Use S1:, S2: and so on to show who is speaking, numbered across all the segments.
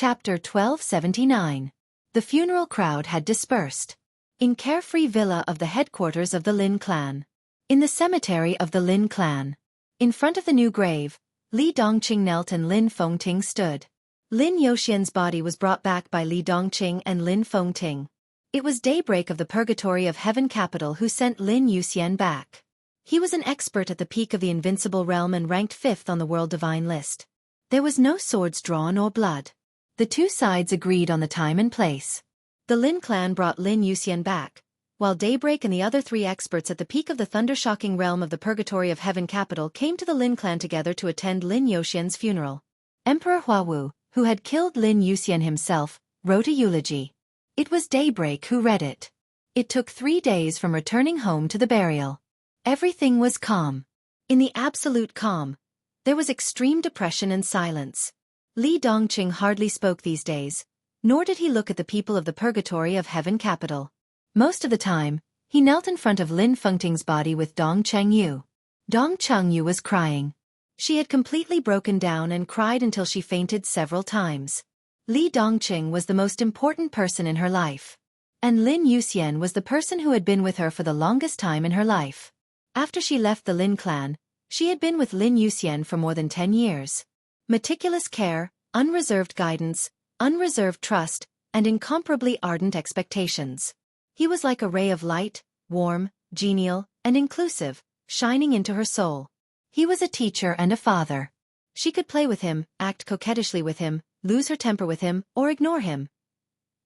S1: Chapter 1279. The funeral crowd had dispersed. In carefree villa of the headquarters of the Lin clan. In the cemetery of the Lin clan. In front of the new grave, Li Dongqing knelt and Lin Fengting stood. Lin Youxian's body was brought back by Li Dongqing and Lin Fengting. It was daybreak of the purgatory of heaven capital who sent Lin Youxian back. He was an expert at the peak of the invincible realm and ranked 5th on the world divine list. There was no swords drawn or blood. The two sides agreed on the time and place. The Lin clan brought Lin Youxian back, while Daybreak and the other 3 experts at the peak of the thunder-shocking realm of the purgatory of heaven capital came to the Lin clan together to attend Lin Youxian's funeral. Emperor Huawu, who had killed Lin Youxian himself, wrote a eulogy. It was Daybreak who read it. It took 3 days from returning home to the burial. Everything was calm. In the absolute calm, there was extreme depression and silence. Li Dongqing hardly spoke these days, nor did he look at the people of the purgatory of heaven capital. Most of the time, he knelt in front of Lin Fengting's body with Dong Chengyu. Dong Chengyu was crying. She had completely broken down and cried until she fainted several times. Li Dongqing was the most important person in her life. And Lin Youxian was the person who had been with her for the longest time in her life. After she left the Lin clan, she had been with Lin Youxian for more than 10 years. Meticulous care, unreserved guidance, unreserved trust, and incomparably ardent expectations. He was like a ray of light, warm, genial, and inclusive, shining into her soul. He was a teacher and a father. She could play with him, act coquettishly with him, lose her temper with him, or ignore him.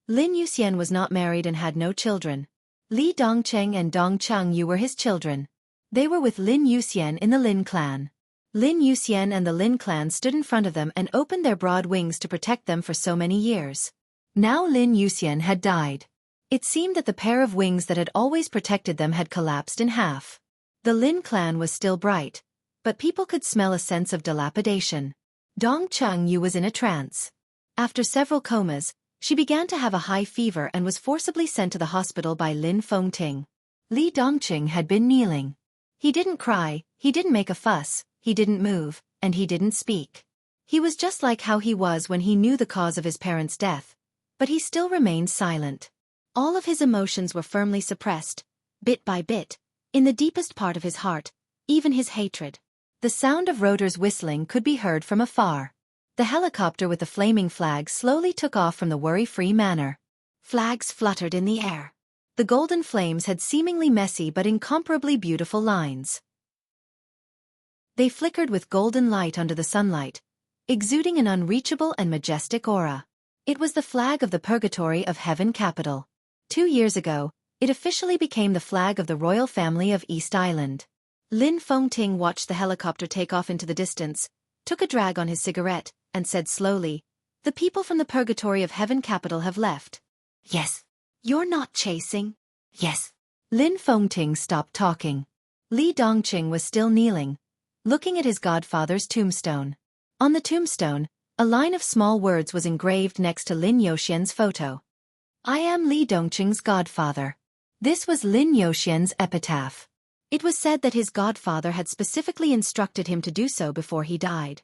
S1: Lin Youxian was not married and had no children. Li Dongqing and Dong Chengyu were his children. They were with Lin Youxian in the Lin clan. Lin Youxian and the Lin clan stood in front of them and opened their broad wings to protect them for so many years. Now Lin Youxian had died. It seemed that the pair of wings that had always protected them had collapsed in half. The Lin clan was still bright, but people could smell a sense of dilapidation. Dong Chengyu was in a trance. After several comas, she began to have a high fever and was forcibly sent to the hospital by Lin Fengting. Li Dongqing had been kneeling. He didn't cry, he didn't make a fuss, he didn't move, and he didn't speak. He was just like how he was when he knew the cause of his parents' death, but he still remained silent. All of his emotions were firmly suppressed, bit by bit, in the deepest part of his heart, even his hatred. The sound of rotors whistling could be heard from afar. The helicopter with the flaming flag slowly took off from the worry-free manor. Flags fluttered in the air. The golden flames had seemingly messy but incomparably beautiful lines. They flickered with golden light under the sunlight, exuding an unreachable and majestic aura. It was the flag of the purgatory of heaven capital. 2 years ago, it officially became the flag of the royal family of East Island. Lin Fengting watched the helicopter take off into the distance, took a drag on his cigarette, and said slowly, "The people from the purgatory of heaven capital have left." "Yes." "You're not chasing?" "Yes." Lin Fengting stopped talking. Li Dongqing was still kneeling, looking at his godfather's tombstone. On the tombstone, a line of small words was engraved next to Lin Youxian's photo. "I am Li Dongqing's godfather." This was Lin Youxian's epitaph. It was said that his godfather had specifically instructed him to do so before he died.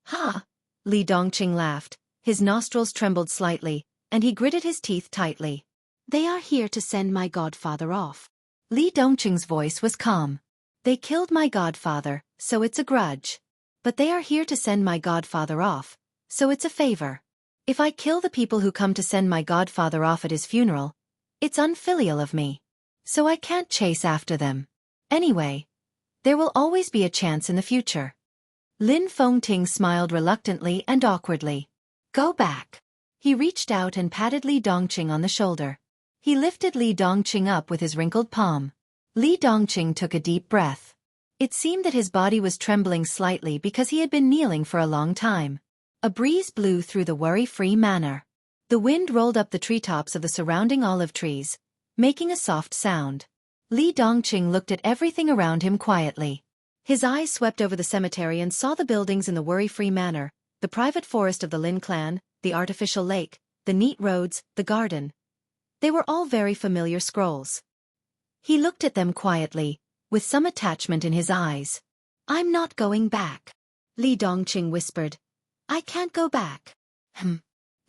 S1: "Ha!" Li Dongqing laughed, his nostrils trembled slightly, and he gritted his teeth tightly. "They are here to send my godfather off." Li Dongqing's voice was calm. "They killed my godfather, so it's a grudge. But they are here to send my godfather off, so it's a favor. If I kill the people who come to send my godfather off at his funeral, it's unfilial of me. So I can't chase after them. Anyway, there will always be a chance in the future." Lin Fengting smiled reluctantly and awkwardly. "Go back." He reached out and patted Li Dongqing on the shoulder. He lifted Li Dongqing up with his wrinkled palm. Li Dongqing took a deep breath. It seemed that his body was trembling slightly because he had been kneeling for a long time. A breeze blew through the worry-free manor. The wind rolled up the treetops of the surrounding olive trees, making a soft sound. Li Dongqing looked at everything around him quietly. His eyes swept over the cemetery and saw the buildings in the worry-free manor, the private forest of the Lin clan, the artificial lake, the neat roads, the garden. They were all very familiar scrolls. He looked at them quietly, with some attachment in his eyes. "I'm not going back," Li Dongqing whispered. "I can't go back."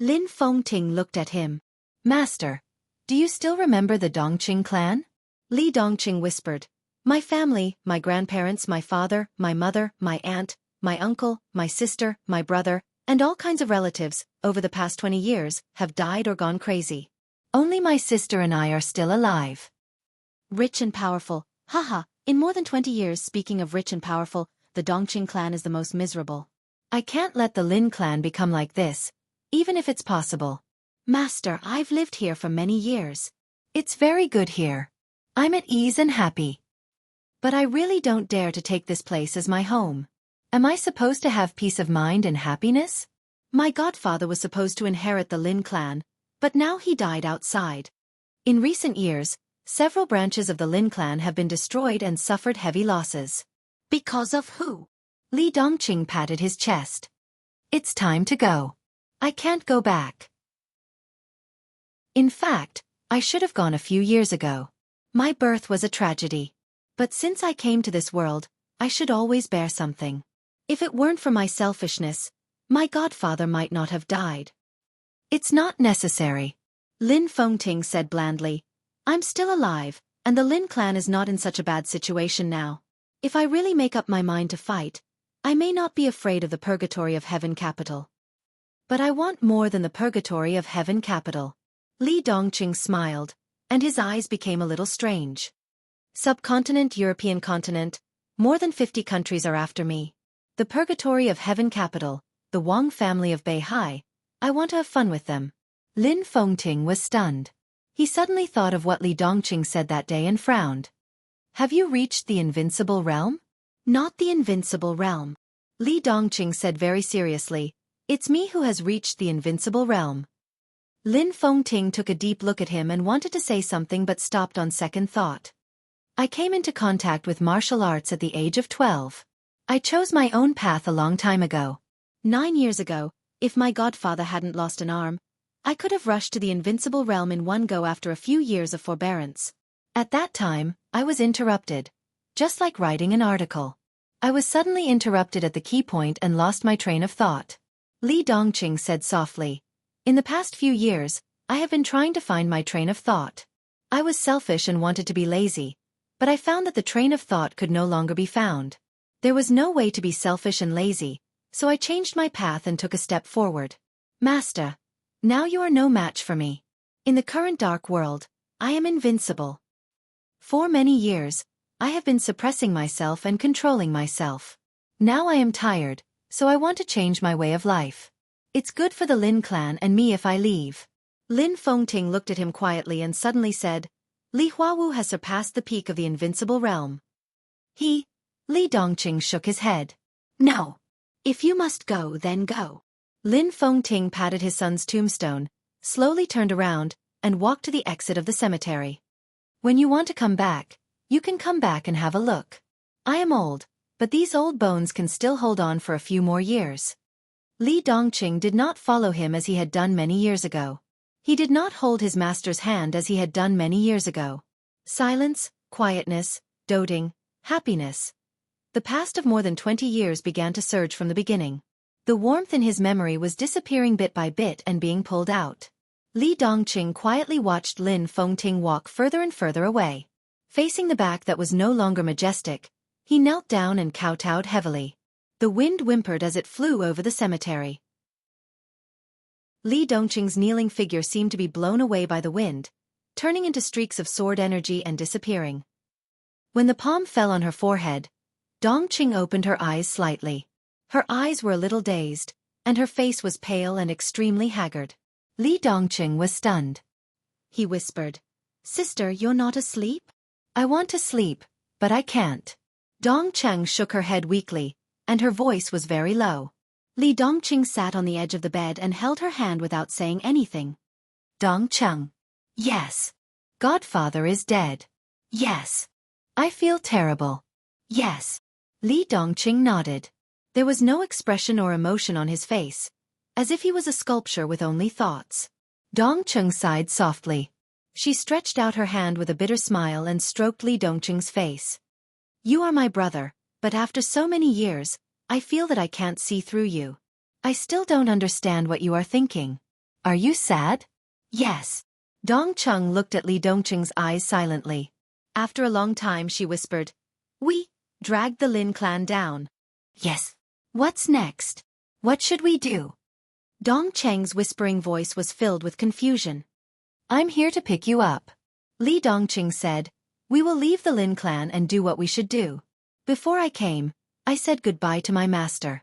S1: Lin Fengting looked at him. Master, do you still remember the Dongqing clan? Li Dongqing whispered. My family, my grandparents, my father, my mother, my aunt, my uncle, my sister, my brother, and all kinds of relatives, over the past 20 years, have died or gone crazy. Only my sister and I are still alive. Rich and powerful, haha, in more than 20 years. Speaking of rich and powerful, the Dongqing clan is the most miserable. I can't let the Lin clan become like this, even if it's possible. Master, I've lived here for many years. It's very good here. I'm at ease and happy. But I really don't dare to take this place as my home. Am I supposed to have peace of mind and happiness? My godfather was supposed to inherit the Lin clan, but now he died outside. In recent years, several branches of the Lin clan have been destroyed and suffered heavy losses. Because of who? Li Dongqing patted his chest. It's time to go. I can't go back. In fact, I should have gone a few years ago. My birth was a tragedy. But since I came to this world, I should always bear something. If it weren't for my selfishness, my godfather might not have died. It's not necessary. Lin Fengting said blandly. I'm still alive, and the Lin clan is not in such a bad situation now. If I really make up my mind to fight, I may not be afraid of the purgatory of heaven capital. But I want more than the purgatory of heaven capital. Li Dongqing smiled, and his eyes became a little strange. Subcontinent, European continent, more than 50 countries are after me. The purgatory of heaven capital, the Wang family of Beihai, I want to have fun with them. Lin Fengting was stunned. He suddenly thought of what Li Dongqing said that day and frowned. Have you reached the invincible realm? Not the invincible realm. Li Dongqing said very seriously. It's me who has reached the invincible realm. Lin Fengting took a deep look at him and wanted to say something but stopped on second thought. I came into contact with martial arts at the age of 12. I chose my own path a long time ago. 9 years ago, if my godfather hadn't lost an arm, I could have rushed to the invincible realm in one go after a few years of forbearance. At that time, I was interrupted. Just like writing an article. I was suddenly interrupted at the key point and lost my train of thought. Li Dongqing said softly. In the past few years, I have been trying to find my train of thought. I was selfish and wanted to be lazy. But I found that the train of thought could no longer be found. There was no way to be selfish and lazy, so I changed my path and took a step forward. Master, now you are no match for me. In the current dark world, I am invincible. For many years, I have been suppressing myself and controlling myself. Now I am tired, so I want to change my way of life. It's good for the Lin clan and me if I leave. Lin Fengting looked at him quietly and suddenly said, Li Huawu has surpassed the peak of the invincible realm. Li Dongqing shook his head. No. If you must go, then go. Lin Fengting patted his son's tombstone, slowly turned around, and walked to the exit of the cemetery. When you want to come back, you can come back and have a look. I am old, but these old bones can still hold on for a few more years. Li Dongqing did not follow him as he had done many years ago. He did not hold his master's hand as he had done many years ago. Silence, quietness, doting, happiness. The past of more than 20 years began to surge from the beginning. The warmth in his memory was disappearing bit by bit and being pulled out. Li Dongqing quietly watched Lin Fengting walk further and further away. Facing the back that was no longer majestic, he knelt down and kowtowed heavily. The wind whimpered as it flew over the cemetery. Li Dongqing's kneeling figure seemed to be blown away by the wind, turning into streaks of sword energy and disappearing. When the palm fell on her forehead, Dongqing opened her eyes slightly. Her eyes were a little dazed, and her face was pale and extremely haggard. Li Dongqing was stunned. He whispered, Sister, you're not asleep? I want to sleep, but I can't. Dongqing shook her head weakly, and her voice was very low. Li Dongqing sat on the edge of the bed and held her hand without saying anything. Dongqing. Yes. Godfather is dead. Yes. I feel terrible. Yes. Li Dongqing nodded. There was no expression or emotion on his face, as if he was a sculpture with only thoughts. Dongqing sighed softly. She stretched out her hand with a bitter smile and stroked Li Dongqing's face. You are my brother, but after so many years, I feel that I can't see through you. I still don't understand what you are thinking. Are you sad? Yes. Dongcheng looked at Li Dongqing's eyes silently. After a long time she whispered, We dragged the Lin clan down. Yes. What's next? What should we do? Dongcheng's whispering voice was filled with confusion. I'm here to pick you up. Li Dongqing said, We will leave the Lin clan and do what we should do. Before I came, I said goodbye to my master.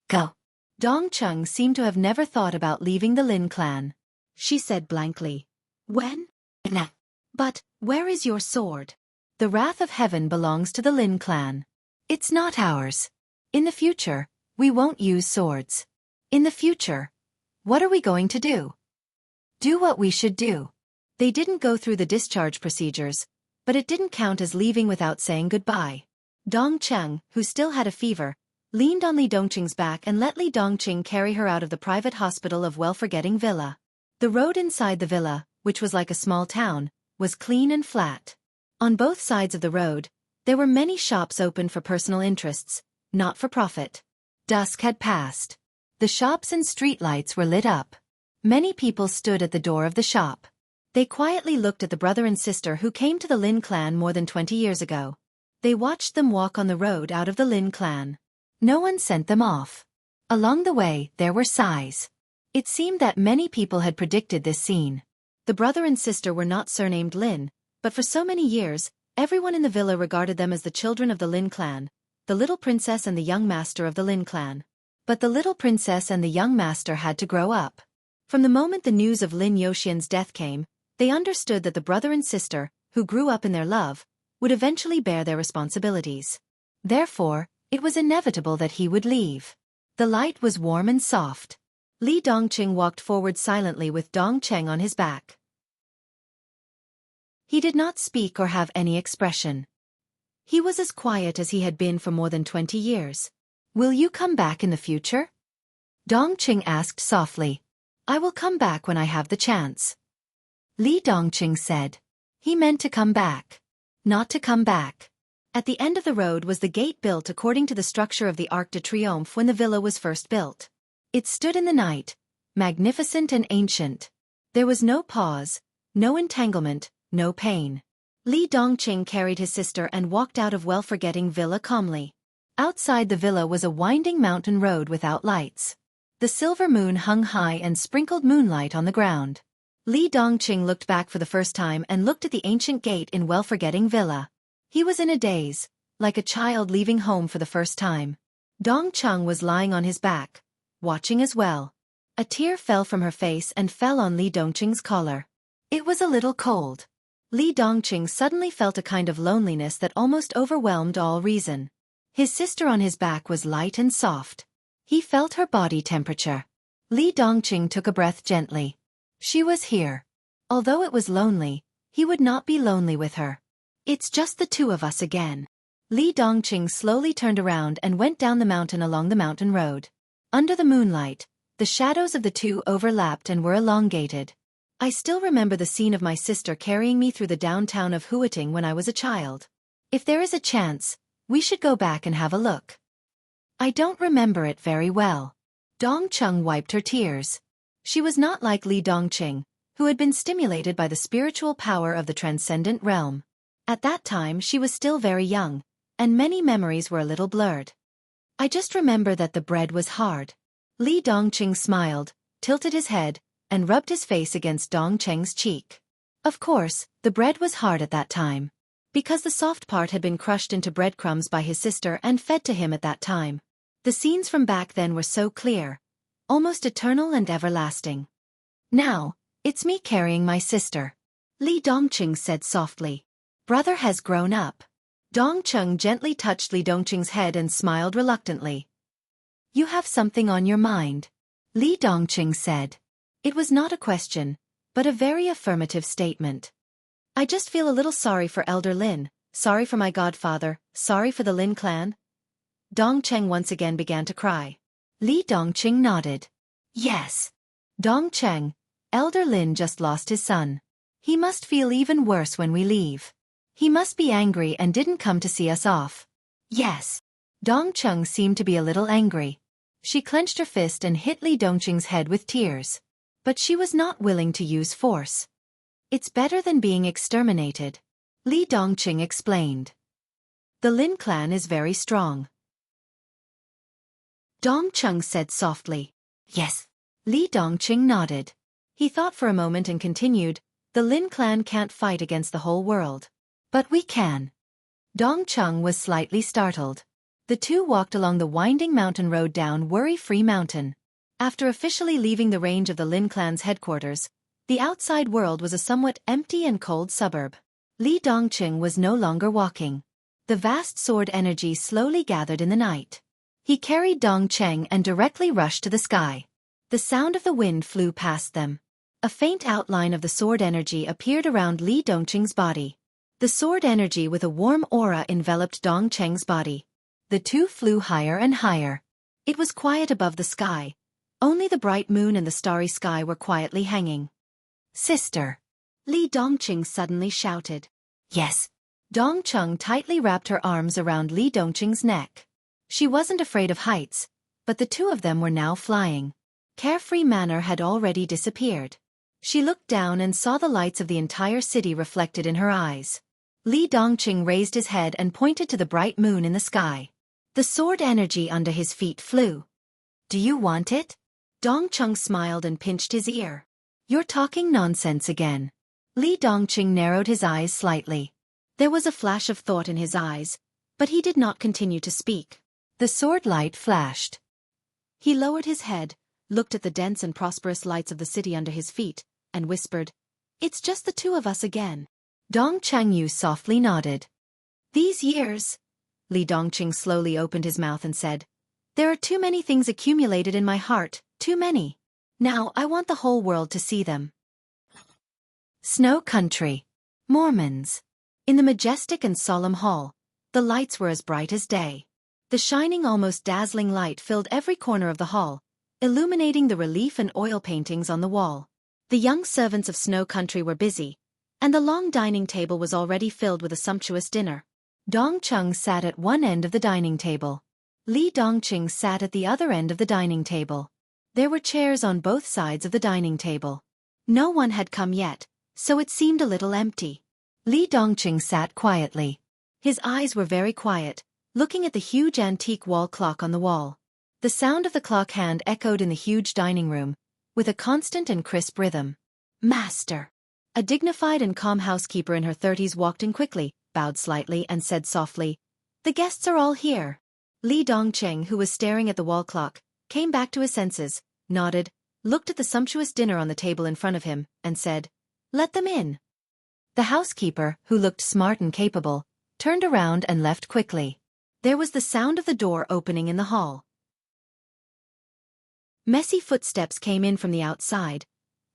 S1: Go. Dongcheng seemed to have never thought about leaving the Lin clan. She said blankly, When? Nah. But, where is your sword? The wrath of heaven belongs to the Lin clan. It's not ours. In the future, we won't use swords. In the future, what are we going to do? Do what we should do. They didn't go through the discharge procedures, but it didn't count as leaving without saying goodbye. Dongcheng, who still had a fever, leaned on Li Dongqing's back and let Li Dongqing carry her out of the private hospital of well-forgetting villa. The road inside the villa, which was like a small town, was clean and flat. On both sides of the road, there were many shops open for personal interests, not for profit. Dusk had passed. The shops and streetlights were lit up. Many people stood at the door of the shop. They quietly looked at the brother and sister who came to the Lin clan more than 20 years ago. They watched them walk on the road out of the Lin clan. No one sent them off. Along the way, there were sighs. It seemed that many people had predicted this scene. The brother and sister were not surnamed Lin, but for so many years, everyone in the villa regarded them as the children of the Lin clan, the little princess and the young master of the Lin clan. But the little princess and the young master had to grow up. From the moment the news of Lin Youxian's death came, they understood that the brother and sister, who grew up in their love, would eventually bear their responsibilities. Therefore, it was inevitable that he would leave. The light was warm and soft. Li Dongqing walked forward silently with Dongcheng on his back. He did not speak or have any expression. He was as quiet as he had been for more than 20 years. Will you come back in the future? Dongqing asked softly. I will come back when I have the chance. Li Dongqing said. He meant to come back. Not to come back. At the end of the road was the gate built according to the structure of the Arc de Triomphe when the villa was first built. It stood in the night, magnificent and ancient. There was no pause, no entanglement, no pain. Li Dongqing carried his sister and walked out of well-forgetting villa calmly. Outside the villa was a winding mountain road without lights. The silver moon hung high and sprinkled moonlight on the ground. Li Dongqing looked back for the first time and looked at the ancient gate in well-forgetting villa. He was in a daze, like a child leaving home for the first time. Dongcheng was lying on his back, watching as well. A tear fell from her face and fell on Li Dongqing's collar. It was a little cold. Li Dongqing suddenly felt a kind of loneliness that almost overwhelmed all reason. His sister on his back was light and soft. He felt her body temperature. Li Dongqing took a breath gently. She was here. Although it was lonely, he would not be lonely with her. It's just the two of us again. Li Dongqing slowly turned around and went down the mountain along the mountain road. Under the moonlight, the shadows of the two overlapped and were elongated. I still remember the scene of my sister carrying me through the downtown of Huiting when I was a child. If there is a chance, we should go back and have a look. I don't remember it very well. Dongcheng wiped her tears. She was not like Li Dongqing, who had been stimulated by the spiritual power of the transcendent realm. At that time she was still very young, and many memories were a little blurred. I just remember that the bread was hard. Li Dongqing smiled, tilted his head, and rubbed his face against Dongcheng's cheek. Of course, the bread was hard at that time. Because the soft part had been crushed into breadcrumbs by his sister and fed to him at that time. The scenes from back then were so clear, almost eternal and everlasting. Now, it's me carrying my sister. Li Dongqing said softly. Brother has grown up. Dongcheng gently touched Li Dongqing's head and smiled reluctantly. You have something on your mind. Li Dongqing said. It was not a question, but a very affirmative statement. I just feel a little sorry for Elder Lin, sorry for my godfather, sorry for the Lin clan. Dongcheng once again began to cry. Li Dongqing nodded. Yes. Dongcheng, Elder Lin just lost his son. He must feel even worse when we leave. He must be angry and didn't come to see us off. Yes. Dongcheng seemed to be a little angry. She clenched her fist and hit Li Dongqing's head with tears. But she was not willing to use force. It's better than being exterminated, Li Dongqing explained. The Lin clan is very strong. Dongcheng said softly. Yes. Li Dongqing nodded. He thought for a moment and continued, the Lin clan can't fight against the whole world. But we can. Dongcheng was slightly startled. The two walked along the winding mountain road down Worry-Free Mountain. After officially leaving the range of the Lin clan's headquarters, the outside world was a somewhat empty and cold suburb. Li Dongqing was no longer walking. The vast sword energy slowly gathered in the night. He carried Dongcheng and directly rushed to the sky. The sound of the wind flew past them. A faint outline of the sword energy appeared around Li Dongqing's body. The sword energy with a warm aura enveloped Dongcheng's body. The two flew higher and higher. It was quiet above the sky. Only the bright moon and the starry sky were quietly hanging. Sister! Li Dongqing suddenly shouted. Yes. Dongcheng tightly wrapped her arms around Li Dongqing's neck. She wasn't afraid of heights, but the two of them were now flying. Carefree Manor had already disappeared. She looked down and saw the lights of the entire city reflected in her eyes. Li Dongqing raised his head and pointed to the bright moon in the sky. The sword energy under his feet flew. Do you want it? Dongcheng smiled and pinched his ear. You're talking nonsense again. Li Dongqing narrowed his eyes slightly. There was a flash of thought in his eyes, but he did not continue to speak. The sword light flashed. He lowered his head, looked at the dense and prosperous lights of the city under his feet, and whispered, It's just the two of us again. Dong Changyu softly nodded. These years, Li Dongqing slowly opened his mouth and said, There are too many things accumulated in my heart, too many. Now I want the whole world to see them. Snow Country. Mormons. In the majestic and solemn hall, the lights were as bright as day. The shining, almost dazzling light filled every corner of the hall, illuminating the relief and oil paintings on the wall. The young servants of Snow Country were busy, and the long dining table was already filled with a sumptuous dinner. Dongcheng sat at one end of the dining table. Li Dongqing sat at the other end of the dining table. There were chairs on both sides of the dining table. No one had come yet, so it seemed a little empty. Li Dongqing sat quietly. His eyes were very quiet, looking at the huge antique wall clock on the wall. The sound of the clock hand echoed in the huge dining room, with a constant and crisp rhythm. Master! A dignified and calm housekeeper in her 30s walked in quickly, bowed slightly and said softly, The guests are all here. Li Dongqing, who was staring at the wall clock, came back to his senses, nodded, looked at the sumptuous dinner on the table in front of him, and said, Let them in. The housekeeper, who looked smart and capable, turned around and left quickly. There was the sound of the door opening in the hall. Messy footsteps came in from the outside,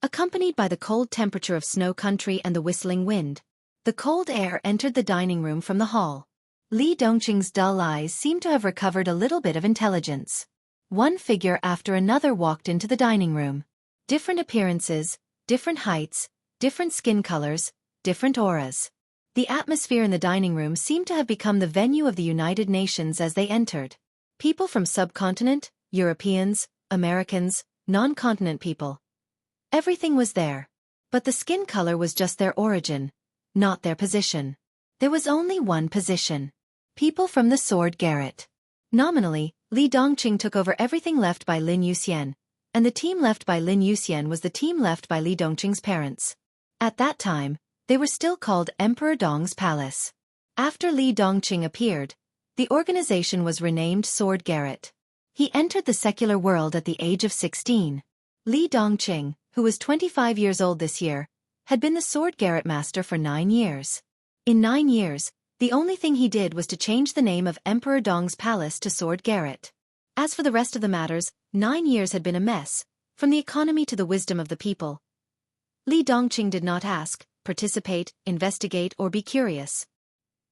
S1: accompanied by the cold temperature of Snow Country and the whistling wind. The cold air entered the dining room from the hall. Li Dongqing's dull eyes seemed to have recovered a little bit of intelligence. One figure after another walked into the dining room. Different appearances, different heights, different skin colors, different auras. The atmosphere in the dining room seemed to have become the venue of the United Nations as they entered. People from subcontinent, Europeans, Americans, non-continent people. Everything was there. But the skin color was just their origin, not their position. There was only one position. People from the Sword Garret. Nominally, Li Dongqing took over everything left by Lin Yuxian, and the team left by Lin Yuxian was the team left by Li Dongqing's parents. At that time, they were still called Emperor Dong's Palace. After Li Dongqing appeared, the organization was renamed Sword Garret. He entered the secular world at the age of 16. Li Dongqing, who was 25 years old this year, had been the Sword Garret master for 9 years. In 9 years, the only thing he did was to change the name of Emperor Dong's Palace to Sword Garret. As for the rest of the matters, 9 years had been a mess, from the economy to the wisdom of the people. Li Dongqing did not ask, participate, investigate, or be curious.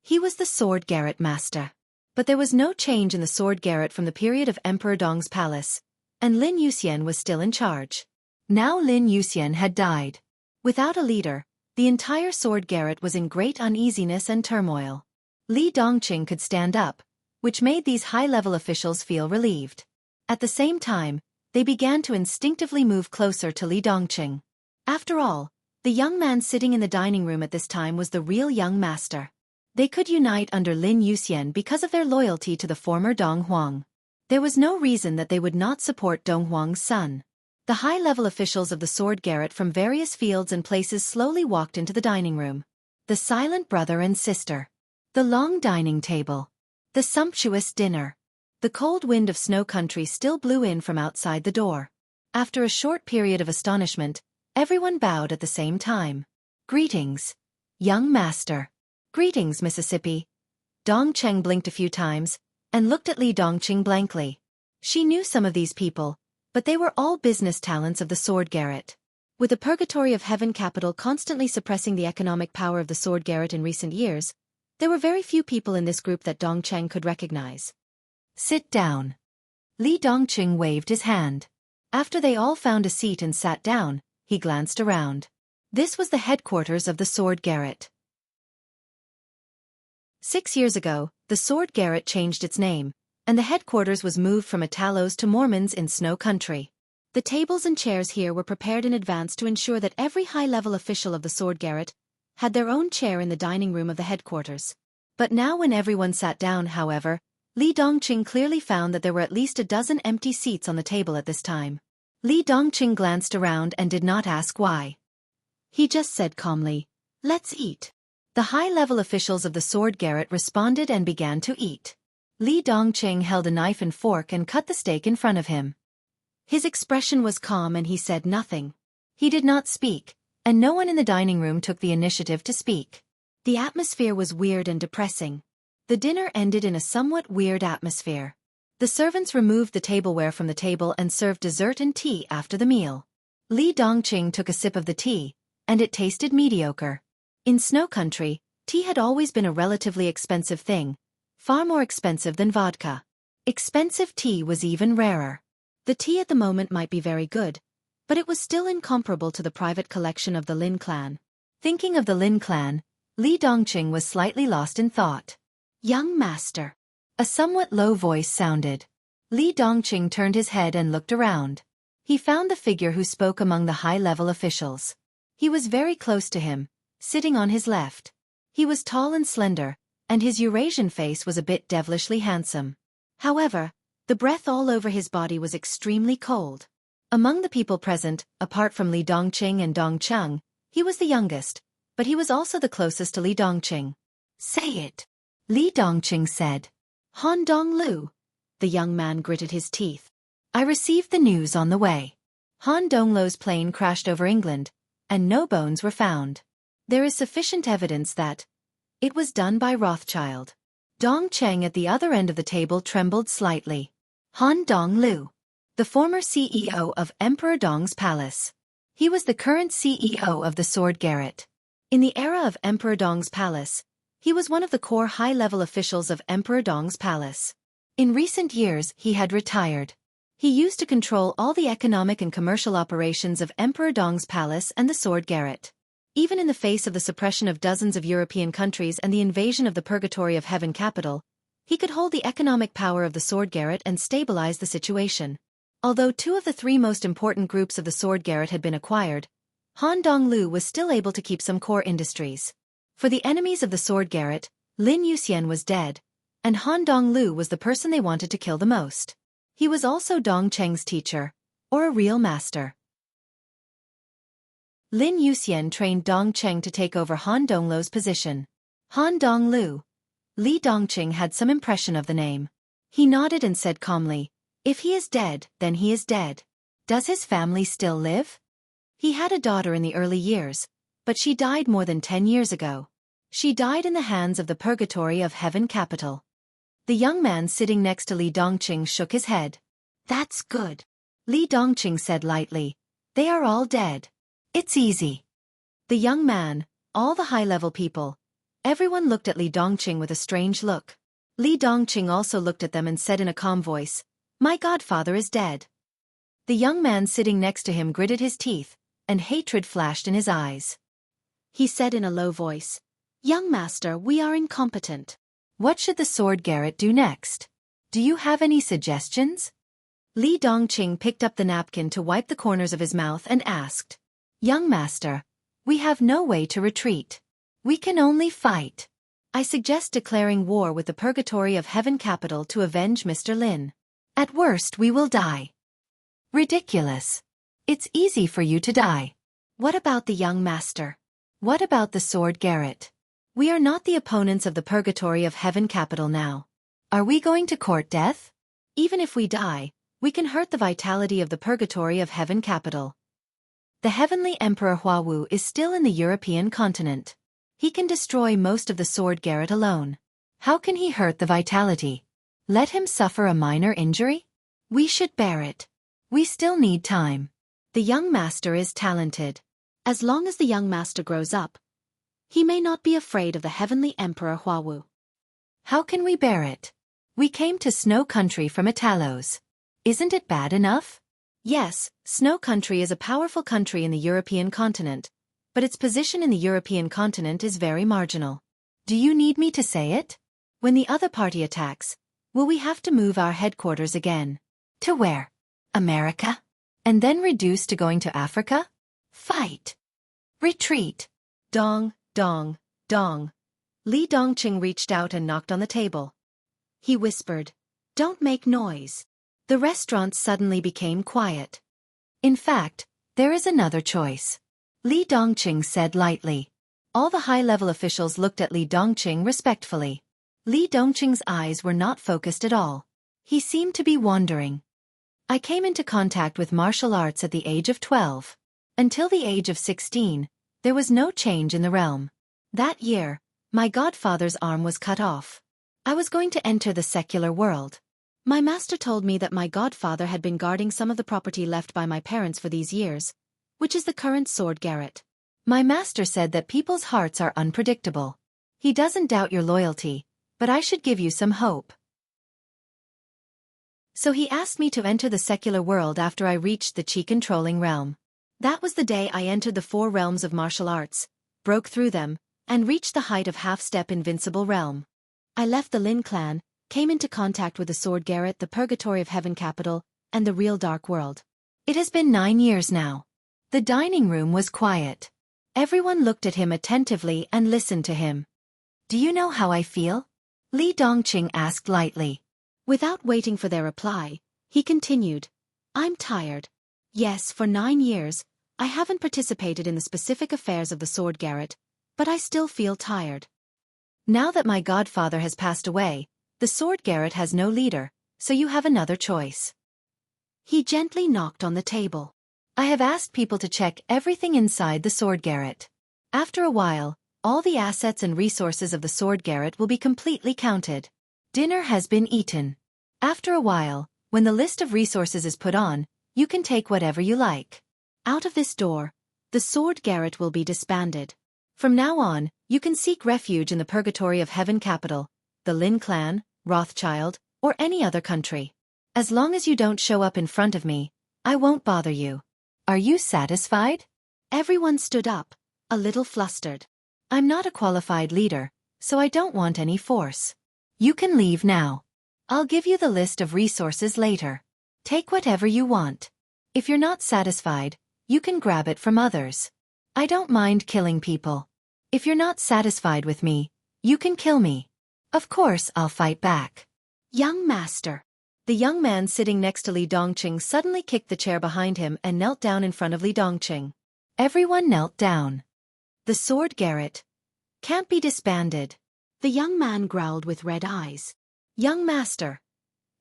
S1: He was the Sword Garret master. But there was no change in the Sword Garret from the period of Emperor Dong's palace, and Lin Yuxian was still in charge. Now Lin Yuxian had died. Without a leader, the entire Sword Garret was in great uneasiness and turmoil. Li Dongqing could stand up, which made these high-level officials feel relieved. At the same time, they began to instinctively move closer to Li Dongqing. After all, the young man sitting in the dining room at this time was the real young master. They could unite under Lin Yuxian because of their loyalty to the former Dong Huang. There was no reason that they would not support Dong Huang's son. The high-level officials of the sword garret from various fields and places slowly walked into the dining room. The silent brother and sister. The long dining table. The sumptuous dinner. The cold wind of snow country still blew in from outside the door. After a short period of astonishment, everyone bowed at the same time. Greetings, young master. Greetings, Mississippi. Dongqing blinked a few times, and looked at Li Dongqing blankly. She knew some of these people, but they were all business talents of the sword garret. With the purgatory of heaven capital constantly suppressing the economic power of the sword garret in recent years, there were very few people in this group that Dongqing could recognize. Sit down. Li Dongqing waved his hand. After they all found a seat and sat down, he glanced around. This was the headquarters of the sword garret. 6 years ago, the sword garret changed its name, and the headquarters was moved from Italos to Mormons in Snow Country. The tables and chairs here were prepared in advance to ensure that every high-level official of the sword garret had their own chair in the dining room of the headquarters. But now when everyone sat down, however, Li Dongqing clearly found that there were at least a dozen empty seats on the table at this time. Li Dongqing glanced around and did not ask why. He just said calmly, "Let's eat." The high-level officials of the sword garret responded and began to eat. Li Dongqing held a knife and fork and cut the steak in front of him. His expression was calm and he said nothing. He did not speak, and no one in the dining room took the initiative to speak. The atmosphere was weird and depressing. The dinner ended in a somewhat weird atmosphere. The servants removed the tableware from the table and served dessert and tea after the meal. Li Dongqing took a sip of the tea, and it tasted mediocre. In Snow Country, tea had always been a relatively expensive thing, far more expensive than vodka. Expensive tea was even rarer. The tea at the moment might be very good, but it was still incomparable to the private collection of the Lin clan. Thinking of the Lin clan, Li Dongqing was slightly lost in thought. "Young master." A somewhat low voice sounded. Li Dongqing turned his head and looked around. He found the figure who spoke among the high-level officials. He was very close to him, sitting on his left. He was tall and slender, and his Eurasian face was a bit devilishly handsome. However, the breath all over his body was extremely cold. Among the people present, apart from Li Dongqing and Dongcheng, he was the youngest, but he was also the closest to Li Dongqing. "Say it," Li Dongqing said. "Han Donglu." The young man gritted his teeth. "I received the news on the way. Han Donglu's plane crashed over England, and no bones were found. There is sufficient evidence that it was done by Rothschild." Dongcheng at the other end of the table trembled slightly. Han Donglu, the former CEO of Emperor Dong's palace. He was the current CEO of the sword garret. In the era of Emperor Dong's palace, he was one of the core high-level officials of Emperor Dong's palace. In recent years, he had retired. He used to control all the economic and commercial operations of Emperor Dong's palace and the sword garret. Even in the face of the suppression of dozens of European countries and the invasion of the Purgatory of Heaven capital, he could hold the economic power of the sword garret and stabilize the situation. Although 2 of the 3 most important groups of the sword garret had been acquired, Han Donglu was still able to keep some core industries. For the enemies of the sword garret, Lin Yuxian was dead, and Han Donglu was the person they wanted to kill the most. He was also Dongcheng's teacher, or a real master. Lin Yuxian trained Dongcheng to take over Han Donglu's position. Han Donglu. Li Dongqing had some impression of the name. He nodded and said calmly, "If he is dead, then he is dead. Does his family still live?" He had a daughter in the early years, but she died more than 10 years ago. She died in the hands of the Purgatory of Heaven capital. The young man sitting next to Li Dongqing shook his head. "That's good," Li Dongqing said lightly. "They are all dead. It's easy." The young man, all the high-level people, everyone looked at Li Dongqing with a strange look. Li Dongqing also looked at them and said in a calm voice, "My godfather is dead." The young man sitting next to him gritted his teeth, and hatred flashed in his eyes. He said in a low voice, "Young master, we are incompetent. What should the sword garret do next? Do you have any suggestions?" Li Dongqing picked up the napkin to wipe the corners of his mouth and asked, "Young master, we have no way to retreat. We can only fight. I suggest declaring war with the Purgatory of Heaven capital to avenge Mr. Lin. At worst we will die." "Ridiculous. It's easy for you to die. What about the young master? What about the sword garret? We are not the opponents of the Purgatory of Heaven capital now. Are we going to court death? Even if we die, we can hurt the vitality of the Purgatory of Heaven capital. The Heavenly Emperor Huawu is still in the European continent. He can destroy most of the sword garret alone. How can he hurt the vitality? Let him suffer a minor injury? We should bear it. We still need time. The young master is talented. As long as the young master grows up, he may not be afraid of the Heavenly Emperor Huawu. How can we bear it? We came to Snow Country from Italos. Isn't it bad enough? Yes, Snow Country is a powerful country in the European continent, but its position in the European continent is very marginal. Do you need me to say it? When the other party attacks, will we have to move our headquarters again? To where? America? And then reduce to going to Africa? Fight! Retreat! Dong, dong, dong. Li Dongqing reached out and knocked on the table. He whispered, "Don't make noise." The restaurant suddenly became quiet. "In fact, there is another choice," Li Dongqing said lightly. All the high-level officials looked at Li Dongqing respectfully. Li Dongqing's eyes were not focused at all. He seemed to be wandering. "I came into contact with martial arts at the age of 12. Until the age of 16, there was no change in the realm. That year, my godfather's arm was cut off. I was going to enter the secular world. My master told me that my godfather had been guarding some of the property left by my parents for these years, which is the current sword garret. My master said that people's hearts are unpredictable. He doesn't doubt your loyalty, but I should give you some hope. So he asked me to enter the secular world after I reached the chi-controlling realm. That was the day I entered the 4 realms of martial arts, broke through them, and reached the height of half-step invincible realm. I left the Lin clan, came into contact with the sword garret, the Purgatory of Heaven capital, and the real dark world. It has been 9 years now. The dining room was quiet. Everyone looked at him attentively and listened to him. "Do you know how I feel?" Li Dongqing asked lightly. Without waiting for their reply, he continued, "I'm tired. Yes, for 9 years, I haven't participated in the specific affairs of the sword garret, but I still feel tired. Now that my godfather has passed away, the sword garret has no leader, so you have another choice." He gently knocked on the table. "I have asked people to check everything inside the sword garret. After a while, all the assets and resources of the sword garret will be completely counted. Dinner has been eaten. After a while, when the list of resources is put on, you can take whatever you like. Out of this door, the sword garret will be disbanded. From now on, you can seek refuge in the Purgatory of Heaven capital, the Lin clan, Rothschild, or any other country. As long as you don't show up in front of me, I won't bother you. Are you satisfied?" Everyone stood up, a little flustered. "I'm not a qualified leader, so I don't want any force. You can leave now. I'll give you the list of resources later. Take whatever you want. If you're not satisfied, you can grab it from others. I don't mind killing people. If you're not satisfied with me, you can kill me. Of course I'll fight back." "Young master." The young man sitting next to Li Dongqing suddenly kicked the chair behind him and knelt down in front of Li Dongqing. Everyone knelt down. "The sword garret can't be disbanded." The young man growled with red eyes. "Young master."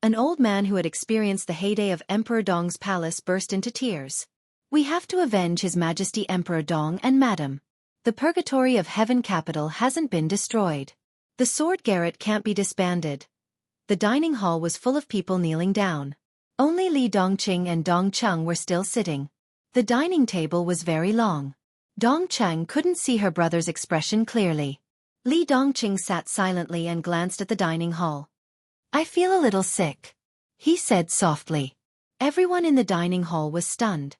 S1: An old man who had experienced the heyday of Emperor Dong's palace burst into tears. "We have to avenge His Majesty Emperor Dong and Madam. The Purgatory of Heaven capital hasn't been destroyed. The sword garret can't be disbanded." The dining hall was full of people kneeling down. Only Li Dongqing and Dong Cheng were still sitting. The dining table was very long. Dong Cheng couldn't see her brother's expression clearly. Li Dongqing sat silently and glanced at the dining hall. "I feel a little sick," he said softly. Everyone in the dining hall was stunned.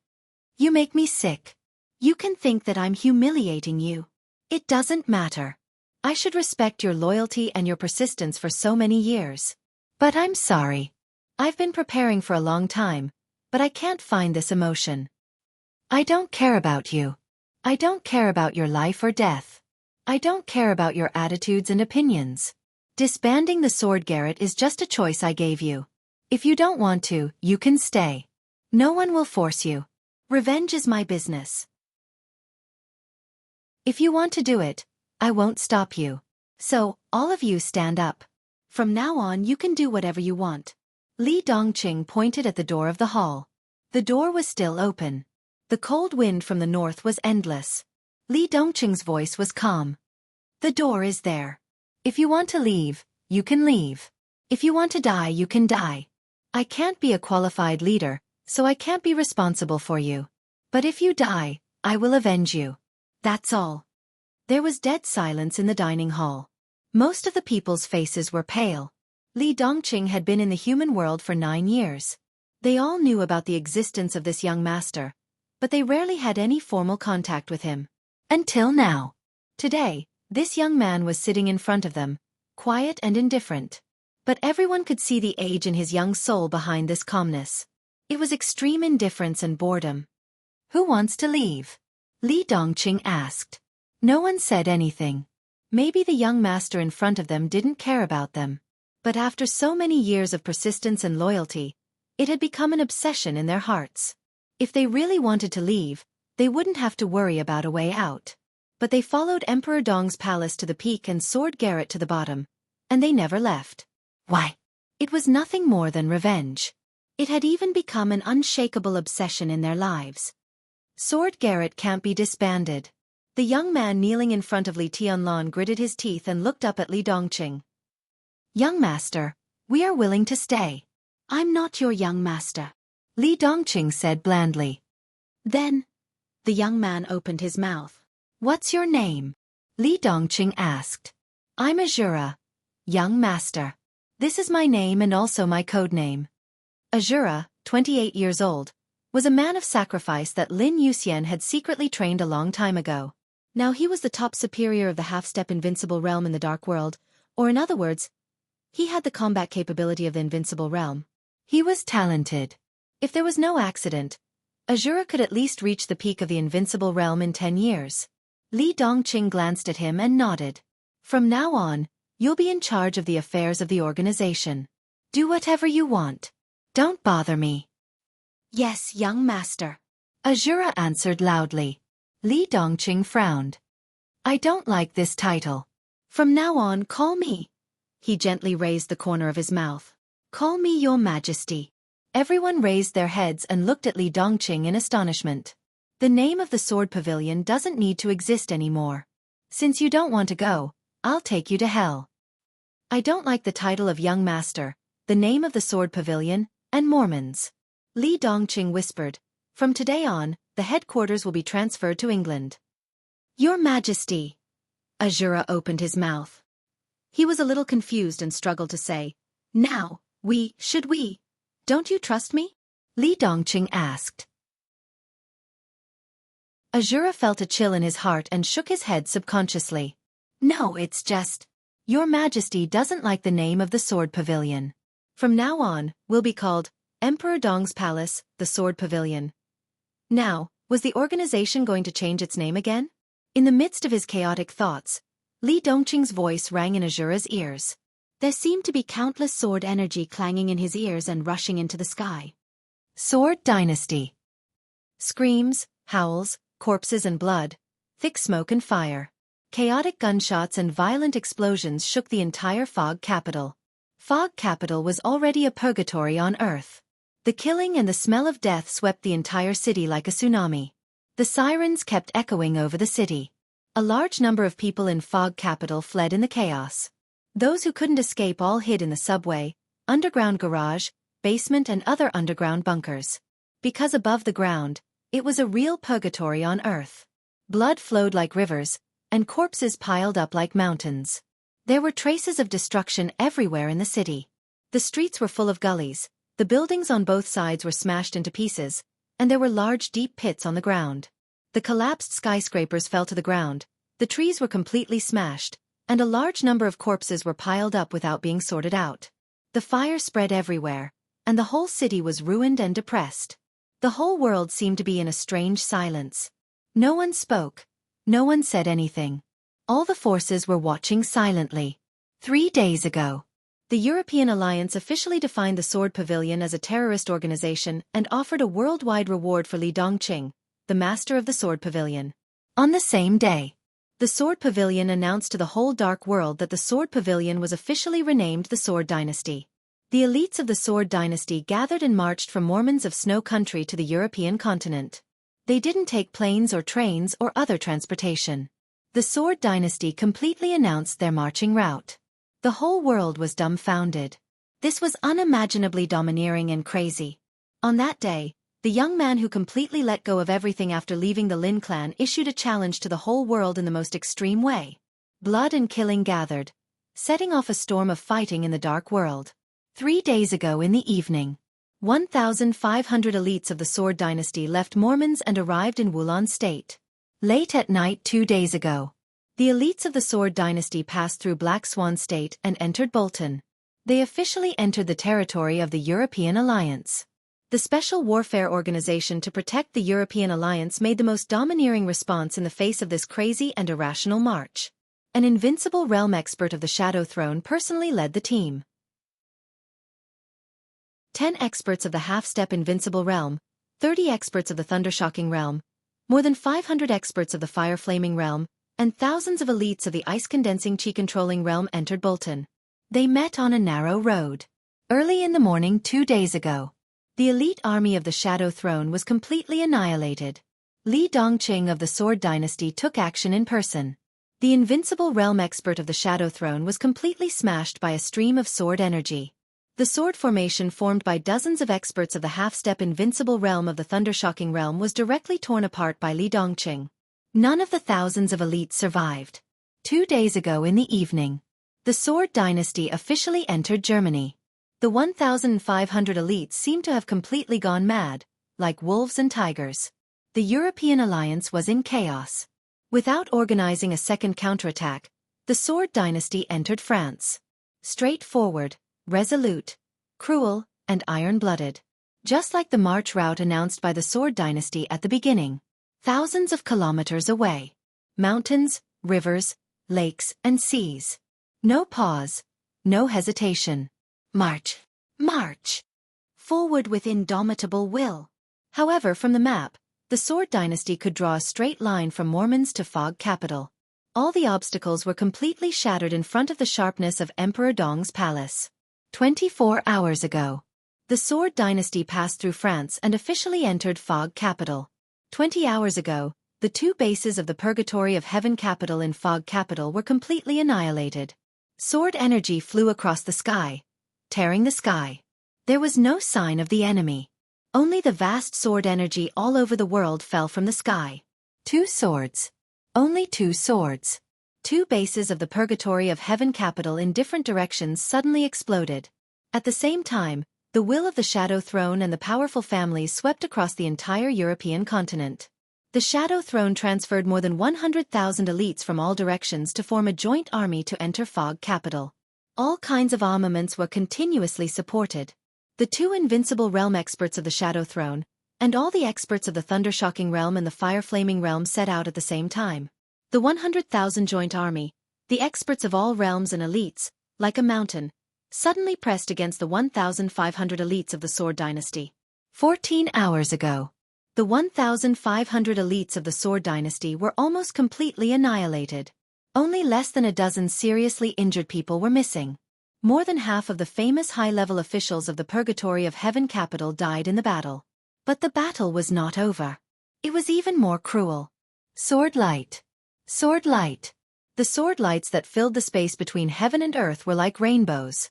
S1: "You make me sick. You can think that I'm humiliating you. It doesn't matter. I should respect your loyalty and your persistence for so many years. But I'm sorry. I've been preparing for a long time, but I can't find this emotion. I don't care about you. I don't care about your life or death. I don't care about your attitudes and opinions. Disbanding the sword garret is just a choice I gave you. If you don't want to, you can stay. No one will force you. Revenge is my business. If you want to do it, I won't stop you. So, all of you stand up. From now on you can do whatever you want. Li Dongqing pointed at the door of the hall. The door was still open. The cold wind from the north was endless. Li Dongqing's voice was calm. The door is there. If you want to leave, you can leave. If you want to die, you can die. I can't be a qualified leader, so I can't be responsible for you. But if you die, I will avenge you. That's all. There was dead silence in the dining hall. Most of the people's faces were pale. Li Dongqing had been in the human world for 9 years. They all knew about the existence of this young master, but they rarely had any formal contact with him. Until now. Today, this young man was sitting in front of them, quiet and indifferent. But everyone could see the age in his young soul behind this calmness. It was extreme indifference and boredom. Who wants to leave? Li Dongqing asked. No one said anything. Maybe the young master in front of them didn't care about them. But after so many years of persistence and loyalty, it had become an obsession in their hearts. If they really wanted to leave, they wouldn't have to worry about a way out. But they followed Emperor Dong's palace to the peak and sword garret to the bottom, and they never left. Why? It was nothing more than revenge. It had even become an unshakable obsession in their lives. Sword garret can't be disbanded. The young man kneeling in front of Li Tianlan gritted his teeth and looked up at Li Dongqing. Young master, we are willing to stay. I'm not your young master, Li Dongqing said blandly. Then, the young man opened his mouth. What's your name? Li Dongqing asked. I'm Azura, young master. This is my name and also my code name. Azura, 28 years old, was a man of sacrifice that Lin Yuxian had secretly trained a long time ago. Now he was the top superior of the half-step invincible realm in the Dark World, or in other words, he had the combat capability of the invincible realm. He was talented. If there was no accident, Azura could at least reach the peak of the invincible realm in 10 years. Li Dongqing glanced at him and nodded. From now on, you'll be in charge of the affairs of the organization. Do whatever you want. Don't bother me. Yes, young master. Azura answered loudly. Li Dongqing frowned. I don't like this title. From now on, call me. He gently raised the corner of his mouth. Call me your majesty. Everyone raised their heads and looked at Li Dongqing in astonishment. The name of the sword pavilion doesn't need to exist anymore. Since you don't want to go, I'll take you to hell. I don't like the title of young master, the name of the sword pavilion, and Mormons. Li Dongqing whispered. From today on, the headquarters will be transferred to England. Your Majesty. Azura opened his mouth. He was a little confused and struggled to say, Now, should we? Don't you trust me? Li Dongqing asked. Azura felt a chill in his heart and shook his head subconsciously. No, it's just, Your Majesty doesn't like the name of the sword pavilion. From now on, we'll be called Emperor Dong's Palace, the Sword Pavilion. Now, was the organization going to change its name again? In the midst of his chaotic thoughts, Li Dongqing's voice rang in Azura's ears. There seemed to be countless sword energy clanging in his ears and rushing into the sky. Sword Dynasty. Screams, howls, corpses and blood, thick smoke and fire. Chaotic gunshots and violent explosions shook the entire Fog Capital. Fog Capital was already a purgatory on Earth. The killing and the smell of death swept the entire city like a tsunami. The sirens kept echoing over the city. A large number of people in Fog Capital fled in the chaos. Those who couldn't escape all hid in the subway, underground garage, basement and other underground bunkers. Because above the ground, it was a real purgatory on Earth. Blood flowed like rivers, and corpses piled up like mountains. There were traces of destruction everywhere in the city. The streets were full of gullies, the buildings on both sides were smashed into pieces, and there were large deep pits on the ground. The collapsed skyscrapers fell to the ground, the trees were completely smashed, and a large number of corpses were piled up without being sorted out. The fire spread everywhere, and the whole city was ruined and depressed. The whole world seemed to be in a strange silence. No one spoke. No one said anything. All the forces were watching silently. 3 days ago, the European alliance officially defined the Sword Pavilion as a terrorist organization and offered a worldwide reward for Li Dongqing, the master of the Sword Pavilion. On the same day, the Sword Pavilion announced to the whole dark world that the Sword Pavilion was officially renamed the Sword Dynasty. The elites of the Sword Dynasty gathered and marched from Mormons of Snow Country to the European continent. They didn't take planes or trains or other transportation. The Sword Dynasty completely announced their marching route. The whole world was dumbfounded. This was unimaginably domineering and crazy. On that day, the young man who completely let go of everything after leaving the Lin clan issued a challenge to the whole world in the most extreme way. Blood and killing gathered, setting off a storm of fighting in the dark world. 3 days ago in the evening, 1,500 elites of the Sword Dynasty left Mormons and arrived in Wulan State. Late at night 2 days ago, the elites of the Sword Dynasty passed through Black Swan State and entered Bolton. They officially entered the territory of the European Alliance. The Special Warfare Organization to protect the European Alliance made the most domineering response in the face of this crazy and irrational march. An invincible realm expert of the Shadow Throne personally led the team. 10 experts of the half-step invincible realm, 30 experts of the thundershocking realm, more than 500 experts of the fire-flaming realm, and thousands of elites of the ice-condensing chi-controlling realm entered Bolton. They met on a narrow road. Early in the morning 2 days ago, the elite army of the Shadow Throne was completely annihilated. Li Dongqing of the Sword Dynasty took action in person. The invincible realm expert of the Shadow Throne was completely smashed by a stream of sword energy. The sword formation formed by dozens of experts of the half-step invincible realm of the thundershocking realm was directly torn apart by Li Dongqing. None of the thousands of elites survived. 2 days ago in the evening, the Sword Dynasty officially entered Germany. The 1,500 elites seemed to have completely gone mad, like wolves and tigers. The European alliance was in chaos. Without organizing a second counterattack, the Sword Dynasty entered France. Straightforward, resolute, cruel, and iron-blooded. Just like the march route announced by the Sword Dynasty at the beginning. Thousands of kilometers away. Mountains, rivers, lakes, and seas. No pause. No hesitation. March. March. Forward with indomitable will. However, from the map, the Sword Dynasty could draw a straight line from Mormons to Fog Capital. All the obstacles were completely shattered in front of the sharpness of Emperor Dong's palace. 24 hours ago, the Sword Dynasty passed through France and officially entered Fog Capital. 20 hours ago, the 2 bases of the Purgatory of Heaven Capital in Fog Capital were completely annihilated. Sword energy flew across the sky, tearing the sky. There was no sign of the enemy. Only the vast sword energy all over the world fell from the sky. 2 swords. Only 2 swords. 2 bases of the Purgatory of Heaven Capital in different directions suddenly exploded. At the same time, the will of the Shadow Throne and the powerful families swept across the entire European continent. The Shadow Throne transferred more than 100,000 elites from all directions to form a joint army to enter Fog Capital. All kinds of armaments were continuously supported. The 2 invincible realm experts of the Shadow Throne, and all the experts of the thundershocking realm and the fire-flaming realm set out at the same time. The 100,000 joint army, the experts of all realms and elites, like a mountain, suddenly pressed against the 1,500 elites of the Sword Dynasty. 14 hours ago, the 1,500 elites of the Sword Dynasty were almost completely annihilated. Only less than a dozen seriously injured people were missing. More than half of the famous high-level officials of the Purgatory of Heaven Capital died in the battle. But the battle was not over. It was even more cruel. Sword light. Sword light. The sword lights that filled the space between heaven and earth were like rainbows.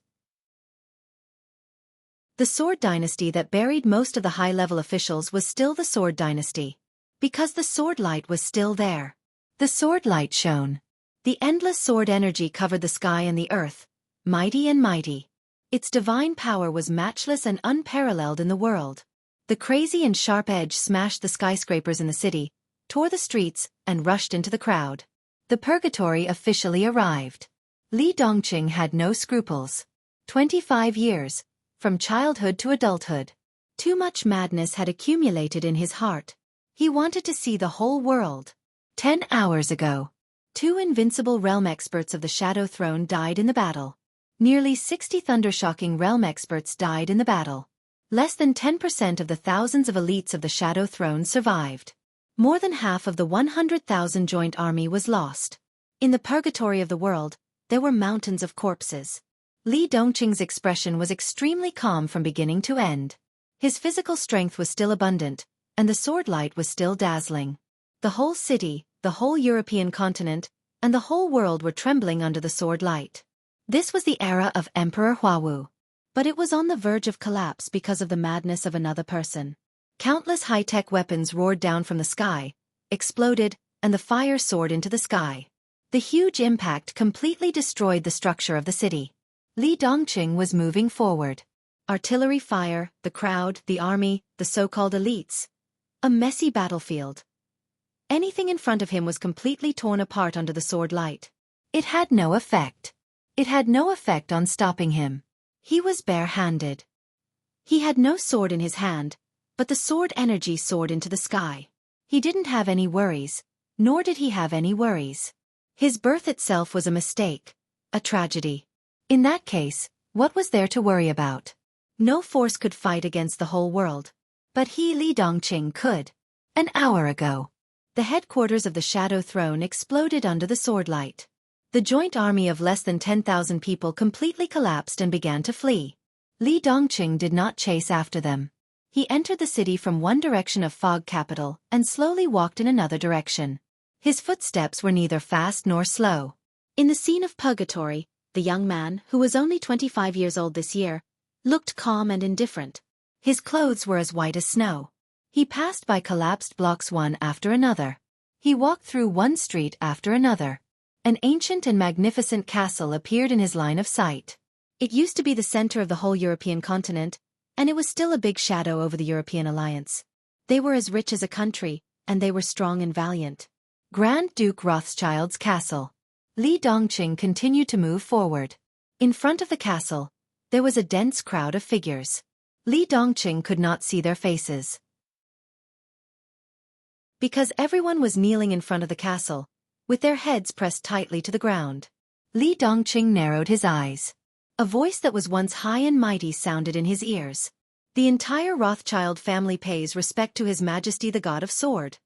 S1: The Sword Dynasty that buried most of the high-level officials was still the Sword Dynasty. Because the sword light was still there. The sword light shone. The endless sword energy covered the sky and the earth, mighty and mighty. Its divine power was matchless and unparalleled in the world. The crazy and sharp edge smashed the skyscrapers in the city, tore the streets, and rushed into the crowd. The Purgatory officially arrived. Li Dongqing had no scruples. 25 years. from childhood to adulthood. Too much madness had accumulated in his heart. He wanted to see the whole world. 10 hours ago, 2 invincible realm experts of the Shadow Throne died in the battle. Nearly 60 thundershocking realm experts died in the battle. Less than 10% of the thousands of elites of the Shadow Throne survived. More than half of the 100,000 joint army was lost. In the purgatory of the world, there were mountains of corpses. Li Dongqing's expression was extremely calm from beginning to end. His physical strength was still abundant, and the sword light was still dazzling. The whole city, the whole European continent, and the whole world were trembling under the sword light. This was the era of Emperor Huawu. But it was on the verge of collapse because of the madness of another person. Countless high-tech weapons roared down from the sky, exploded, and the fire soared into the sky. The huge impact completely destroyed the structure of the city. Li Dongqing was moving forward. Artillery fire, the crowd, the army, the so-called elites. A messy battlefield. Anything in front of him was completely torn apart under the sword light. It had no effect. It had no effect on stopping him. He was bare-handed. He had no sword in his hand, but the sword energy soared into the sky. He didn't have any worries, nor did he have any worries. His birth itself was a mistake, a tragedy. In that case, what was there to worry about? No force could fight against the whole world. But he, Li Dongqing, could. An hour ago, the headquarters of the Shadow Throne exploded under the sword light. The joint army of less than 10,000 people completely collapsed and began to flee. Li Dongqing did not chase after them. He entered the city from one direction of Fog Capital and slowly walked in another direction. His footsteps were neither fast nor slow. In the scene of purgatory, the young man, who was only 25 years old this year, looked calm and indifferent. His clothes were as white as snow. He passed by collapsed blocks one after another. He walked through one street after another. An ancient and magnificent castle appeared in his line of sight. It used to be the center of the whole European continent, and it was still a big shadow over the European alliance. They were as rich as a country, and they were strong and valiant. Grand Duke Rothschild's castle. Li Dongqing continued to move forward. In front of the castle, there was a dense crowd of figures. Li Dongqing could not see their faces. Because everyone was kneeling in front of the castle, with their heads pressed tightly to the ground. Li Dongqing narrowed his eyes. A voice that was once high and mighty sounded in his ears. The entire Rothschild family pays respect to His Majesty the God of Sword.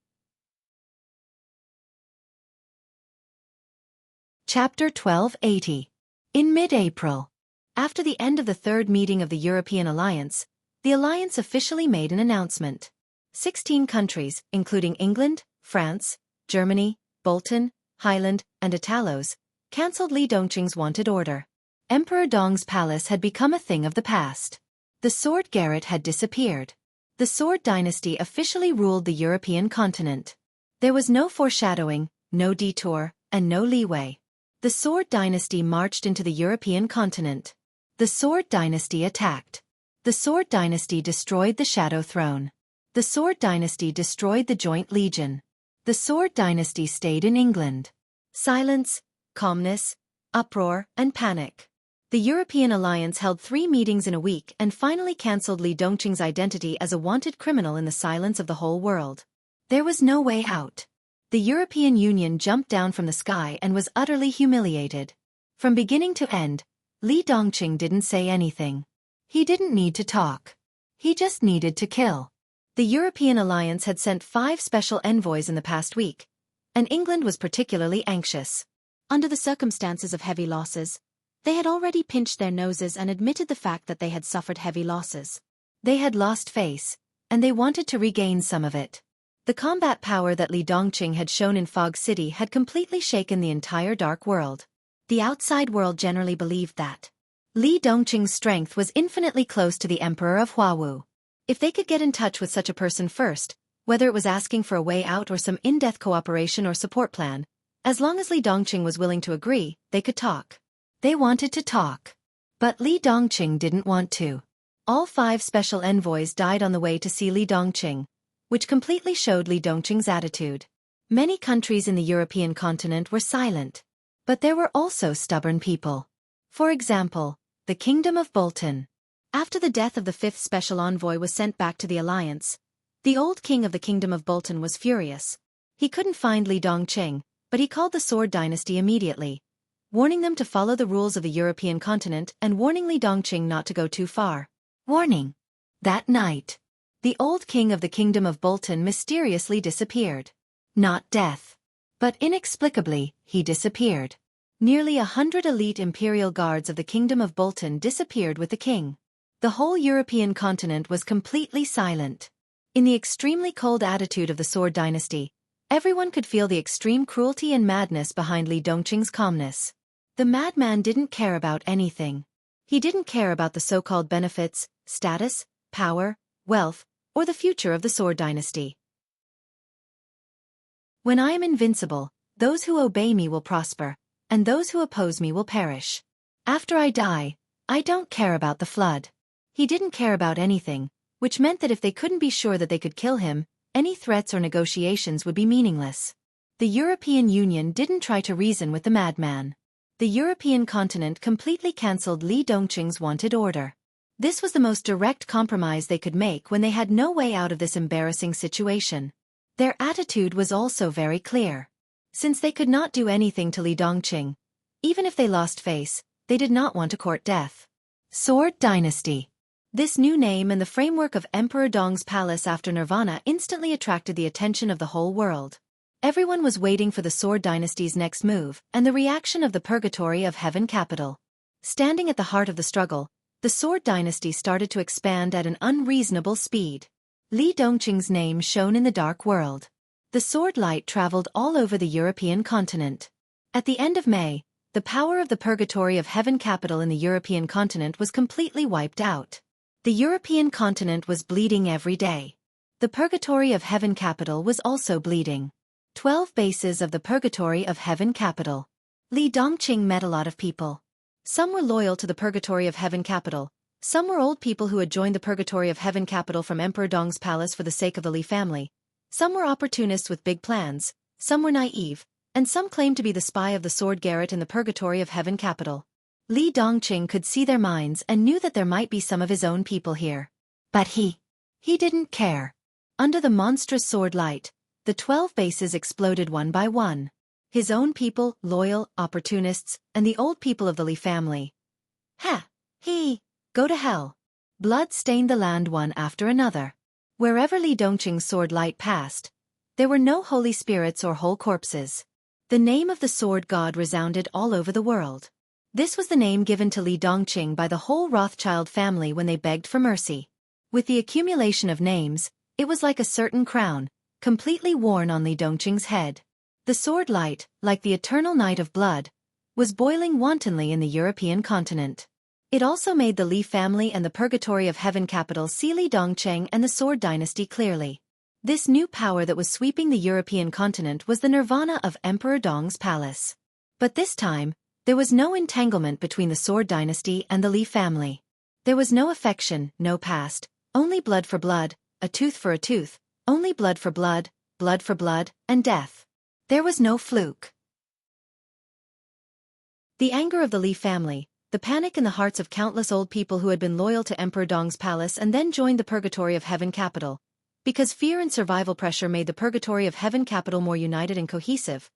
S1: Chapter 1280. In mid-April. After the end of the third meeting of the European Alliance, the Alliance officially made an announcement. 16 countries, including England, France, Germany, Bolton, Highland, and Italos, cancelled Li Dongqing's wanted order. Emperor Dong's palace had become a thing of the past. The sword garret had disappeared. The sword dynasty officially ruled the European continent. There was no foreshadowing, no detour, and no leeway. The sword dynasty marched into the European continent. The sword dynasty attacked. The sword dynasty destroyed the Shadow Throne. The sword dynasty destroyed the Joint Legion. The sword dynasty stayed in England. Silence, calmness, uproar, and panic. The European Alliance held 3 meetings in a week and finally cancelled Li Dongqing's identity as a wanted criminal in the silence of the whole world. There was no way out. The European Union jumped down from the sky and was utterly humiliated. From beginning to end, Li Dongqing didn't say anything. He didn't need to talk. He just needed to kill. The European Alliance had sent 5 special envoys in the past week, and England was particularly anxious. Under the circumstances of heavy losses, they had already pinched their noses and admitted the fact that they had suffered heavy losses. They had lost face, and they wanted to regain some of it. The combat power that Li Dongqing had shown in Fog City had completely shaken the entire dark world. The outside world generally believed that Li Dongqing's strength was infinitely close to the Emperor of Huawu. If they could get in touch with such a person first, whether it was asking for a way out or some in-depth cooperation or support plan, as long as Li Dongqing was willing to agree, they could talk. They wanted to talk. But Li Dongqing didn't want to. All 5 special envoys died on the way to see Li Dongqing, which completely showed Li Dongqing's attitude. Many countries in the European continent were silent. But there were also stubborn people. For example, the Kingdom of Bolton. After the death of the fifth special envoy was sent back to the alliance, the old king of the kingdom of Bolton was furious. He couldn't find Li Dongqing, but he called the Sword Dynasty immediately, warning them to follow the rules of the European continent and warning Li Dongqing not to go too far. Warning. That night, the old king of the kingdom of Bolton mysteriously disappeared. Not death, but inexplicably, he disappeared. Nearly 100 elite imperial guards of the kingdom of Bolton disappeared with the king. The whole European continent was completely silent. In the extremely cold attitude of the Sword Dynasty, everyone could feel the extreme cruelty and madness behind Li Dongqing's calmness. The madman didn't care about anything. He didn't care about the so-called benefits, status, power, wealth, or the future of the Sword Dynasty. When I am invincible, those who obey me will prosper, and those who oppose me will perish. After I die, I don't care about the flood. He didn't care about anything, which meant that if they couldn't be sure that they could kill him, any threats or negotiations would be meaningless. The European Union didn't try to reason with the madman. The European continent completely cancelled Li Dongqing's wanted order. This was the most direct compromise they could make when they had no way out of this embarrassing situation. Their attitude was also very clear. Since they could not do anything to Li Dongqing, even if they lost face, they did not want to court death. Sword Dynasty. This new name and the framework of Emperor Dong's palace after Nirvana instantly attracted the attention of the whole world. Everyone was waiting for the Sword Dynasty's next move and the reaction of the Purgatory of Heaven capital. Standing at the heart of the struggle, the Sword Dynasty started to expand at an unreasonable speed. Li Dongqing's name shone in the dark world. The sword light traveled all over the European continent. At the end of May, the power of the Purgatory of Heaven capital in the European continent was completely wiped out. The European continent was bleeding every day. The Purgatory of Heaven capital was also bleeding. 12 bases of the Purgatory of Heaven capital. Li Dongqing met a lot of people. Some were loyal to the Purgatory of Heaven capital. Some were old people who had joined the Purgatory of Heaven capital from Emperor Dong's palace for the sake of the Li family. Some were opportunists with big plans, some were naive, and some claimed to be the spy of the Sword Garret in the Purgatory of Heaven capital. Li Dongqing could see their minds and knew that there might be some of his own people here. But he didn't care. Under the monstrous sword light, the 12 bases exploded one by one. His own people, loyal, opportunists, and the old people of the Li family. Go to hell. Blood stained the land one after another. Wherever Li Dongqing's sword light passed, there were no holy spirits or whole corpses. The name of the sword god resounded all over the world. This was the name given to Li Dongqing by the whole Rothschild family when they begged for mercy. With the accumulation of names, it was like a certain crown, completely worn on Li Dongqing's head. The sword light, like the eternal night of blood, was boiling wantonly in the European continent. It also made the Li family and the Purgatory of Heaven capital see Li Dongqing and the Sword Dynasty clearly. This new power that was sweeping the European continent was the nirvana of Emperor Dong's palace. But this time, there was no entanglement between the Sword Dynasty and the Li family. There was no affection, no past, only blood for blood, a tooth for a tooth, only blood for blood, and death. There was no fluke. The anger of the Li family, the panic in the hearts of countless old people who had been loyal to Emperor Dong's palace and then joined the Purgatory of Heaven capital, because fear and survival pressure made the Purgatory of Heaven capital more united and cohesive.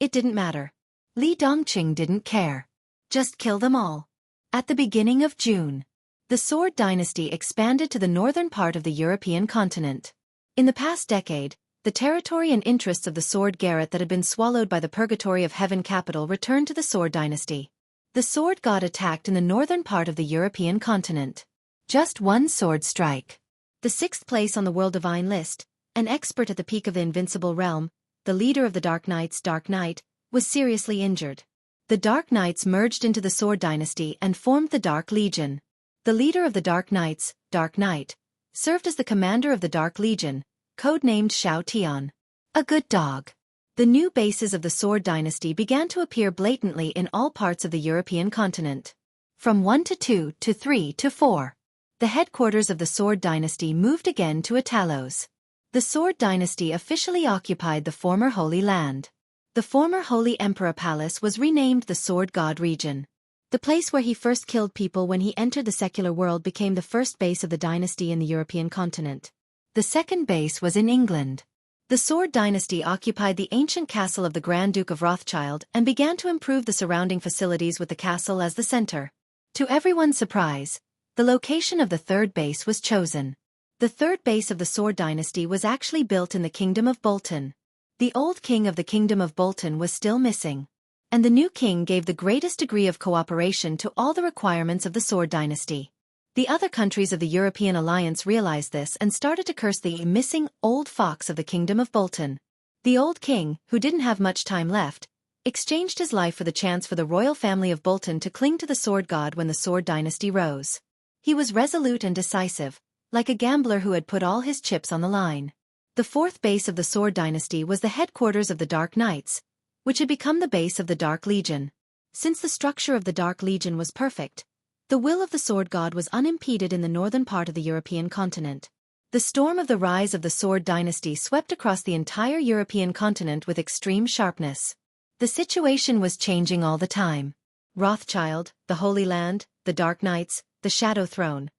S1: It didn't matter. Li Dongqing didn't care. Just kill them all. At the beginning of June, the Sword Dynasty expanded to the northern part of the European continent. In the past decade, the territory and interests of the Sword Garret that had been swallowed by the Purgatory of Heaven capital returned to the Sword Dynasty. The sword god attacked in the northern part of the European continent. Just one sword strike. The 6th place on the World Divine list, an expert at the peak of the Invincible Realm, the leader of the Dark Knights, Dark Knight, was seriously injured. The Dark Knights merged into the Sword Dynasty and formed the Dark Legion. The leader of the Dark Knights, Dark Knight, served as the commander of the Dark Legion, codenamed Xiao Tian. A good dog. The new bases of the Sword Dynasty began to appear blatantly in all parts of the European continent. From 1 to 2 to 3 to 4. The headquarters of the Sword Dynasty moved again to Atalos. The Sword Dynasty officially occupied the former Holy Land. The former Holy Emperor Palace was renamed the Sword God Region. The place where he first killed people when he entered the secular world became the first base of the dynasty in the European continent. The second base was in England. The Sword dynasty occupied the ancient castle of the Grand Duke of Rothschild and began to improve the surrounding facilities with the castle as the center. To everyone's surprise, the location of the third base was chosen. The third base of the Sword dynasty was actually built in the Kingdom of Bolton. The old king of the Kingdom of Bolton was still missing, and the new king gave the greatest degree of cooperation to all the requirements of the Sword dynasty. The other countries of the European alliance realized this and started to curse the missing old fox of the Kingdom of Bolton. The old king, who didn't have much time left, exchanged his life for the chance for the royal family of Bolton to cling to the sword god when the Sword dynasty rose. He was resolute and decisive, like a gambler who had put all his chips on the line. The fourth base of the Sword dynasty was the headquarters of the Dark Knights, which had become the base of the Dark Legion. Since the structure of the Dark Legion was perfect, the will of the sword god was unimpeded in the northern part of the European continent. The storm of the rise of the Sword dynasty swept across the entire European continent with extreme sharpness. The situation was changing all the time. Rothschild, the Holy Land, the Dark Knights, the Shadow Throne.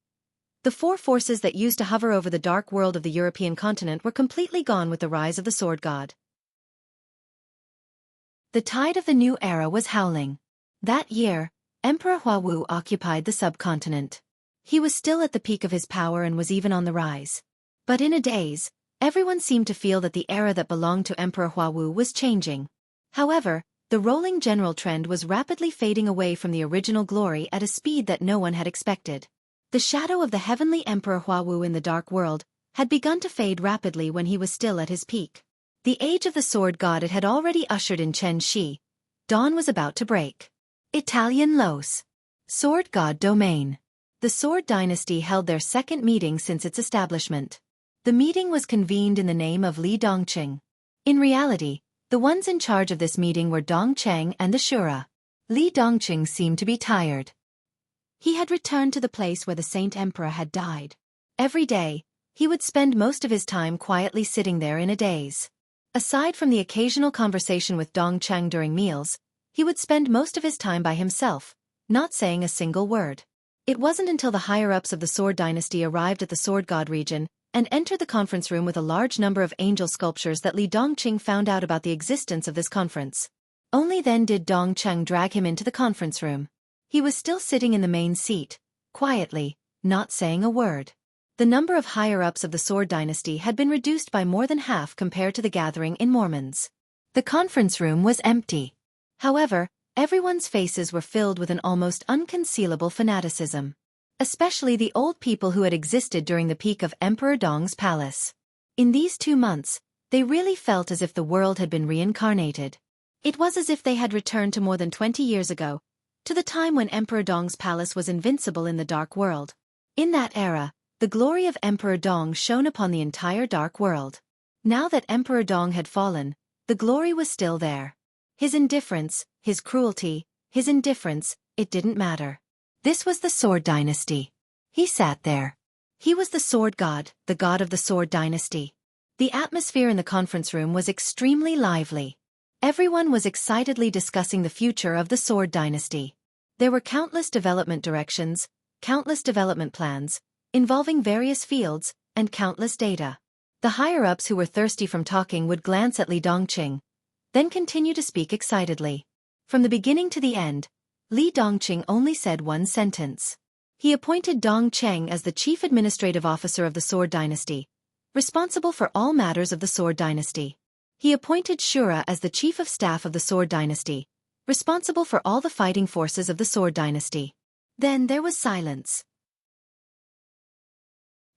S1: The four forces that used to hover over the dark world of the European continent were completely gone with the rise of the sword god. The tide of the new era was howling. That year, Emperor Huawu occupied the subcontinent. He was still at the peak of his power and was even on the rise. But in a daze, everyone seemed to feel that the era that belonged to Emperor Huawu was changing. However, the rolling general trend was rapidly fading away from the original glory at a speed that no one had expected. The shadow of the heavenly Emperor Huawu in the dark world had begun to fade rapidly when he was still at his peak. The age of the sword god it had already ushered in Chen Shi. Dawn was about to break. Italian Los. Sword God Domain. The Sword dynasty held their second meeting since its establishment. The meeting was convened in the name of Li Dongqing. In reality, the ones in charge of this meeting were Dongcheng and the Shura. Li Dongqing seemed to be tired. He had returned to the place where the Saint Emperor had died. Every day, he would spend most of his time quietly sitting there in a daze. Aside from the occasional conversation with Dongcheng during meals, he would spend most of his time by himself, not saying a single word. It wasn't until the higher-ups of the Sword dynasty arrived at the Sword God region and entered the conference room with a large number of angel sculptures that Li Dongqing found out about the existence of this conference. Only then did Dongcheng drag him into the conference room. He was still sitting in the main seat, quietly, not saying a word. The number of higher-ups of the Sword dynasty had been reduced by more than half compared to the gathering in Mormons. The conference room was empty. However, everyone's faces were filled with an almost unconcealable fanaticism. Especially the old people who had existed during the peak of Emperor Dong's palace. In these 2 months, they really felt as if the world had been reincarnated. It was as if they had returned to more than 20 years ago, to the time when Emperor Dong's palace was invincible in the dark world. In that era, the glory of Emperor Dong shone upon the entire dark world. Now that Emperor Dong had fallen, the glory was still there. His indifference, his cruelty, his indifference, it didn't matter. This was the Sword dynasty. He sat there. He was the sword god, the god of the Sword dynasty. The atmosphere in the conference room was extremely lively. Everyone was excitedly discussing the future of the Sword dynasty. There were countless development directions, countless development plans, involving various fields, and countless data. The higher-ups who were thirsty from talking would glance at Li Dongqing, then continue to speak excitedly. From the beginning to the end, Li Dongqing only said one sentence. He appointed Dongcheng as the chief administrative officer of the Sword dynasty, responsible for all matters of the Sword dynasty. He appointed Shura as the chief of staff of the Sword dynasty, responsible for all the fighting forces of the Sword dynasty. Then there was silence.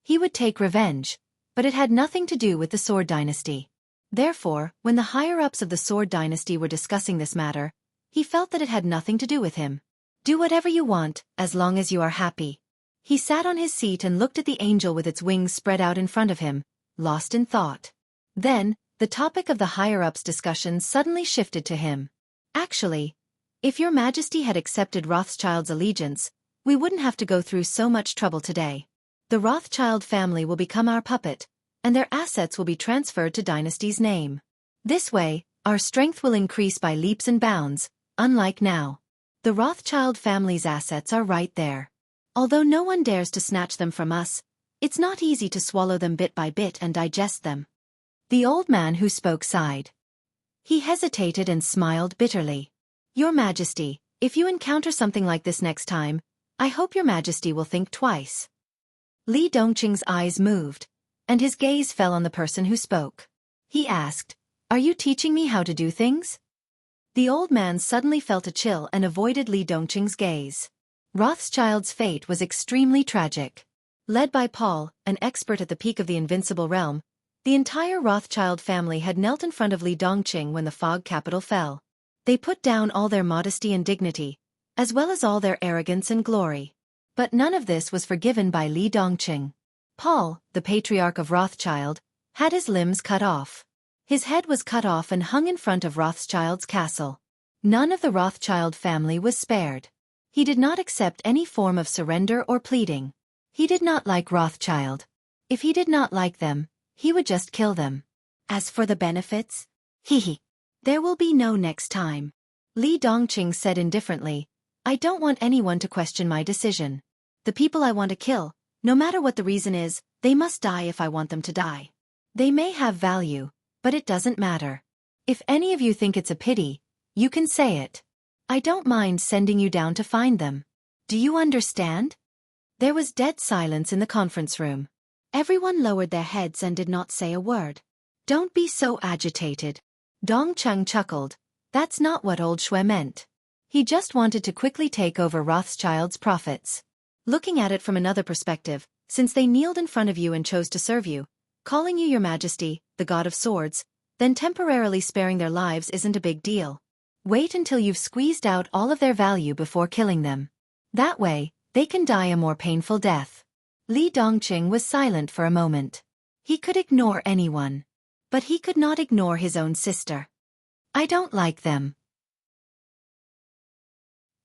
S1: He would take revenge, but it had nothing to do with the Sword dynasty. Therefore, when the higher-ups of the Sword dynasty were discussing this matter, he felt that it had nothing to do with him. Do whatever you want, as long as you are happy. He sat on his seat and looked at the angel with its wings spread out in front of him, lost in thought. Then, the topic of the higher-ups discussion suddenly shifted to him. Actually, if your Majesty had accepted Rothschild's allegiance, we wouldn't have to go through so much trouble today. The Rothschild family will become our puppet, and their assets will be transferred to dynasty's name. This way, our strength will increase by leaps and bounds, unlike now. The Rothschild family's assets are right there. Although no one dares to snatch them from us, it's not easy to swallow them bit by bit and digest them. The old man who spoke sighed. He hesitated and smiled bitterly. Your Majesty, if you encounter something like this next time, I hope your Majesty will think twice. Li Dongqing's eyes moved, and his gaze fell on the person who spoke. He asked, "Are you teaching me how to do things?" The old man suddenly felt a chill and avoided Li Dongqing's gaze. Rothschild's fate was extremely tragic. Led by Paul, an expert at the peak of the invincible realm, the entire Rothschild family had knelt in front of Li Dongqing when the fog capital fell. They put down all their modesty and dignity, as well as all their arrogance and glory. But none of this was forgiven by Li Dongqing. Paul, the patriarch of Rothschild, had his limbs cut off. His head was cut off and hung in front of Rothschild's castle. None of the Rothschild family was spared. He did not accept any form of surrender or pleading. He did not like Rothschild. If he did not like them, he would just kill them. As for the benefits, there will be no next time. Li Dongqing said indifferently, I don't want anyone to question my decision. The people I want to kill, no matter what the reason is, they must die if I want them to die. They may have value, but it doesn't matter. If any of you think it's a pity, you can say it. I don't mind sending you down to find them. Do you understand? There was dead silence in the conference room. Everyone lowered their heads and did not say a word. Don't be so agitated. Dongqing chuckled. That's not what old Shui meant. He just wanted to quickly take over Rothschild's profits. Looking at it from another perspective, since they kneeled in front of you and chose to serve you, calling you your Majesty, the God of Swords, then temporarily sparing their lives isn't a big deal. Wait until you've squeezed out all of their value before killing them. That way, they can die a more painful death. Li Dongqing was silent for a moment. He could ignore anyone. But he could not ignore his own sister. I don't like them.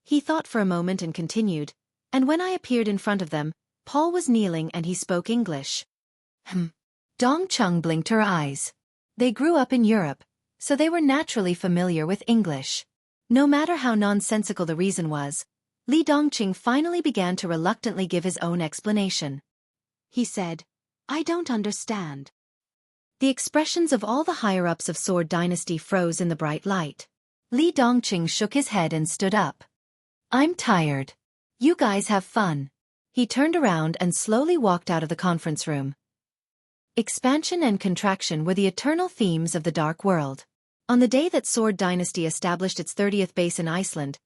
S1: He thought for a moment and continued, and when I appeared in front of them, Paul was kneeling and he spoke English. Dongqing blinked her eyes. They grew up in Europe, so they were naturally familiar with English. No matter how nonsensical the reason was, Li Dongqing finally began to reluctantly give his own explanation. He said, I don't understand. The expressions of all the higher-ups of Sword Dynasty froze in the bright light. Li Dongqing shook his head and stood up. I'm tired. You guys have fun. He turned around and slowly walked out of the conference room. Expansion and contraction were the eternal themes of the Dark World. On the day that Sword Dynasty established its 30th base in Iceland,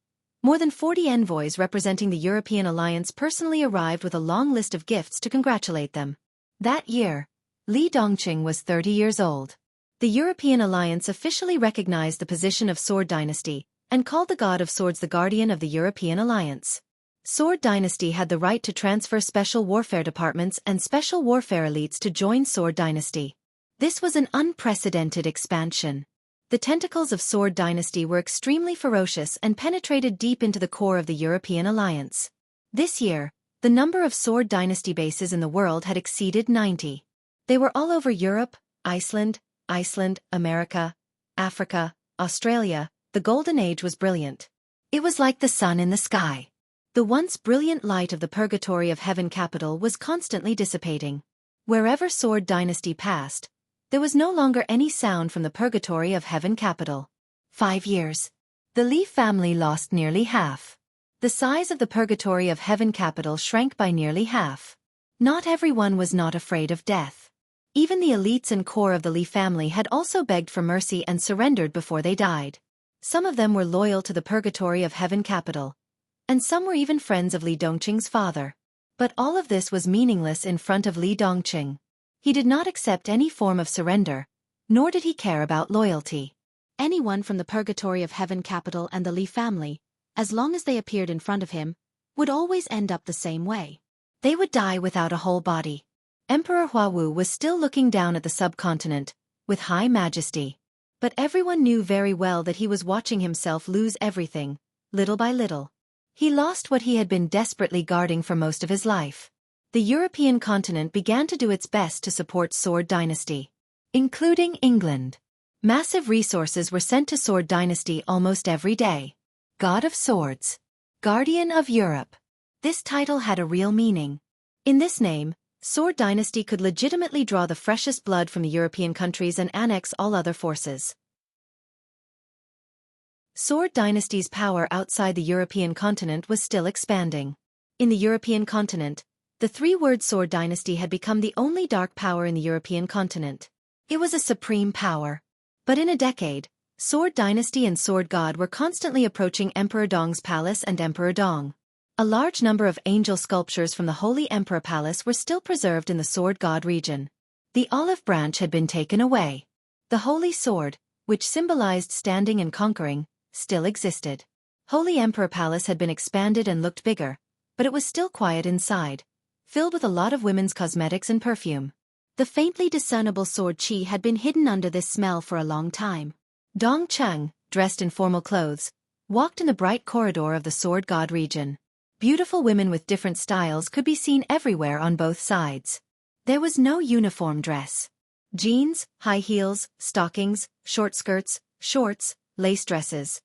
S1: more than 40 envoys representing the European alliance personally arrived with a long list of gifts to congratulate them. That year, Li Dongqing was 30 years old. The European alliance officially recognized the position of Sword Dynasty and called the God of Swords the guardian of the European alliance. Sword Dynasty had the right to transfer special warfare departments and special warfare elites to join Sword Dynasty. This was an unprecedented expansion. The tentacles of Sword Dynasty were extremely ferocious and penetrated deep into the core of the European alliance. This year, the number of Sword Dynasty bases in the world had exceeded 90. They were all over Europe, Iceland, America, Africa, Australia. The Golden Age was brilliant. It was like the sun in the sky. The once brilliant light of the purgatory of Heaven capital was constantly dissipating. Wherever Sword Dynasty passed, there was no longer any sound from the purgatory of Heaven capital. 5 years. The Li family lost nearly half. The size of the purgatory of Heaven capital shrank by nearly half. Not everyone was not afraid of death. Even the elites and core of the Li family had also begged for mercy and surrendered before they died. Some of them were loyal to the purgatory of Heaven capital, and some were even friends of Li Dongqing's father. But all of this was meaningless in front of Li Dongqing. He did not accept any form of surrender, nor did he care about loyalty. Anyone from the purgatory of Heaven capital and the Li family, as long as they appeared in front of him, would always end up the same way. They would die without a whole body. Emperor Huawu was still looking down at the subcontinent, with high majesty. But everyone knew very well that he was watching himself lose everything, little by little. He lost what he had been desperately guarding for most of his life. The European continent began to do its best to support Sword Dynasty, including England. Massive resources were sent to Sword Dynasty almost every day. God of Swords. Guardian of Europe. This title had a real meaning. In this name, Sword Dynasty could legitimately draw the freshest blood from the European countries and annex all other forces. Sword Dynasty's power outside the European continent was still expanding. In the European continent, the three-word Sword Dynasty had become the only dark power in the European continent. It was a supreme power. But in a decade, Sword Dynasty and Sword God were constantly approaching Emperor Dong's palace and Emperor Dong. A large number of angel sculptures from the Holy Emperor Palace were still preserved in the Sword God region. The olive branch had been taken away. The Holy Sword, which symbolized standing and conquering, still existed. Holy Emperor Palace had been expanded and looked bigger, but it was still quiet inside, filled with a lot of women's cosmetics and perfume. The faintly discernible sword qi had been hidden under this smell for a long time. Dong Cheng, dressed in formal clothes, walked in the bright corridor of the Sword God region. Beautiful women with different styles could be seen everywhere on both sides. There was no uniform dress. Jeans, high heels, stockings, short skirts, shorts, lace dresses.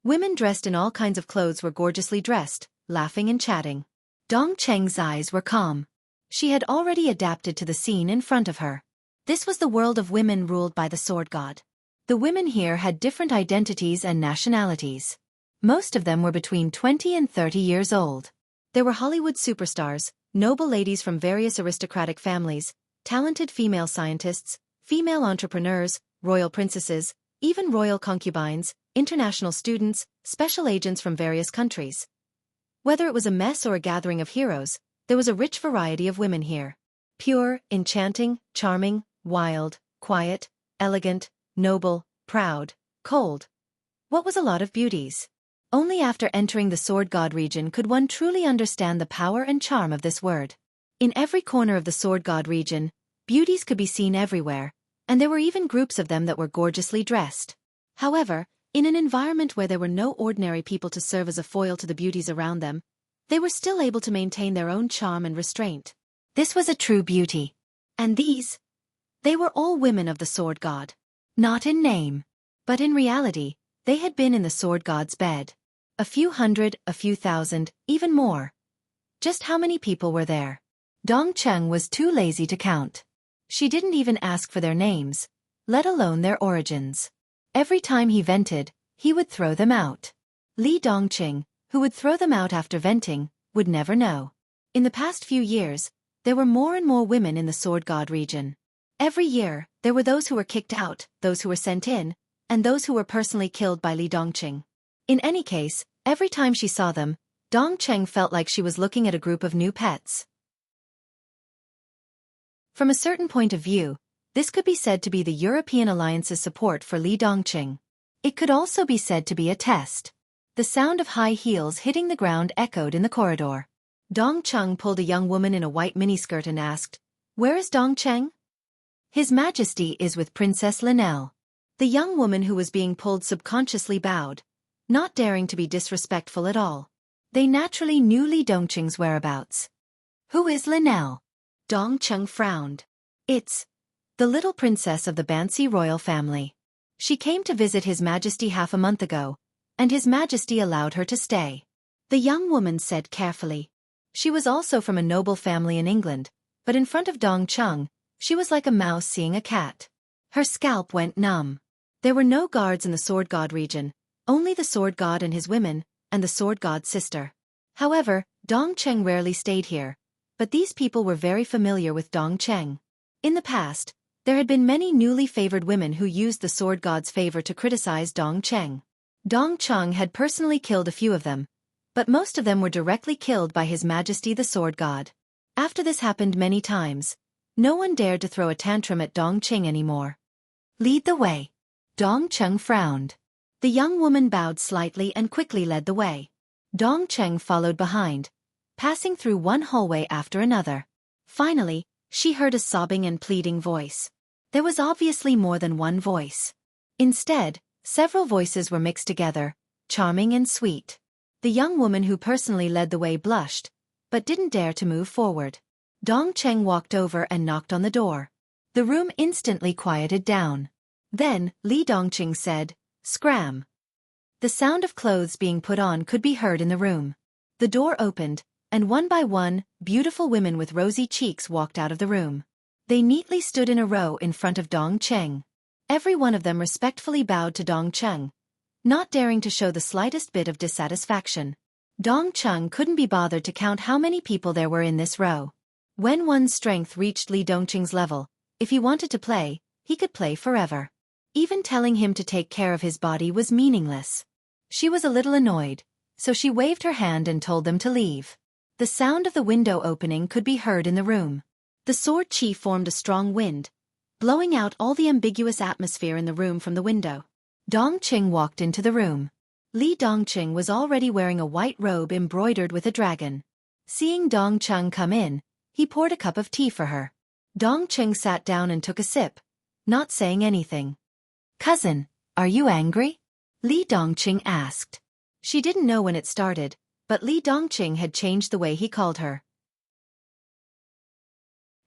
S1: Women dressed in all kinds of clothes were gorgeously dressed, laughing and chatting. Dong Cheng's eyes were calm. She had already adapted to the scene in front of her. This was the world of women ruled by the Sword God. The women here had different identities and nationalities. Most of them were between 20 and 30 years old. There were Hollywood superstars, noble ladies from various aristocratic families, talented female scientists, female entrepreneurs, royal princesses, even royal concubines, international students, special agents from various countries. Whether it was a mess or a gathering of heroes, there was a rich variety of women here. Pure, enchanting, charming, wild, quiet, elegant, noble, proud, cold. What was a lot of beauties? Only after entering the Sword God region could one truly understand the power and charm of this word. In every corner of the Sword God region, beauties could be seen everywhere, and there were even groups of them that were gorgeously dressed. However, in an environment where there were no ordinary people to serve as a foil to the beauties around them, they were still able to maintain their own charm and restraint. This was a true beauty. And they were all women of the Sword God. Not in name, but in reality, they had been in the Sword God's bed. A few hundred, a few thousand, even more. Just how many people were there? Dong Cheng was too lazy to count. She didn't even ask for their names, let alone their origins. Every time he vented, he would throw them out. Li Dongqing, who would throw them out after venting, would never know. In the past few years, there were more and more women in the Sword God region. Every year, there were those who were kicked out, those who were sent in, and those who were personally killed by Li Dongqing. In any case, every time she saw them, Dong Cheng felt like she was looking at a group of new pets. From a certain point of view, this could be said to be the European alliance's support for Li Dongqing. It could also be said to be a test. The sound of high heels hitting the ground echoed in the corridor. Dong Cheng pulled a young woman in a white miniskirt and asked, "Where is Dong Cheng?" "His Majesty is with Princess Linnell." The young woman who was being pulled subconsciously bowed, not daring to be disrespectful at all. They naturally knew Li Dongqing's whereabouts. "Who is Linnell?" Dong Cheng frowned. "It's the little princess of the Bansi royal family. She came to visit His Majesty half a month ago, and His Majesty allowed her to stay," the young woman said carefully. She was also from a noble family in England, but in front of Dong Cheng, she was like a mouse seeing a cat. Her scalp went numb. There were no guards in the Sword God region, only the Sword God and his women, and the Sword God's sister. However, Dong Cheng rarely stayed here, but these people were very familiar with Dong Cheng. In the past, there had been many newly favored women who used the Sword God's favor to criticize Dong Cheng. Dong Cheng had personally killed a few of them, but most of them were directly killed by His Majesty the Sword God. After this happened many times, no one dared to throw a tantrum at Dong Cheng anymore. "Lead the way." Dong Cheng frowned. The young woman bowed slightly and quickly led the way. Dong Cheng followed behind, passing through one hallway after another. Finally, she heard a sobbing and pleading voice. There was obviously more than one voice. Instead, several voices were mixed together, charming and sweet. The young woman who personally led the way blushed, but didn't dare to move forward. Dong Cheng walked over and knocked on the door. The room instantly quieted down. Then, Li Dongqing said, "Scram." The sound of clothes being put on could be heard in the room. The door opened, and one by one, beautiful women with rosy cheeks walked out of the room. They neatly stood in a row in front of Dong Cheng. Every one of them respectfully bowed to Dong Cheng, not daring to show the slightest bit of dissatisfaction. Dong Cheng couldn't be bothered to count how many people there were in this row. When one's strength reached Li Dongqing's level, if he wanted to play, he could play forever. Even telling him to take care of his body was meaningless. She was a little annoyed, so she waved her hand and told them to leave. The sound of the window opening could be heard in the room. The sword chi formed a strong wind, blowing out all the ambiguous atmosphere in the room from the window. Dongqing walked into the room. Li Dongqing was already wearing a white robe embroidered with a dragon. Seeing Dongqing come in, he poured a cup of tea for her. Dongqing sat down and took a sip, not saying anything. "Cousin, are you angry?" Li Dongqing asked. She didn't know when it started, but Li Dongqing had changed the way he called her.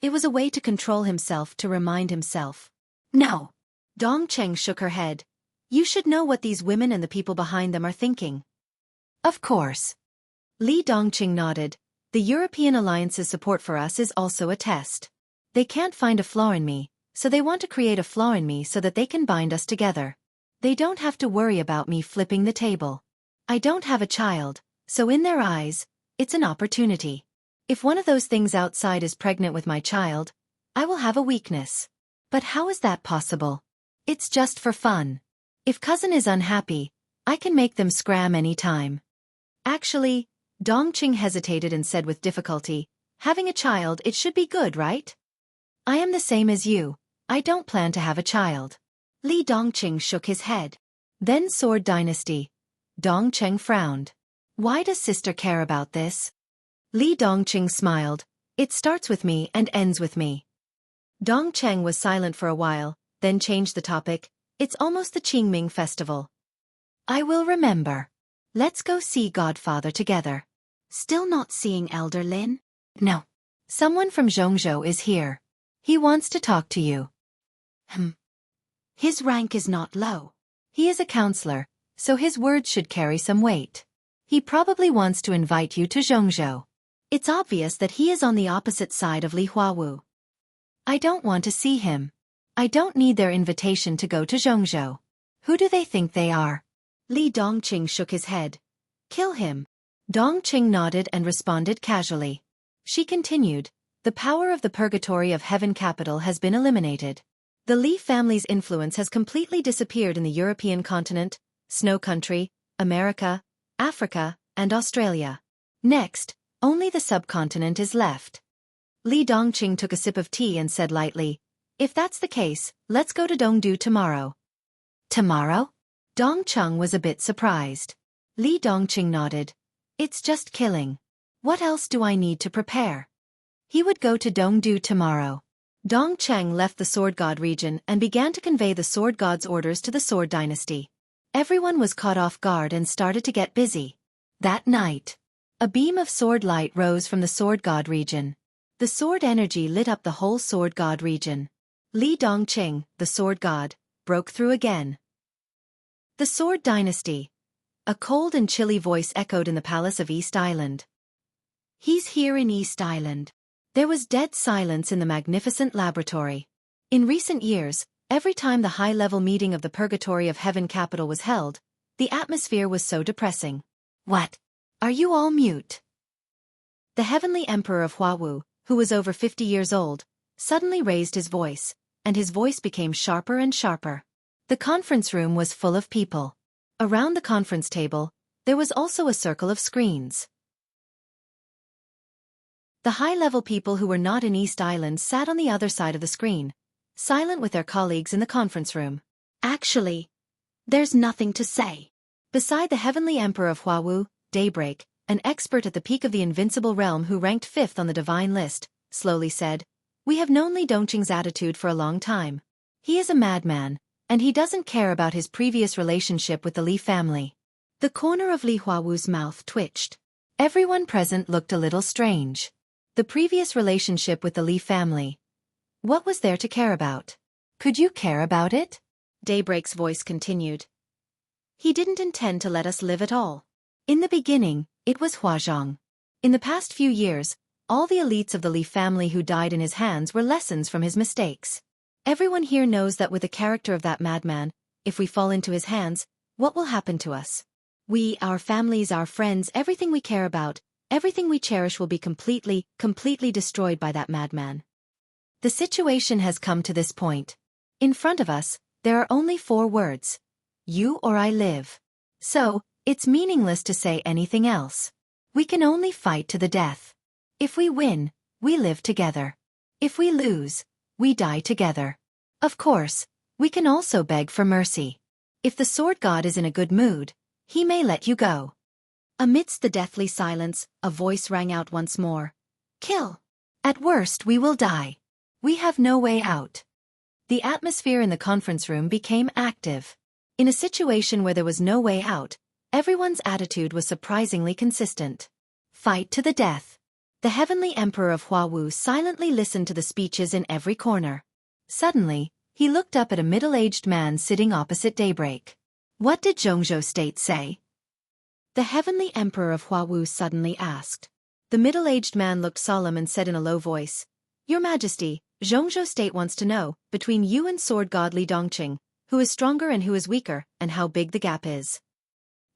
S1: It was a way to control himself, to remind himself. "No." Dongqing shook her head. "You should know what these women and the people behind them are thinking." "Of course." Li Dongqing nodded. "The European Alliance's support for us is also a test. They can't find a flaw in me, so they want to create a flaw in me so that they can bind us together. They don't have to worry about me flipping the table. I don't have a child, so in their eyes, it's an opportunity. If one of those things outside is pregnant with my child, I will have a weakness. But how is that possible? It's just for fun. If cousin is unhappy, I can make them scram any time." Actually, Dongqing hesitated and said with difficulty, "Having a child, it should be good, right? I am the same as you. I don't plan to have a child." Li Dongqing shook his head. "Then Sword Dynasty." Dongqing frowned. "Why does sister care about this?" Li Dongqing smiled. "It starts with me and ends with me." Dongqing was silent for a while, then changed the topic. "It's almost the Qingming festival." "I will remember. Let's go see Godfather together." "Still not seeing Elder Lin?" "No. Someone from Jianghu is here. He wants to talk to you." His rank is not low. He is a counselor, so his words should carry some weight. He probably wants to invite you to Jianghu. It's obvious that he is on the opposite side of Li Huawu. I don't want to see him. I don't need their invitation to go to Jianghu. Who do they think they are?" Li Dongqing shook his head. "Kill him." Dongqing nodded and responded casually. She continued, "The power of the purgatory of heaven capital has been eliminated. The Li family's influence has completely disappeared in the European continent, Snow Country, America, Africa, and Australia. Next, only the subcontinent is left." Li Dongqing took a sip of tea and said lightly, "If that's the case, let's go to Dongdu tomorrow." "Tomorrow?" Dongqing was a bit surprised. Li Dongqing nodded. "It's just killing. What else do I need to prepare?" He would go to Dongdu tomorrow. Dongqing left the Sword God region and began to convey the Sword God's orders to the Sword Dynasty. Everyone was caught off guard and started to get busy. That night, a beam of sword light rose from the Sword God region. The sword energy lit up the whole Sword God region. Li Dongqing, the Sword God, broke through again. "The Sword Dynasty." A cold and chilly voice echoed in the palace of East Island. "He's here in East Island." There was dead silence in the magnificent laboratory. In recent years, every time the high-level meeting of the Purgatory of Heaven capital was held, the atmosphere was so depressing. "What? Are you all mute?" The Heavenly Emperor of Huawu, who was over 50 years old, suddenly raised his voice, and his voice became sharper and sharper. The conference room was full of people. Around the conference table, there was also a circle of screens. The high-level people who were not in East Island sat on the other side of the screen, silent with their colleagues in the conference room. "Actually, there's nothing to say." Beside the Heavenly Emperor of Huawu, Daybreak, an expert at the peak of the invincible realm who ranked 5th on the divine list, slowly said, "We have known Li Dongqing's attitude for a long time. He is a madman, and he doesn't care about his previous relationship with the Li family." The corner of Li Huawu's mouth twitched. Everyone present looked a little strange. The previous relationship with the Li family. What was there to care about? Could you care about it? Daybreak's voice continued. He didn't intend to let us live at all. In the beginning, it was Huazhong. In the past few years, all the elites of the Li family who died in his hands were lessons from his mistakes. Everyone here knows that with the character of that madman, if we fall into his hands, what will happen to us? We, our families, our friends, everything we care about, everything we cherish will be completely destroyed by that madman. The situation has come to this point. In front of us, there are only 4 words. You or I live. So, it's meaningless to say anything else. We can only fight to the death. If we win, we live together. If we lose, we die together. Of course, we can also beg for mercy. If the sword god is in a good mood, he may let you go. Amidst the deathly silence, a voice rang out once more. Kill. At worst we will die. We have no way out. The atmosphere in the conference room became active. In a situation where there was no way out, everyone's attitude was surprisingly consistent. Fight to the death. The heavenly emperor of Huawu silently listened to the speeches in every corner. Suddenly, he looked up at a middle-aged man sitting opposite Daybreak. What did Jianghu state say? The heavenly emperor of Huawu suddenly asked. The middle-aged man looked solemn and said in a low voice, Your Majesty, Jianghu state wants to know, between you and sword god Li Dongqing, who is stronger and who is weaker, and how big the gap is.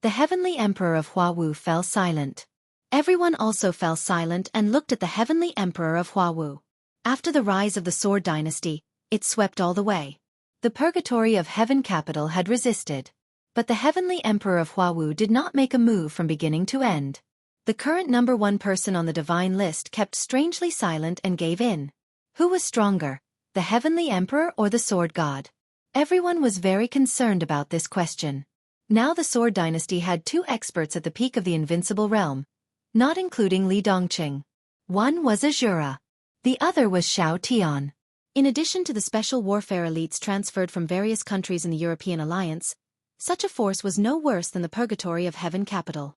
S1: The heavenly emperor of Huawu fell silent. Everyone also fell silent and looked at the heavenly emperor of Huawu. After the rise of the Sword Dynasty, it swept all the way. The purgatory of Heaven Capital had resisted. But the heavenly emperor of Huawu did not make a move from beginning to end. The current number 1 person on the divine list kept strangely silent and gave in. Who was stronger, the heavenly emperor or the sword god? Everyone was very concerned about this question. Now the Sword Dynasty had 2 experts at the peak of the invincible realm, not including Li Dongqing. One was Azura. The other was Xiao Tian. In addition to the special warfare elites transferred from various countries in the European alliance, such a force was no worse than the purgatory of Heaven Capital.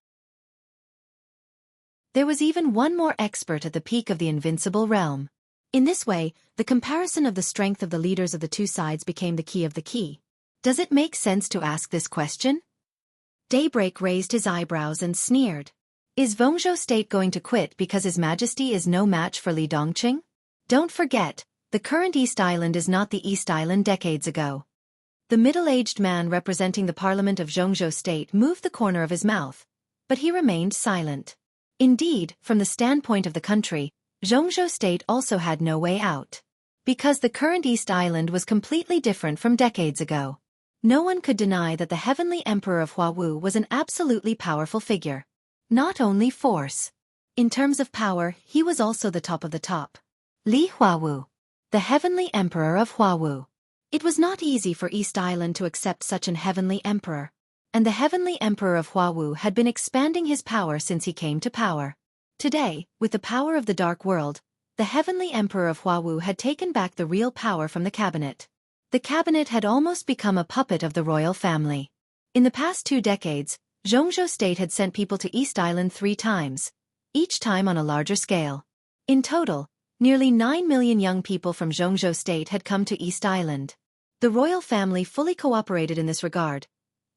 S1: There was even one more expert at the peak of the invincible realm. In this way, the comparison of the strength of the leaders of the 2 sides became the key of the key. Does it make sense to ask this question? Daybreak raised his eyebrows and sneered. Is Jianghu state going to quit because His Majesty is no match for Li Dongqing? Don't forget, the current East Island is not the East Island decades ago. The middle-aged man representing the parliament of Jianghu state moved the corner of his mouth, but he remained silent. Indeed, from the standpoint of the country, Jianghu state also had no way out. Because the current East Island was completely different from decades ago. No one could deny that the heavenly emperor of Huawu was an absolutely powerful figure. Not only force. In terms of power, he was also the top of the top. Li Huawu. The heavenly emperor of Huawu. It was not easy for East Island to accept such an heavenly emperor. And the heavenly emperor of Huawu had been expanding his power since he came to power. Today, with the power of the dark world, the heavenly emperor of Huawu had taken back the real power from the cabinet. The cabinet had almost become a puppet of the royal family. In the past 2 decades, Jianghu state had sent people to East Island 3 times, each time on a larger scale. In total, nearly 9 million young people from Jianghu state had come to East Island. The royal family fully cooperated in this regard,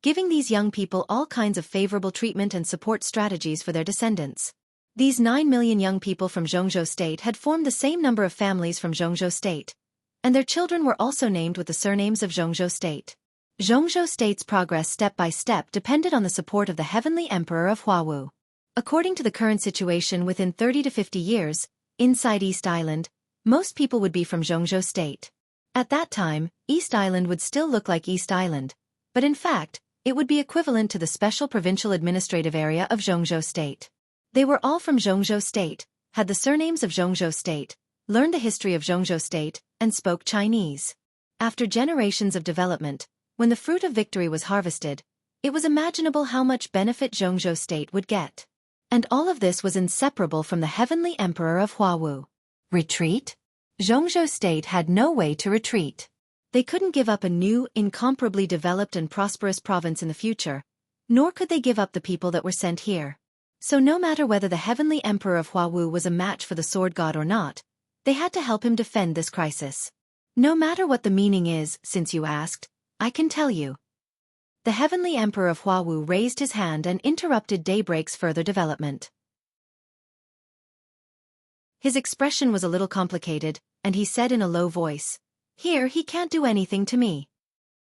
S1: giving these young people all kinds of favorable treatment and support strategies for their descendants. These 9 million young people from Jianghu state had formed the same number of families from Jianghu state, and their children were also named with the surnames of Jianghu state. Jianghu state's progress step by step depended on the support of the heavenly emperor of Huawu. According to the current situation, within 30 to 50 years, inside East Island, most people would be from Jianghu state. At that time, East Island would still look like East Island, but in fact, it would be equivalent to the special provincial administrative area of Jianghu state. They were all from Jianghu state, had the surnames of Jianghu state, learned the history of Jianghu state, and spoke Chinese. After generations of development, when the fruit of victory was harvested, it was imaginable how much benefit Jianghu state would get. And all of this was inseparable from the heavenly emperor of Huawu. Retreat? Jianghu state had no way to retreat. They couldn't give up a new, incomparably developed and prosperous province in the future, nor could they give up the people that were sent here. So no matter whether the heavenly emperor of Huawu was a match for the sword god or not, they had to help him defend this crisis. No matter what the meaning is, since you asked, I can tell you. The heavenly emperor of Huawu raised his hand and interrupted Daybreak's further development. His expression was a little complicated, and he said in a low voice, "Here he can't do anything to me."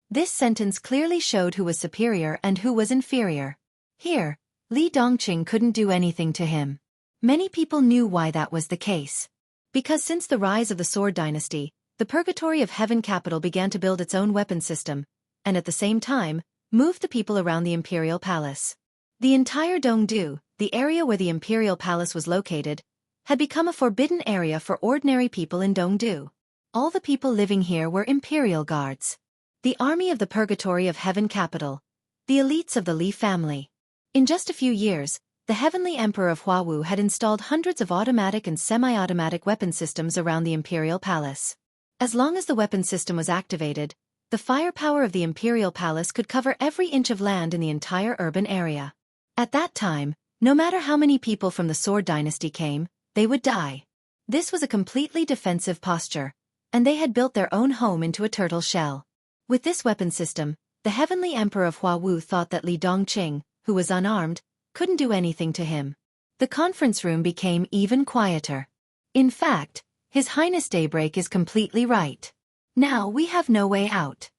S1: This sentence clearly showed who was superior and who was inferior. Here, Li Dongqing couldn't do anything to him. Many people knew why that was the case. Because since the rise of the Sword Dynasty, the Purgatory of Heaven capital began to build its own weapon system, and at the same time, moved the people around the imperial palace. The entire Dongdu, the area where the imperial palace was located, had become a forbidden area for ordinary people in Dongdu. All the people living here were imperial guards. The army of the Purgatory of Heaven capital. The elites of the Li family. In just a few years, the Heavenly Emperor of Huawu had installed hundreds of automatic and semi-automatic weapon systems around the imperial palace. As long as the weapon system was activated, the firepower of the imperial palace could cover every inch of land in the entire urban area. At that time, no matter how many people from the Sword Dynasty came, they would die. This was a completely defensive posture, and they had built their own home into a turtle shell. With this weapon system, the Heavenly Emperor of Huawu thought that Li Dongqing, who was unarmed, couldn't do anything to him. The conference room became even quieter. In fact, His Highness Daybreak is completely right. Now we have no way out.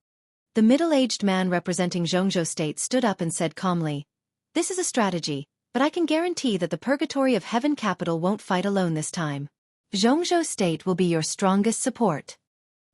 S1: The middle-aged man representing Xianxia State stood up and said calmly, "This is a strategy, but I can guarantee that the Purgatory of Heaven capital won't fight alone this time. Jianghu State will be your strongest support."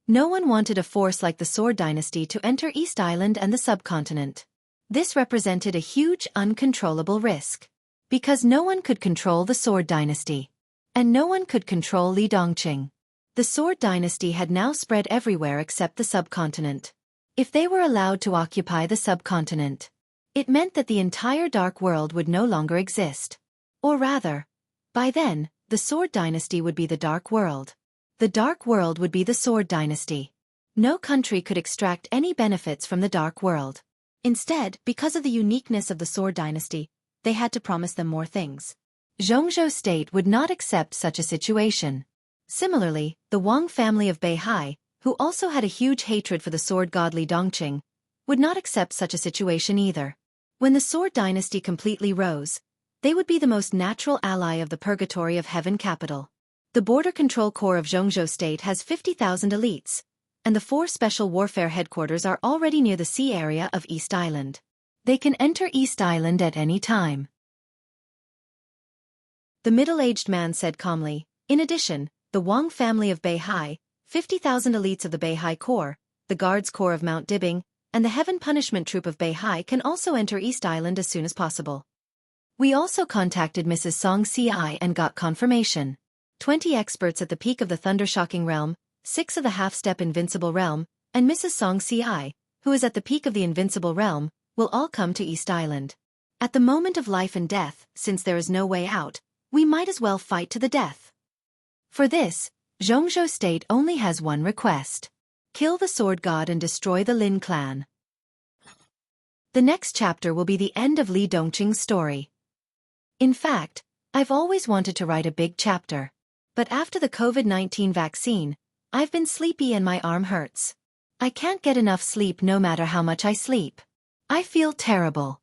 S1: No one wanted a force like the Sword Dynasty to enter East Island and the subcontinent. This represented a huge uncontrollable risk. Because no one could control the Sword Dynasty. And no one could control Li Dongqing. The Sword Dynasty had now spread everywhere except the subcontinent. If they were allowed to occupy the subcontinent, it meant that the entire Dark World would no longer exist. Or rather, by then, the Sword Dynasty would be the Dark World. The Dark World would be the Sword Dynasty. No country could extract any benefits from the Dark World. Instead, because of the uniqueness of the Sword Dynasty, they had to promise them more things. Jianghu State would not accept such a situation. Similarly, the Wang family of Beihai, who also had a huge hatred for the sword god Li Dongqing, would not accept such a situation either. When the Sword Dynasty completely rose, they would be the most natural ally of the Purgatory of Heaven capital. The Border Control Corps of Jianghu State has 50,000 elites, and the 4 special warfare headquarters are already near the sea area of East Island. They can enter East Island at any time. The middle-aged man said calmly, "In addition, the Wang family of Beihai, 50,000 elites of the Beihai Corps, the Guards Corps of Mount Dibing, and the Heaven Punishment Troop of Beihai can also enter East Island as soon as possible. We also contacted Mrs. Xianxia and got confirmation. 20 experts at the peak of the Thundershocking Realm, 6 of the Half-Step Invincible Realm, and Mrs. Xianxia, who is at the peak of the Invincible Realm, will all come to East Island. At the moment of life and death, since there is no way out, we might as well fight to the death. For this, Jianghu State only has one request. Kill the Sword God and destroy the Lin clan." The next chapter will be the end of Li Dongqing's story. In fact, I've always wanted to write a big chapter. But after the COVID-19 vaccine, I've been sleepy and my arm hurts. I can't get enough sleep no matter how much I sleep. I feel terrible.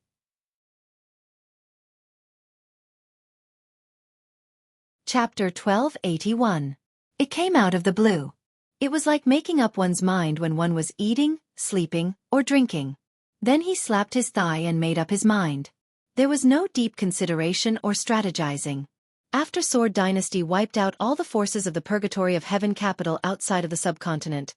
S1: Chapter 1281. It came out of the blue. It was like making up one's mind when one was eating, sleeping, or drinking. Then he slapped his thigh and made up his mind. There was no deep consideration or strategizing. After Sword Dynasty wiped out all the forces of the Purgatory of Heaven capital outside of the subcontinent,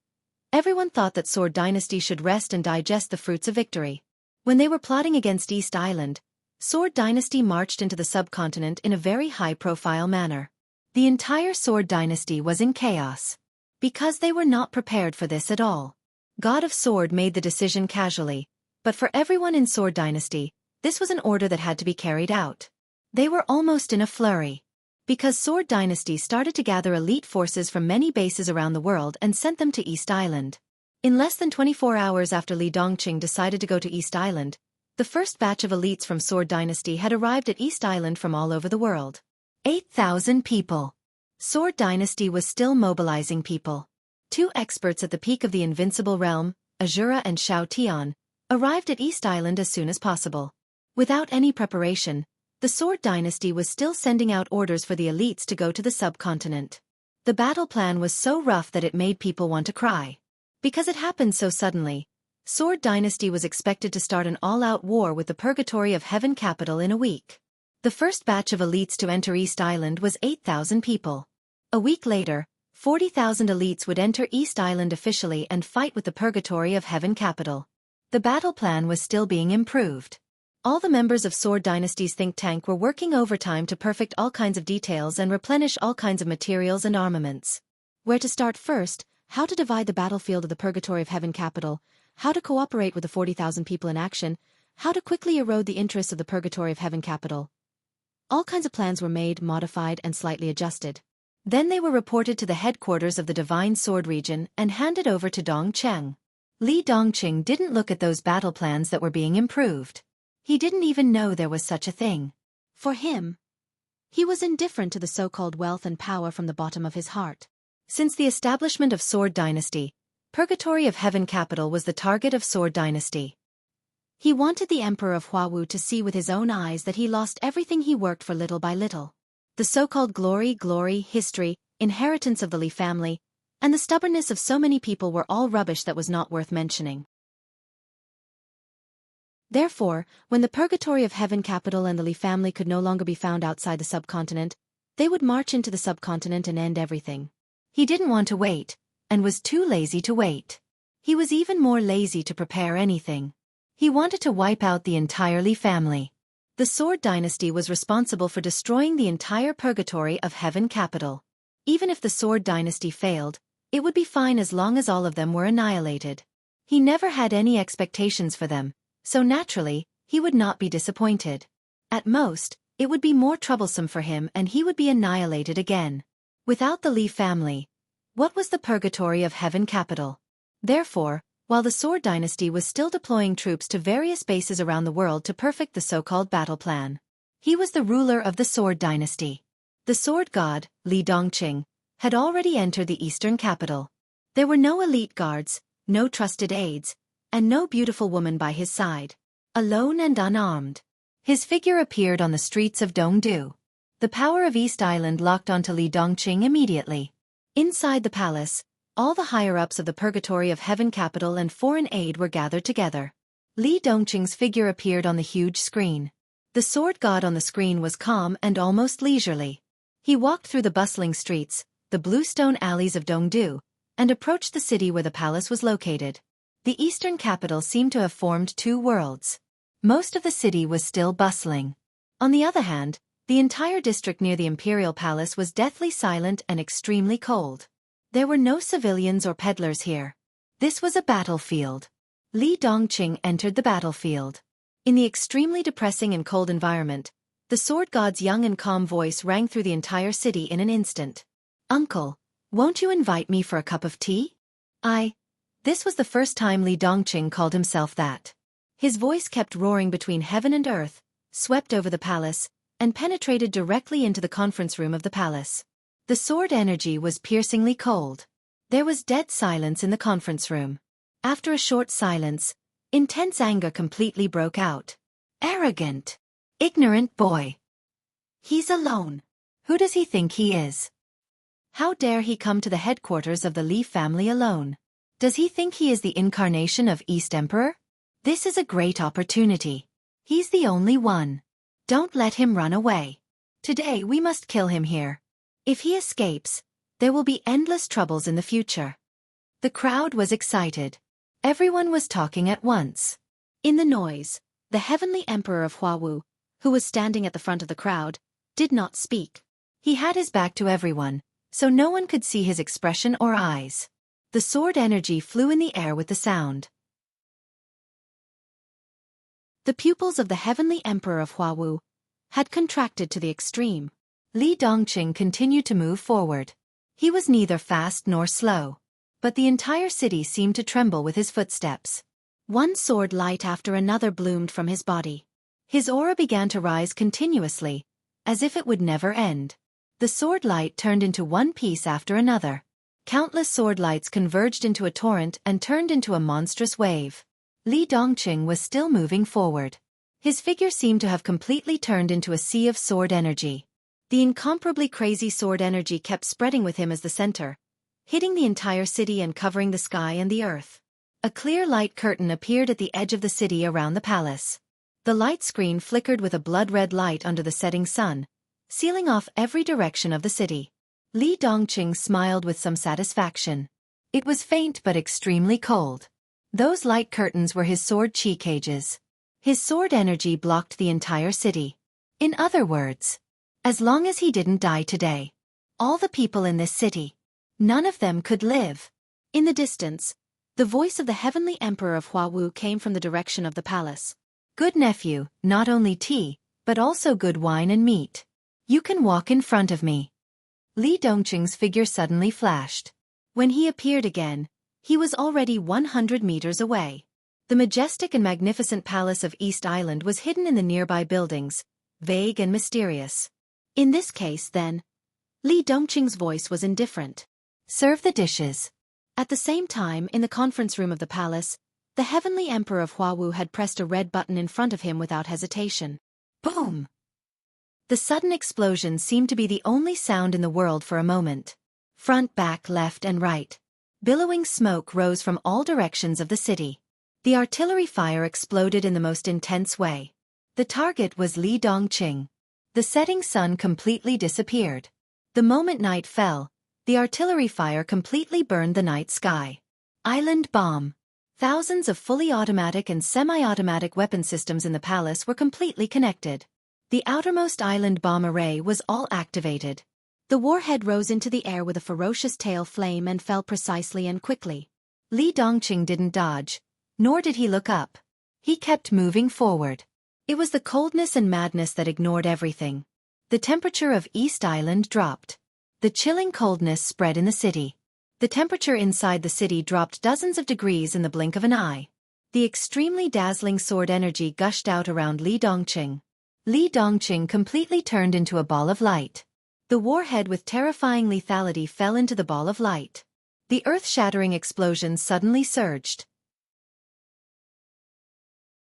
S1: everyone thought that Sword Dynasty should rest and digest the fruits of victory. When they were plotting against East Island, Sword Dynasty marched into the subcontinent in a very high-profile manner. The entire Sword Dynasty was in chaos. Because they were not prepared for this at all. God of Sword made the decision casually, but for everyone in Sword Dynasty, this was an order that had to be carried out. They were almost in a flurry. Because Sword Dynasty started to gather elite forces from many bases around the world and sent them to East Island. In less than 24 hours after Li Dongqing decided to go to East Island, the first batch of elites from Sword Dynasty had arrived at East Island from all over the world. 8,000 people. Sword Dynasty was still mobilizing people. 2 experts at the peak of the Invincible Realm, Azura and Xiao Tian, arrived at East Island as soon as possible. Without any preparation, the Sword Dynasty was still sending out orders for the elites to go to the subcontinent. The battle plan was so rough that it made people want to cry. Because it happened so suddenly, Sword Dynasty was expected to start an all-out war with the Purgatory of Heaven capital in a week. The first batch of elites to enter East Island was 8,000 people. A week later, 40,000 elites would enter East Island officially and fight with the Purgatory of Heaven capital. The battle plan was still being improved. All the members of Sword Dynasty's think tank were working overtime to perfect all kinds of details and replenish all kinds of materials and armaments. Where to start first, how to divide the battlefield of the Purgatory of Heaven capital, how to cooperate with the 40,000 people in action, how to quickly erode the interests of the Purgatory of Heaven capital. All kinds of plans were made, modified, and slightly adjusted. Then they were reported to the headquarters of the Divine Sword region and handed over to Dongcheng. Li Dongqing didn't look at those battle plans that were being improved. He didn't even know there was such a thing. For him, he was indifferent to the so-called wealth and power from the bottom of his heart. Since the establishment of Sword Dynasty, Purgatory of Heaven capital was the target of Sword Dynasty. He wanted the Emperor of Huawu to see with his own eyes that he lost everything he worked for little by little. The so-called glory, history, inheritance of the Li family, and the stubbornness of so many people were all rubbish that was not worth mentioning. Therefore, when the Purgatory of Heaven capital and the Li family could no longer be found outside the subcontinent, they would march into the subcontinent and end everything. He didn't want to wait, and was too lazy to wait. He was even more lazy to prepare anything. He wanted to wipe out the entire Li family. The Sword Dynasty was responsible for destroying the entire Purgatory of Heaven capital. Even if the Sword Dynasty failed, it would be fine as long as all of them were annihilated. He never had any expectations for them, so naturally, he would not be disappointed. At most, it would be more troublesome for him and he would be annihilated again. Without the Li family, what was the Purgatory of Heaven capital? Therefore, while the Sword Dynasty was still deploying troops to various bases around the world to perfect the so-called battle plan, he was the ruler of the Sword Dynasty. The sword god, Li Dongqing, had already entered the eastern capital. There were no elite guards, no trusted aides, and no beautiful woman by his side. Alone and unarmed, his figure appeared on the streets of Dongdu. The power of East Island locked onto Li Dongqing immediately. Inside the palace, all the higher-ups of the Purgatory of Heaven capital and foreign aid were gathered together. Li Dongqing's figure appeared on the huge screen. The sword god on the screen was calm and almost leisurely. He walked through the bustling streets, the bluestone alleys of Dongdu, and approached the city where the palace was located. The eastern capital seemed to have formed two worlds. Most of the city was still bustling. On the other hand, the entire district near the imperial palace was deathly silent and extremely cold. There were no civilians or peddlers here. This was a battlefield. Li Dongqing entered the battlefield. In the extremely depressing and cold environment, the sword god's young and calm voice rang through the entire city in an instant. "Uncle, won't you invite me for a cup of tea?" This was the first time Li Dongqing called himself that. His voice kept roaring between heaven and earth, swept over the palace, and penetrated directly into the conference room of the palace. The sword energy was piercingly cold. There was dead silence in the conference room. After a short silence, intense anger completely broke out. "Arrogant, ignorant boy. He's alone. Who does he think he is? How dare he come to the headquarters of the Li family alone? Does he think he is the incarnation of East Emperor? This is a great opportunity. He's the only one. Don't let him run away. Today we must kill him here. If he escapes, there will be endless troubles in the future." The crowd was excited. Everyone was talking at once. In the noise, the heavenly emperor of Huawu, who was standing at the front of the crowd, did not speak. He had his back to everyone, so no one could see his expression or eyes. The sword energy flew in the air with the sound. The pupils of the heavenly emperor of Huawu had contracted to the extreme. Li Dongqing continued to move forward. He was neither fast nor slow, but the entire city seemed to tremble with his footsteps. One sword light after another bloomed from his body. His aura began to rise continuously, as if it would never end. The sword light turned into one piece after another. Countless sword lights converged into a torrent and turned into a monstrous wave. Li Dongqing was still moving forward. His figure seemed to have completely turned into a sea of sword energy. The incomparably crazy sword energy kept spreading with him as the center, hitting the entire city and covering the sky and the earth. A clear light curtain appeared at the edge of the city around the palace. The light screen flickered with a blood-red light under the setting sun, sealing off every direction of the city. Li Dongqing smiled with some satisfaction. It was faint but extremely cold. Those light curtains were his sword chi cages. His sword energy blocked the entire city. In other words, as long as he didn't die today, all the people in this city, none of them could live. In the distance, the voice of the heavenly emperor of Huawu came from the direction of the palace. Good nephew, not only tea, but also good wine and meat. You can walk in front of me. Li Dongqing's figure suddenly flashed. When he appeared again, he was already 100 meters away. The majestic and magnificent palace of East Island was hidden in the nearby buildings, vague and mysterious. In this case, then, Li Dongqing's voice was indifferent. Serve the dishes. At the same time, in the conference room of the palace, the heavenly emperor of Huawu had pressed a red button in front of him without hesitation. Boom! The sudden explosion seemed to be the only sound in the world for a moment. Front, back, left, and right. Billowing smoke rose from all directions of the city. The artillery fire exploded in the most intense way. The target was Li Dongqing. The setting sun completely disappeared. The moment night fell, the artillery fire completely burned the night sky. Island bomb. Thousands of fully automatic and semi-automatic weapon systems in the palace were completely connected. The outermost island bomb array was all activated. The warhead rose into the air with a ferocious tail flame and fell precisely and quickly. Li Dongqing didn't dodge, nor did he look up. He kept moving forward. It was the coldness and madness that ignored everything. The temperature of East Island dropped. The chilling coldness spread in the city. The temperature inside the city dropped dozens of degrees in the blink of an eye. The extremely dazzling sword energy gushed out around Li Dongqing. Li Dongqing completely turned into a ball of light. The warhead with terrifying lethality fell into the ball of light. The earth-shattering explosion suddenly surged.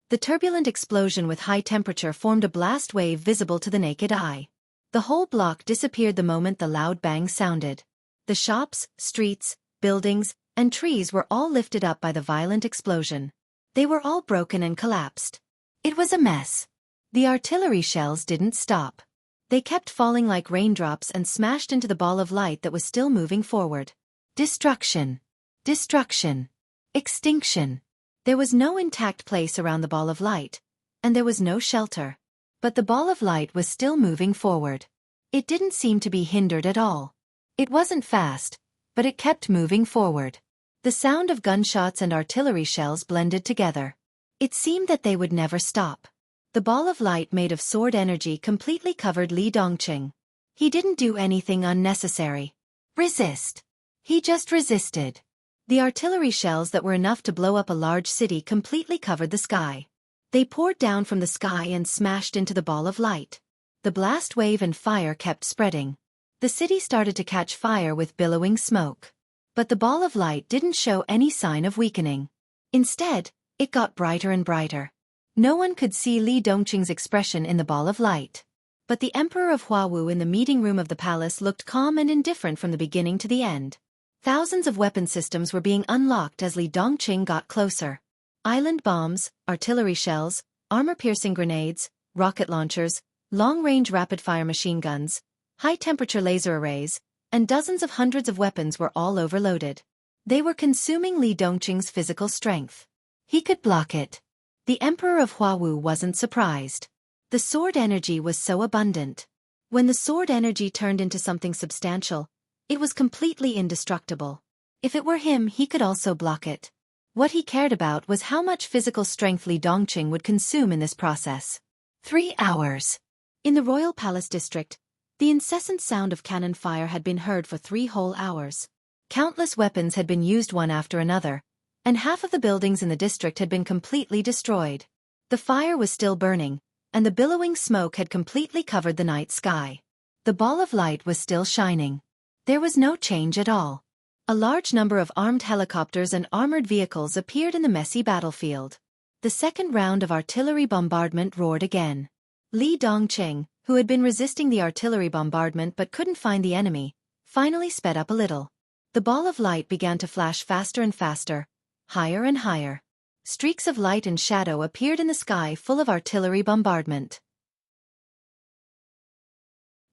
S1: The turbulent explosion with high temperature formed a blast wave visible to the naked eye. The whole block disappeared the moment the loud bang sounded. The shops, streets, buildings, and trees were all lifted up by the violent explosion. They were all broken and collapsed. It was a mess. The artillery shells didn't stop. They kept falling like raindrops and smashed into the ball of light that was still moving forward. Destruction. Destruction. Extinction. There was no intact place around the ball of light, and there was no shelter. But the ball of light was still moving forward. It didn't seem to be hindered at all. It wasn't fast, but it kept moving forward. The sound of gunshots and artillery shells blended together. It seemed that they would never stop. The ball of light made of sword energy completely covered Li Dongqing. He didn't do anything unnecessary. Resist. He just resisted. The artillery shells that were enough to blow up a large city completely covered the sky. They poured down from the sky and smashed into the ball of light. The blast wave and fire kept spreading. The city started to catch fire with billowing smoke. But the ball of light didn't show any sign of weakening. Instead, it got brighter and brighter. No one could see Li Dongqing's expression in the ball of light. But the emperor of Huawu in the meeting room of the palace looked calm and indifferent from the beginning to the end. Thousands of weapon systems were being unlocked as Li Dongqing got closer. Island bombs, artillery shells, armor-piercing grenades, rocket launchers, long-range rapid-fire machine guns, high-temperature laser arrays, and dozens of hundreds of weapons were all overloaded. They were consuming Li Dongqing's physical strength. He could block it. The emperor of Huawu wasn't surprised. The sword energy was so abundant. When the sword energy turned into something substantial, it was completely indestructible. If it were him, he could also block it. What he cared about was how much physical strength Li Dongqing would consume in this process. 3 hours. In the royal palace district, the incessant sound of cannon fire had been heard for 3 whole hours. Countless weapons had been used one after another, and half of the buildings in the district had been completely destroyed. The fire was still burning, and the billowing smoke had completely covered the night sky. The ball of light was still shining. There was no change at all. A large number of armed helicopters and armored vehicles appeared in the messy battlefield. The second round of artillery bombardment roared again. Li Dongqing, who had been resisting the artillery bombardment but couldn't find the enemy, finally sped up a little. The ball of light began to flash faster and faster, higher and higher. Streaks of light and shadow appeared in the sky full of artillery bombardment.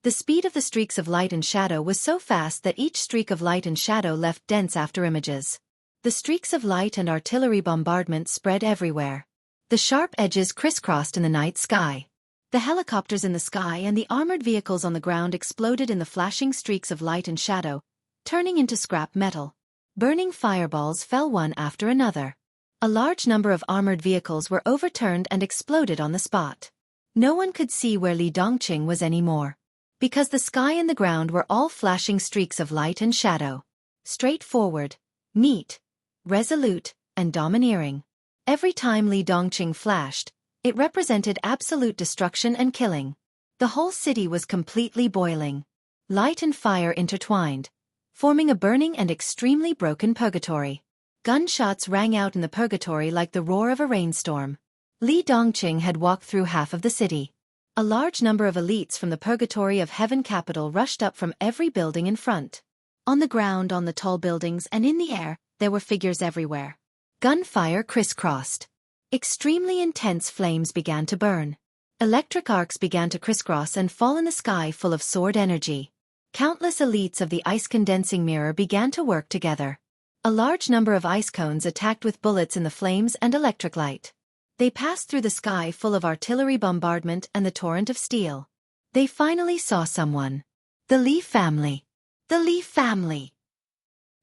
S1: The speed of the streaks of light and shadow was so fast that each streak of light and shadow left dense afterimages. The streaks of light and artillery bombardment spread everywhere. The sharp edges crisscrossed in the night sky. The helicopters in the sky and the armored vehicles on the ground exploded in the flashing streaks of light and shadow, turning into scrap metal. Burning fireballs fell one after another. A large number of armored vehicles were overturned and exploded on the spot. No one could see where Li Dongqing was anymore, because the sky and the ground were all flashing streaks of light and shadow. Straightforward, neat, resolute, and domineering. Every time Li Dongqing flashed, it represented absolute destruction and killing. The whole city was completely boiling. Light and fire intertwined, forming a burning and extremely broken purgatory. Gunshots rang out in the purgatory like the roar of a rainstorm. Li Dongqing had walked through half of the city. A large number of elites from the purgatory of heaven capital rushed up from every building in front. On the ground, on the tall buildings, and in the air, there were figures everywhere. Gunfire crisscrossed. Extremely intense flames began to burn. Electric arcs began to crisscross and fall in the sky full of sword energy. Countless elites of the ice condensing mirror began to work together. A large number of ice cones attacked with bullets in the flames and electric light. They passed through the sky full of artillery bombardment and the torrent of steel. They finally saw someone. The Li family. The Li family.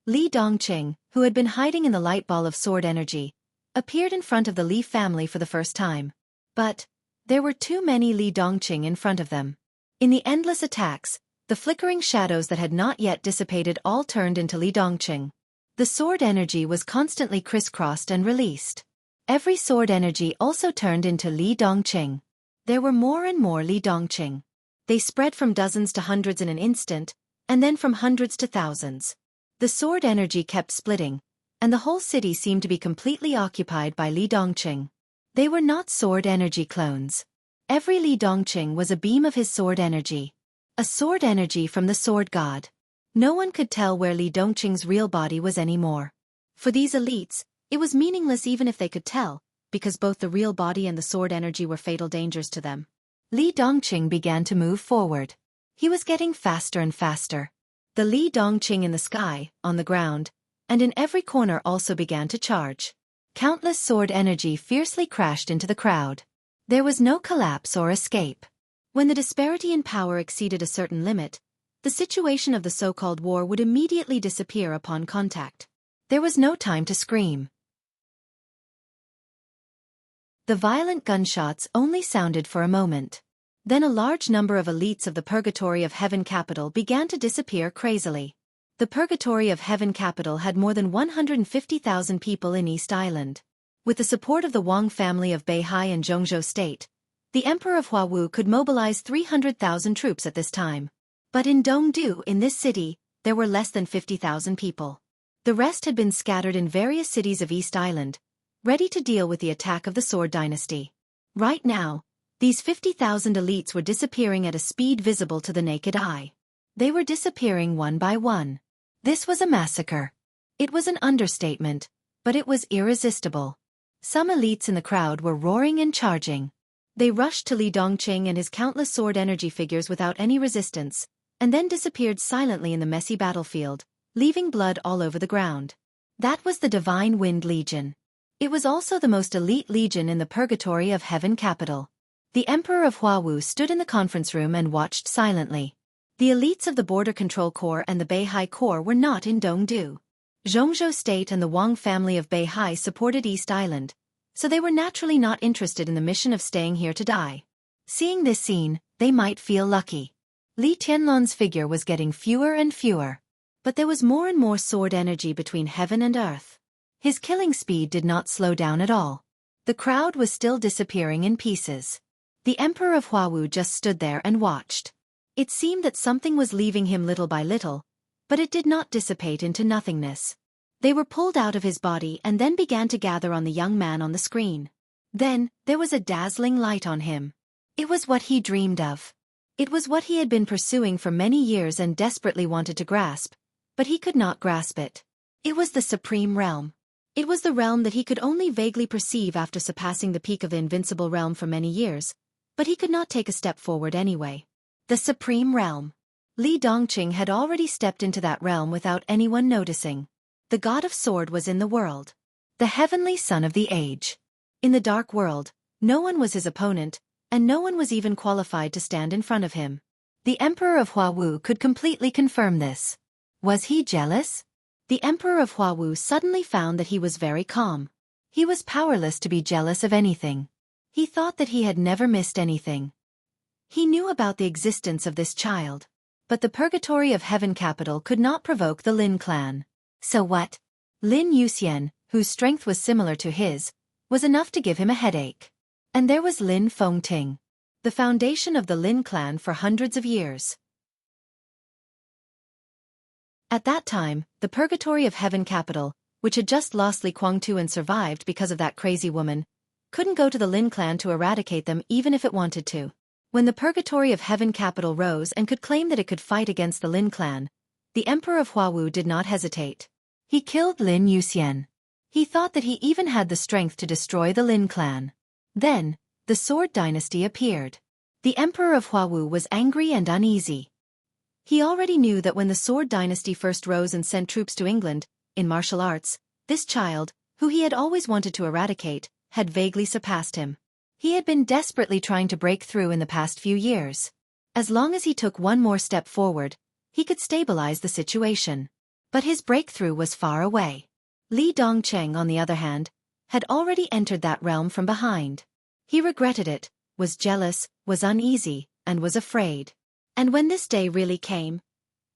S1: Li Dongqing, who had been hiding in the light ball of sword energy, appeared in front of the Li family for the first time. But there were too many Li Dongqing in front of them. In the endless attacks, the flickering shadows that had not yet dissipated all turned into Li Dongqing. The sword energy was constantly crisscrossed and released. Every sword energy also turned into Li Dongqing. There were more and more Li Dongqing. They spread from dozens to hundreds in an instant, and then from hundreds to thousands. The sword energy kept splitting, and the whole city seemed to be completely occupied by Li Dongqing. They were not sword energy clones. Every Li Dongqing was a beam of his sword energy. A sword energy from the sword god. No one could tell where Li Dongqing's real body was anymore. For these elites, it was meaningless even if they could tell, because both the real body and the sword energy were fatal dangers to them. Li Dongqing began to move forward. He was getting faster and faster. The Li Dongqing in the sky, on the ground, and in every corner also began to charge. Countless sword energy fiercely crashed into the crowd. There was no collapse or escape. When the disparity in power exceeded a certain limit, the situation of the so-called war would immediately disappear upon contact. There was no time to scream. The violent gunshots only sounded for a moment. Then a large number of elites of the Purgatory of Heaven capital began to disappear crazily. The Purgatory of Heaven capital had more than 150,000 people in East Island. With the support of the Wang family of Beihai and Jianghu state, the Emperor of Huawu could mobilize 300,000 troops at this time. But in Dongdu, in this city, there were less than 50,000 people. The rest had been scattered in various cities of East Island, ready to deal with the attack of the Sword Dynasty. Right now, these 50,000 elites were disappearing at a speed visible to the naked eye. They were disappearing one by one. This was a massacre. It was an understatement, but it was irresistible. Some elites in the crowd were roaring and charging. They rushed to Li Dongqing and his countless sword energy figures without any resistance, and then disappeared silently in the messy battlefield, leaving blood all over the ground. That was the Divine Wind Legion. It was also the most elite legion in the Purgatory of Heaven capital. The Emperor of Huawu stood in the conference room and watched silently. The elites of the Border Control Corps and the Beihai Corps were not in Dongdu. Jianghu state and the Wang family of Beihai supported East Island, so they were naturally not interested in the mission of staying here to die. Seeing this scene, they might feel lucky. Li Tianlon's figure was getting fewer and fewer. But there was more and more sword energy between heaven and earth. His killing speed did not slow down at all. The crowd was still disappearing in pieces. The Emperor of Huawu just stood there and watched. It seemed that something was leaving him little by little, but it did not dissipate into nothingness. They were pulled out of his body and then began to gather on the young man on the screen. Then, there was a dazzling light on him. It was what he dreamed of. It was what he had been pursuing for many years and desperately wanted to grasp, but he could not grasp it. It was the Supreme Realm. It was the realm that he could only vaguely perceive after surpassing the peak of the invincible realm for many years, but he could not take a step forward anyway. The Supreme Realm. Li Dongqing had already stepped into that realm without anyone noticing. The God of Sword was in the world. The heavenly son of the age. In the dark world, no one was his opponent, and no one was even qualified to stand in front of him. The Emperor of Huawu could completely confirm this. Was he jealous? The Emperor of Huawu suddenly found that he was very calm. He was powerless to be jealous of anything. He thought that he had never missed anything. He knew about the existence of this child. But the Purgatory of Heaven capital could not provoke the Lin clan. So what? Lin Yuxian, whose strength was similar to his, was enough to give him a headache. And there was Lin Fengting, the foundation of the Lin clan for hundreds of years. At that time, the Purgatory of Heaven capital, which had just lost Li Guangtu and survived because of that crazy woman, couldn't go to the Lin clan to eradicate them even if it wanted to. When the Purgatory of Heaven capital rose and could claim that it could fight against the Lin clan, the Emperor of Huawu did not hesitate. He killed Lin Yuxian. He thought that he even had the strength to destroy the Lin clan. Then, the Sword Dynasty appeared. The Emperor of Huawu was angry and uneasy. He already knew that when the Sword Dynasty first rose and sent troops to England, in martial arts, this child, who he had always wanted to eradicate, had vaguely surpassed him. He had been desperately trying to break through in the past few years. As long as he took one more step forward, he could stabilize the situation. But his breakthrough was far away. Li Dongqing, on the other hand, had already entered that realm from behind. He regretted it, was jealous, was uneasy, and was afraid. And when this day really came,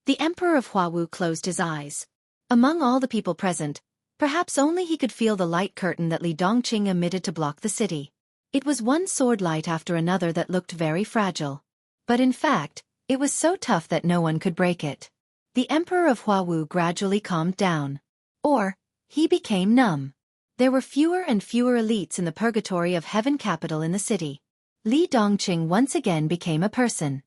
S1: the Emperor of Huawu closed his eyes. Among all the people present, perhaps only he could feel the light curtain that Li Dongqing emitted to block the city. It was one sword light after another that looked very fragile. But in fact, it was so tough that no one could break it. The Emperor of Huawu gradually calmed down. Or, he became numb. There were fewer and fewer elites in the Purgatory of Heaven capital in the city. Li Dongqing once again became a person.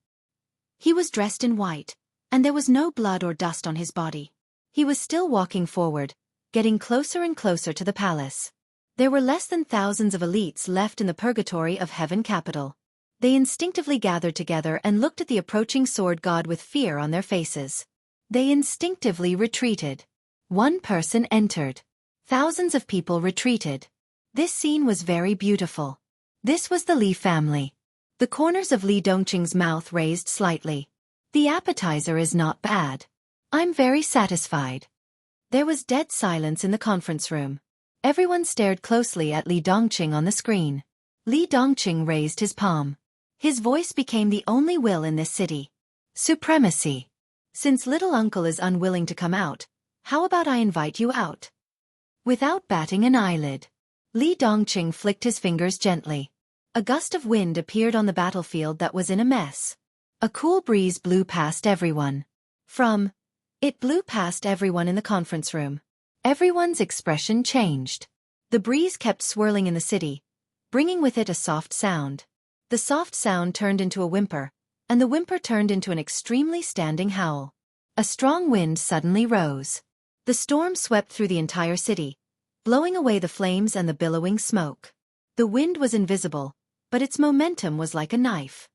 S1: He was dressed in white, and there was no blood or dust on his body. He was still walking forward, getting closer and closer to the palace. There were less than thousands of elites left in the Purgatory of Heaven capital. They instinctively gathered together and looked at the approaching sword god with fear on their faces. They instinctively retreated. One person entered. Thousands of people retreated. This scene was very beautiful. This was the Li family. The corners of Li Dongqing's mouth raised slightly. The appetizer is not bad. I'm very satisfied. There was dead silence in the conference room. Everyone stared closely at Li Dongqing on the screen. Li Dongqing raised his palm. His voice became the only will in this city. Supremacy. Since little uncle is unwilling to come out, how about I invite you out? Without batting an eyelid, Li Dongqing flicked his fingers gently. A gust of wind appeared on the battlefield that was in a mess. A cool breeze blew past everyone. It blew past everyone in the conference room. Everyone's expression changed. The breeze kept swirling in the city, bringing with it a soft sound. The soft sound turned into a whimper, and the whimper turned into an extremely standing howl. A strong wind suddenly rose. The storm swept through the entire city, blowing away the flames and the billowing smoke. The wind was invisible, but its momentum was like a knife.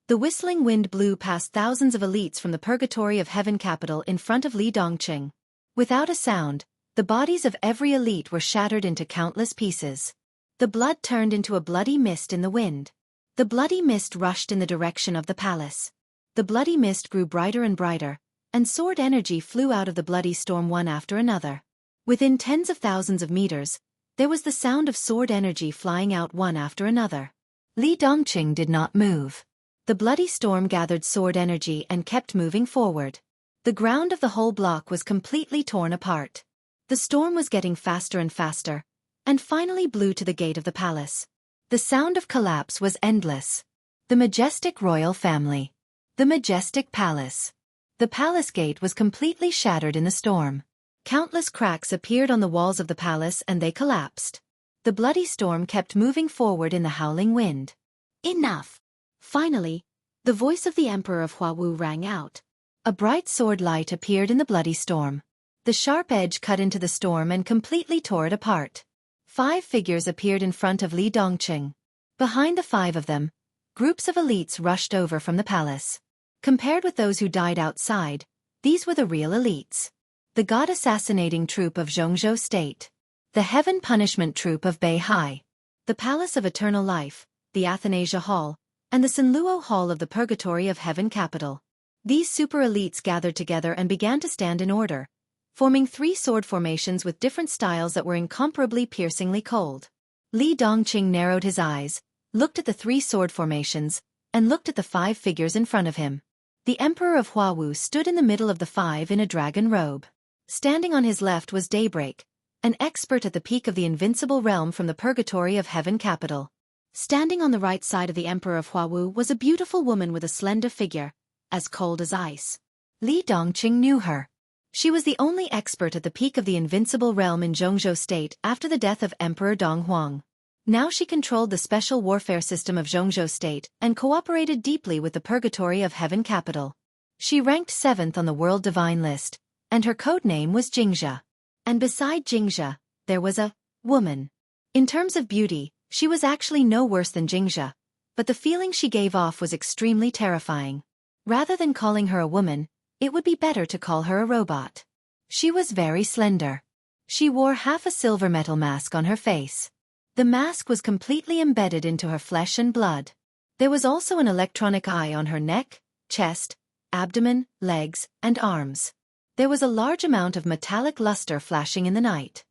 S1: The whistling wind blew past thousands of elites from the Purgatory of Heaven capital in front of Li Dongqing. Without a sound, the bodies of every elite were shattered into countless pieces. The blood turned into a bloody mist in the wind. The bloody mist rushed in the direction of the palace. The bloody mist grew brighter and brighter, and sword energy flew out of the bloody storm one after another. Within tens of thousands of meters, there was the sound of sword energy flying out one after another. Li Dongqing did not move. The bloody storm gathered sword energy and kept moving forward. The ground of the whole block was completely torn apart. The storm was getting faster and faster, and finally blew to the gate of the palace. The sound of collapse was endless. The majestic royal family. The majestic palace. The palace gate was completely shattered in the storm. Countless cracks appeared on the walls of the palace and they collapsed. The bloody storm kept moving forward in the howling wind. Enough! Finally, the voice of the Emperor of Huawu rang out. A bright sword light appeared in the bloody storm. The sharp edge cut into the storm and completely tore it apart. 5 figures appeared in front of Li Dongqing. Behind the 5 of them, groups of elites rushed over from the palace. Compared with those who died outside, these were the real elites. The god-assassinating troop of Jianghu State. The heaven punishment troop of Beihai. The Palace of Eternal Life, the Athanasia Hall, and the Sanluo Hall of the Purgatory of Heaven Capital. These super elites gathered together and began to stand in order, forming 3 sword formations with different styles that were incomparably piercingly cold. Li Dongqing narrowed his eyes, looked at the 3 sword formations, and looked at the 5 figures in front of him. The Emperor of Huawu stood in the middle of the 5 in a dragon robe. Standing on his left was Daybreak, an expert at the peak of the invincible realm from the Purgatory of Heaven Capital. Standing on the right side of the Emperor of Huawu was a beautiful woman with a slender figure, as cold as ice. Li Dongqing knew her. She was the only expert at the peak of the invincible realm in Jianghu State after the death of Emperor Dong Huang. Now she controlled the special warfare system of Jianghu State and cooperated deeply with the Purgatory of Heaven Capital. She ranked 7th on the World Divine list, and her code name was Xianxia. And beside Xianxia, there was a woman. In terms of beauty, she was actually no worse than Xianxia, but the feeling she gave off was extremely terrifying. Rather than calling her a woman, it would be better to call her a robot. She was very slender. She wore half a silver metal mask on her face. The mask was completely embedded into her flesh and blood. There was also an electronic eye on her neck, chest, abdomen, legs, and arms. There was a large amount of metallic luster flashing in the night.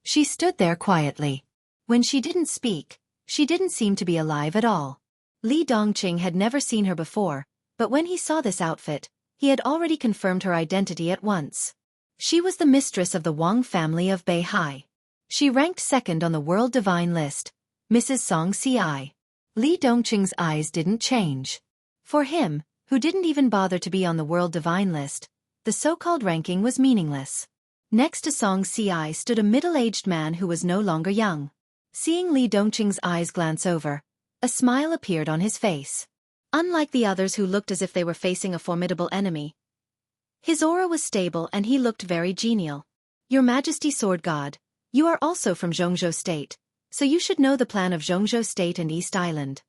S1: She stood there quietly. When she didn't speak, she didn't seem to be alive at all. Li Dongqing had never seen her before, but when he saw this outfit, he had already confirmed her identity at once. She was the mistress of the Wang family of Beihai. She ranked 2nd on the World Divine list, Mrs. Song Ci. Li Dongqing's eyes didn't change. For him, who didn't even bother to be on the World Divine list, the so-called ranking was meaningless. Next to Song Ci stood a middle-aged man who was no longer young. Seeing Li Dongqing's eyes glance over, a smile appeared on his face. Unlike the others who looked as if they were facing a formidable enemy, his aura was stable and he looked very genial. Your Majesty Sword God, you are also from Jianghu State, so you should know the plan of Jianghu State and East Island.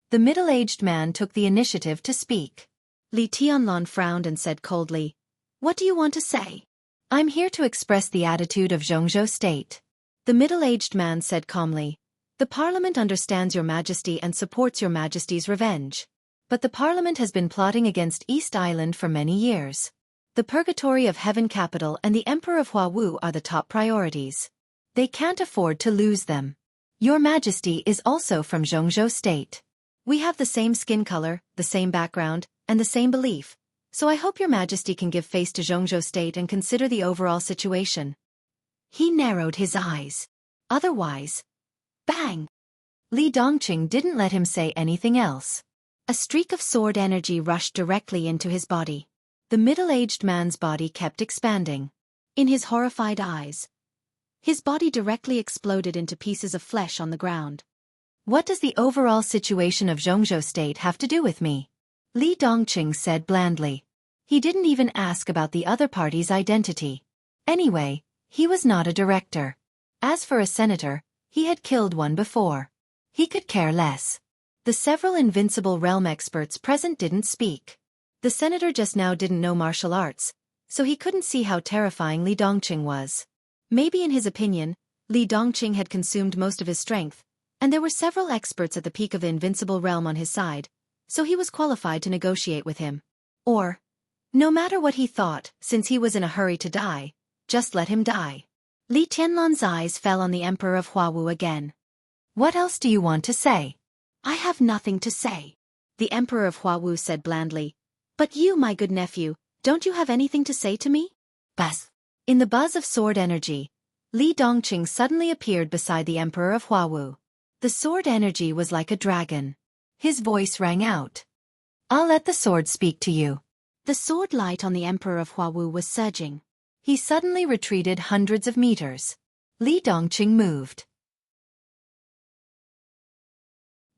S1: The middle-aged man took the initiative to speak. Li Tianlong frowned and said coldly, "What do you want to say?" "I'm here to express the attitude of Jianghu State." The middle-aged man said calmly, "The Parliament understands your Majesty and supports your Majesty's revenge. But the Parliament has been plotting against East Island for many years. The Purgatory of Heaven Capital and the Emperor of Huawu are the top priorities. They can't afford to lose them. Your Majesty is also from Jianghu State. We have the same skin color, the same background, and the same belief, so I hope your Majesty can give face to Jianghu State and consider the overall situation." He narrowed his eyes. Otherwise, bang! Li Dongqing didn't let him say anything else. A streak of sword energy rushed directly into his body. The middle-aged man's body kept expanding. In his horrified eyes, his body directly exploded into pieces of flesh on the ground. "What does the overall situation of Jianghu State have to do with me?" Li Dongqing said blandly. He didn't even ask about the other party's identity. Anyway, he was not a director. As for a senator, he had killed one before. He could care less. The several invincible realm experts present didn't speak. The senator just now didn't know martial arts, so he couldn't see how terrifying Li Dongqing was. Maybe in his opinion, Li Dongqing had consumed most of his strength, and there were several experts at the peak of the invincible realm on his side, so he was qualified to negotiate with him. Or, no matter what he thought, since he was in a hurry to die, just let him die. Li Tianlong's eyes fell on the Emperor of Huawu again. "What else do you want to say?" "I have nothing to say," the Emperor of Huawu said blandly. "But you, my good nephew, don't you have anything to say to me?" Buzz! In the buzz of sword energy, Li Dongqing suddenly appeared beside the Emperor of Huawu. The sword energy was like a dragon. His voice rang out. "I'll let the sword speak to you."
S2: The sword light on the Emperor of Huawu was surging.
S1: He suddenly retreated hundreds of meters. Li Dongqing moved.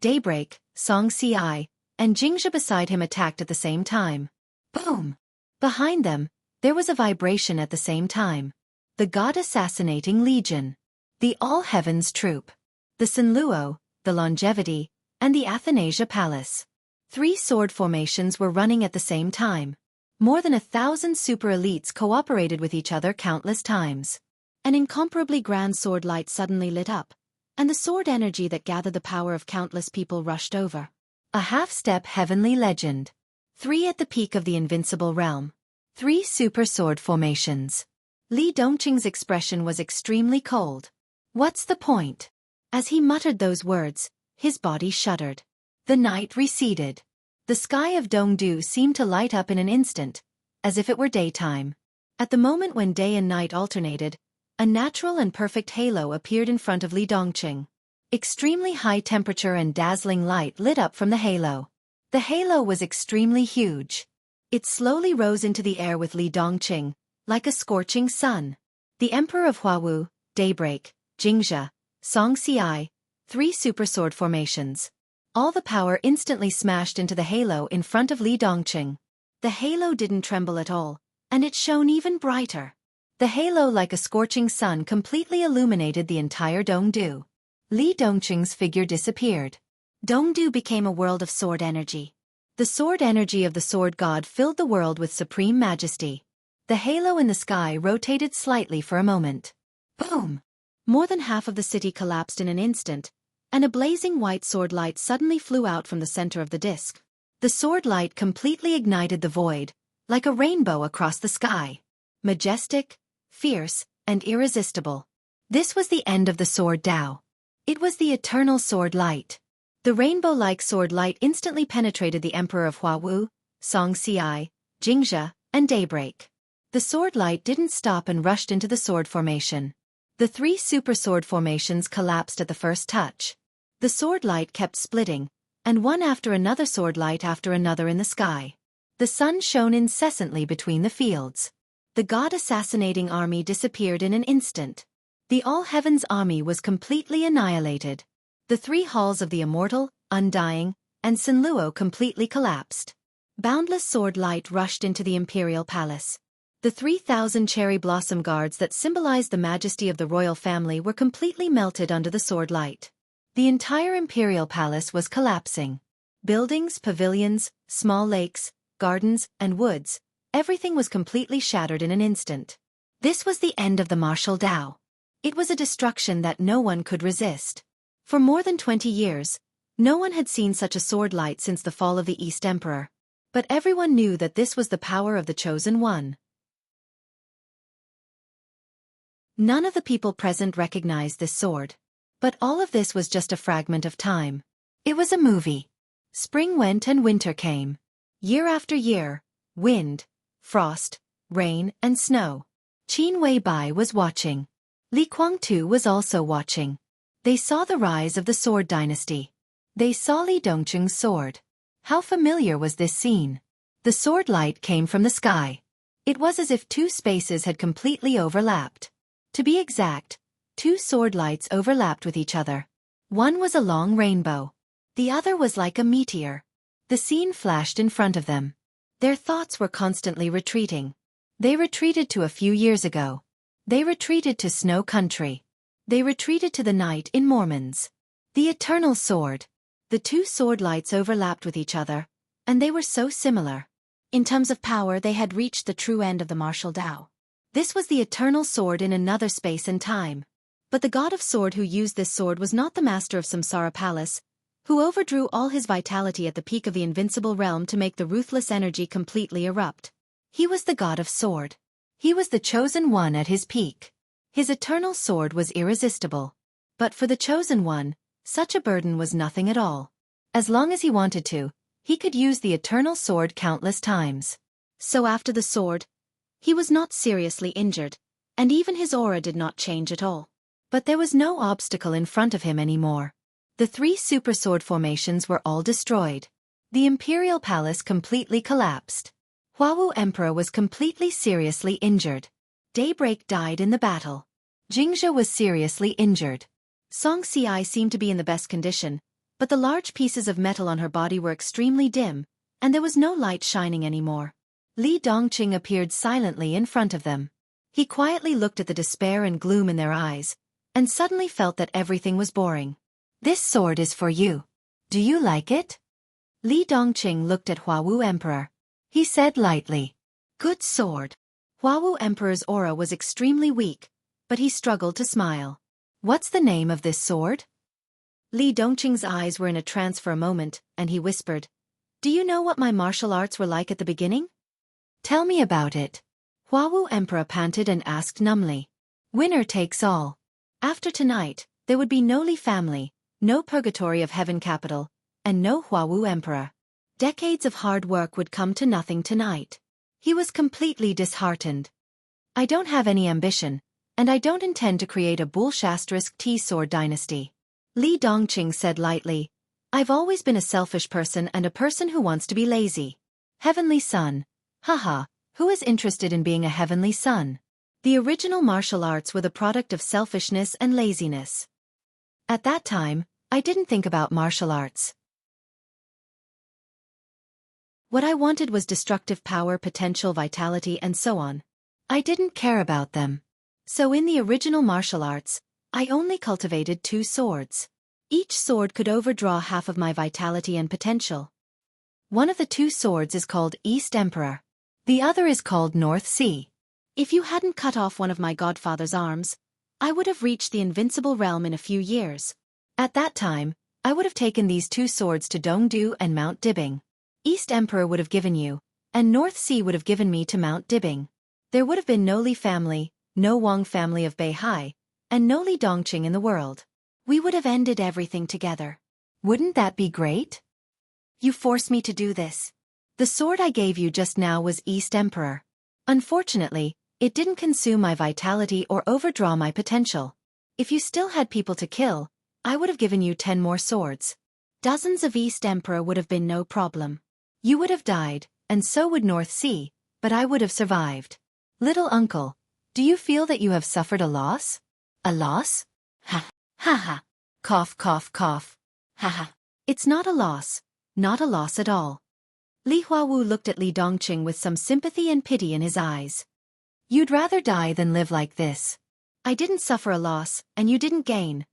S1: Daybreak, Xianxia, and Jingzhe beside him attacked at the same time. Boom! Behind them, there was a vibration at the same time. The God-assassinating legion. The All-Heavens troop. The Sinluo, the Longevity, and the Athanasia Palace. 3 sword formations were running at the same time. More than 1,000 super elites cooperated with each other countless times.
S2: An incomparably grand sword light suddenly lit up, and the sword energy that gathered the power of countless people rushed over.
S1: A half-step heavenly legend. 3 at the peak of the invincible realm. 3 super sword formations. Li Dongqing's expression was extremely cold. What's the point? As he muttered those words, his body shuddered. The night receded. The sky of Dongdu seemed to light up in an instant, as if it were daytime. At the moment when day and night alternated, a natural and perfect halo appeared in front of Li Dongqing. Extremely high temperature and dazzling light lit up from the halo. The halo was extremely huge. It slowly rose into the air with Li Dongqing, like a scorching sun. The Emperor of Huawu, Daybreak, Jingzhe, Xianxia, 3 super sword formations. All the power instantly smashed into the halo in front of Li Dongqing. The halo didn't tremble at all, and it shone even brighter. The halo like a scorching sun completely illuminated the entire Dongdu. Li Dongqing's figure disappeared.
S2: Dongdu became a world of sword energy.
S1: The sword energy of the sword god filled the world with supreme majesty. The halo in the sky rotated slightly for a moment. Boom!
S2: More than half of the city collapsed in an instant, and a blazing white sword light suddenly flew out from the center of the disk.
S1: The sword light completely ignited the void, like a rainbow across the sky. Majestic, fierce, and irresistible. This was the end of the sword Tao. It was the eternal sword light. The rainbow-like sword light instantly penetrated the Emperor of Huawu, Xianxia, Jingzhe, and Daybreak. The sword light didn't stop and rushed into the sword formation. The 3 super sword formations collapsed at the first touch. The sword light kept splitting, and one after another sword light after another in the sky. The sun shone incessantly between the fields. The God-assassinating army disappeared in an instant. The All-Heavens army was completely annihilated. The 3 halls of the Immortal, Undying, and Sinluo completely collapsed. Boundless sword light rushed into the imperial palace. The 3,000 cherry blossom guards that symbolized the majesty of the royal family were completely melted under the sword light. The entire imperial palace was collapsing. Buildings, pavilions, small lakes, gardens, and woods, everything was completely shattered in an instant. This was the end of the martial Tao. It was a destruction that no one could resist. For more than 20 years, no one had seen such a sword light since the fall of the East Emperor. But everyone knew that this was the power of the Chosen One. None of the people present recognized this sword. But all of this was just a fragment of time. It was a movie. Spring went and winter came. Year after year, wind, frost, rain, and snow. Qin Weibai was watching. Li Kuangtu was also watching. They saw the rise of the sword dynasty. They saw Li Dongqing's sword. How familiar was this scene? The sword light came from the sky. It was as if 2 spaces had completely overlapped. To be exact, 2 sword lights overlapped with each other. One was a long rainbow. The other was like a meteor. The scene flashed in front of them. Their thoughts were constantly retreating. They retreated to a few years ago. They retreated to Snow Country. They retreated to the night in Mormons. The eternal sword. The 2 sword lights overlapped with each other, and they were so similar. In terms of power, they had reached the true end of the martial Tao. This was the eternal sword in another space and time. But the god of sword who used this sword was not the master of Samsara Palace, who overdrew all his vitality at the peak of the invincible realm to make the ruthless energy completely erupt. He was the god of sword. He was the chosen one at his peak. His eternal sword was irresistible. But for the chosen one, such a burden was nothing at all. As long as he wanted to, he could use the eternal sword countless times. So after the sword, he was not seriously injured, and even his aura did not change at all. But there was no obstacle in front of him anymore. The 3 super sword formations were all destroyed. The imperial palace completely collapsed. Huawu Emperor was completely seriously injured. Daybreak died in the battle. Xianxia was seriously injured.
S2: Xianxia seemed to be in the best condition, but the large pieces of metal on her body were extremely dim, and there was no light shining anymore.
S1: Li Dongqing appeared silently in front of them. He quietly looked at the despair and gloom in their eyes, and suddenly felt that everything was boring. This sword is for you. Do you like it? Li Dongqing looked at Huawu Emperor. He said lightly, "Good sword."
S2: Huawu Emperor's aura was extremely weak, but he struggled to smile.
S1: What's the name of this sword?
S2: Li Dongqing's eyes were in a trance for a moment, and he whispered, "Do you know what my martial arts were like at the beginning?"
S1: Tell me about it. Huawu Emperor panted and asked numbly. Winner takes all.
S2: After tonight, there would be no Li family, no purgatory of heaven capital, and no Huawu Emperor. Decades of hard work would come to nothing tonight.
S1: He was completely disheartened. I don't have any ambition, and I don't intend to create a bull-shastrisk T-sword dynasty.
S2: Li Dongqing said lightly, I've always been a selfish person and a person who wants to be lazy.
S1: Heavenly Son. Haha, who is interested in being a heavenly son?
S2: The original martial arts were the product of selfishness and laziness.
S1: At that time, I didn't think about martial arts.
S2: What I wanted was destructive power, potential, vitality, and so on.
S1: I didn't care about them.
S2: So in the original martial arts, I only cultivated 2 swords. Each sword could overdraw half of my vitality and potential.
S1: One of the 2 swords is called East Emperor. The other is called North Sea.
S2: If you hadn't cut off one of my godfather's arms, I would have reached the invincible realm in a few years.
S1: At that time, I would have taken these 2 swords to Dongdu and Mount Dibing. East Emperor would have given you, and North Sea would have given me to Mount Dibing. There would have been no Li family, no Wang family of Beihai, and no Li Dongqing in the world.
S2: We would have ended everything together.
S1: Wouldn't that be great?
S2: You forced me to do this.
S1: The sword I gave you just now was East Emperor. Unfortunately, it didn't consume my vitality or overdraw my potential. If you still had people to kill, I would have given you 10 more swords.
S2: Dozens of East Emperor would have been no problem.
S1: You would have died, and so would North Sea, but I would have survived. Little uncle, do you feel that you have suffered a loss?
S2: A loss?
S1: Ha, ha ha. Cough, cough, cough.
S2: Ha ha. It's not a loss. Not a loss at all.
S1: Li Huawu looked at Li Dongqing with some sympathy and pity in his eyes. You'd rather die than live like this.
S2: I didn't suffer a loss, and you didn't gain.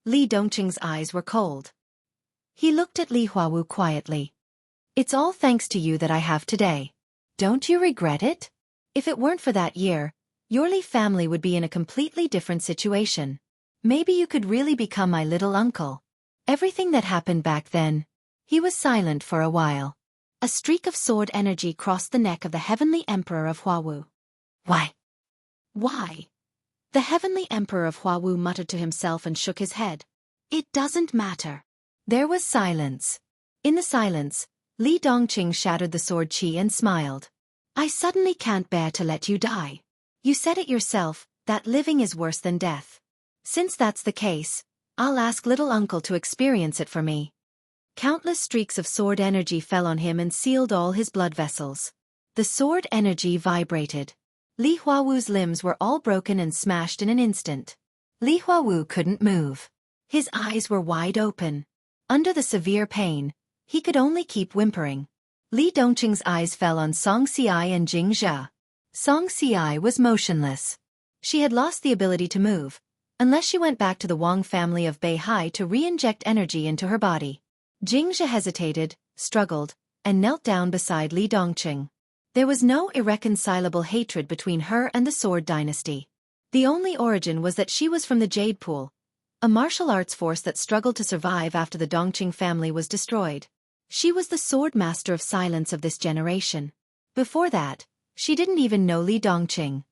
S1: Li Dongqing's eyes were cold. He looked at Li Huawu quietly. It's all thanks to you that I have today. Don't you regret it? If it weren't for that year, your Li family would be in a completely different situation. Maybe you could really become my little uncle. Everything that happened back then. He was silent for a while.
S2: A streak of sword energy crossed the neck of the Heavenly Emperor of Huawu.
S1: Why?
S2: Why? The Heavenly Emperor of Huawu muttered to himself and shook his head. It doesn't matter.
S1: There was silence. In the silence, Li Dongqing shattered the sword qi and smiled.
S2: I suddenly can't bear to let you die. You said it yourself, that living is worse than death.
S1: Since that's the case, I'll ask little uncle to experience it for me. Countless streaks of sword energy fell on him and sealed all his blood vessels. The sword energy vibrated. Li Huawu's limbs were all broken and smashed in an instant. Li Huawu couldn't move. His eyes were wide open. Under the severe pain, he could only keep whimpering. Li Dongqing's eyes fell on Xianxia and Jianghu. Xianxia was motionless. She had lost the ability to move, unless she went back to the Wang family of Beihai to re-inject energy into her body. Jianghu hesitated, struggled, and knelt down beside Li Dongqing. There was no irreconcilable hatred between her and the Sword Dynasty. The only origin was that she was from the Jade Pool, a martial arts force that struggled to survive after the Dongqing family was destroyed. She was the sword master of silence of this generation. Before that, she didn't even know Li Dongqing.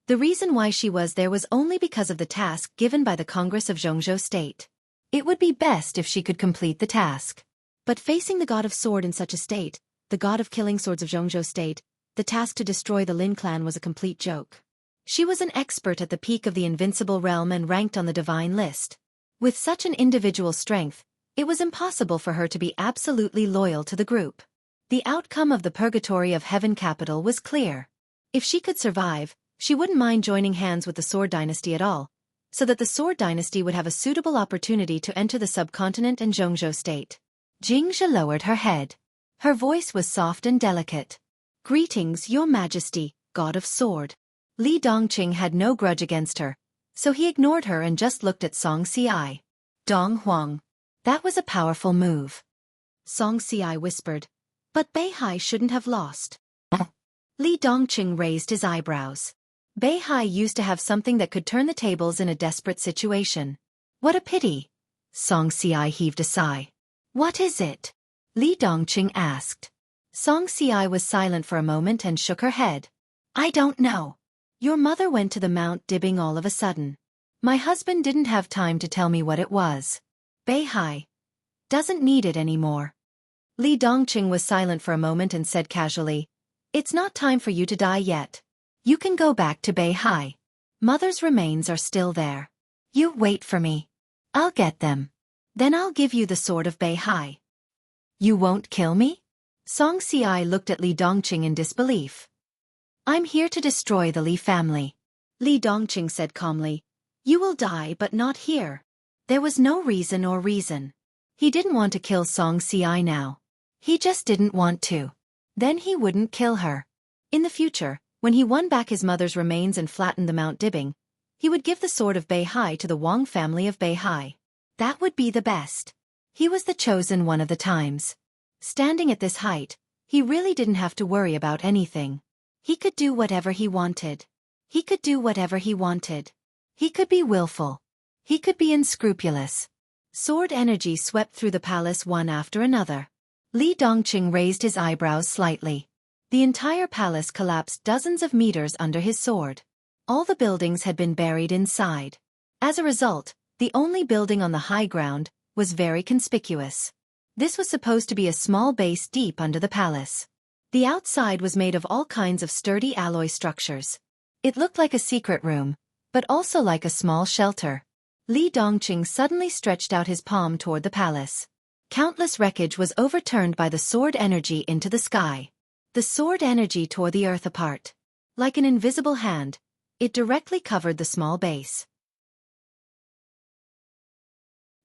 S1: The reason why she was there was only because of the task given by the Congress of Jianghu State. It would be best if she could complete the task.
S2: But facing the god of sword in such a state, the god of killing swords of Jianghu State, the task to destroy the Lin clan was a complete joke. She was an expert at the peak of the invincible realm and ranked on the divine list. With such an individual strength,
S1: It was impossible for her to be absolutely loyal to the group. The outcome of the Purgatory of Heaven capital was clear. If she could survive, she wouldn't mind joining hands with the Sword Dynasty at all, so that the Sword Dynasty would have a suitable opportunity to enter the subcontinent and Jianghu state. Xianxia lowered her head. Her voice was soft and delicate. "Greetings, Your Majesty, God of Sword." Li Dongqing had no grudge against her, so he ignored her and just looked at Song Ci. "Dong Huang. That was a powerful move." Song Ci whispered, "But Beihai shouldn't have lost." Li Dongqing raised his eyebrows. Beihai used to have something that could turn the tables in a desperate situation. "What a pity." Song Ci heaved a sigh. "What is it?" Li Dongqing asked. Song Ci was silent for a moment and shook her head. "I don't know. Your mother went to the Mount Dibbing all of a sudden. My husband didn't have time to tell me what it was. Beihai doesn't need it anymore." Li Dongqing was silent for a moment and said casually, "It's not time for you to die yet. You can go back to Beihai. Mother's remains are still there. You wait for me. I'll get them. Then I'll give you the sword of Beihai." "You won't kill me?" Song Ci looked at Li Dongqing in disbelief. "I'm here to destroy the Li family." Li Dongqing said calmly, "You will die but not here." There was no reason. He didn't want to kill Song Ci now. He just didn't want to. Then he wouldn't kill her. In the future, when he won back his mother's remains and flattened the Mount Dibbing, he would give the sword of Beihai to the Wang family of Beihai. That would be the best. He was the chosen one of the times. Standing at this height, he really didn't have to worry about anything. He could do whatever he wanted. He could do whatever he wanted. He could be willful. He could be unscrupulous. Sword energy swept through the palace one after another. Li Dongqing raised his eyebrows slightly. The entire palace collapsed dozens of meters under his sword. All the buildings had been buried inside. As a result, the only building on the high ground was very conspicuous. This was supposed to be a small base deep under the palace. The outside was made of all kinds of sturdy alloy structures. It looked like a secret room, but also like a small shelter. Li Dongqing suddenly stretched out his palm toward the palace. Countless wreckage was overturned by the sword energy into the sky. The sword energy tore the earth apart. Like an invisible hand, it directly covered the small base.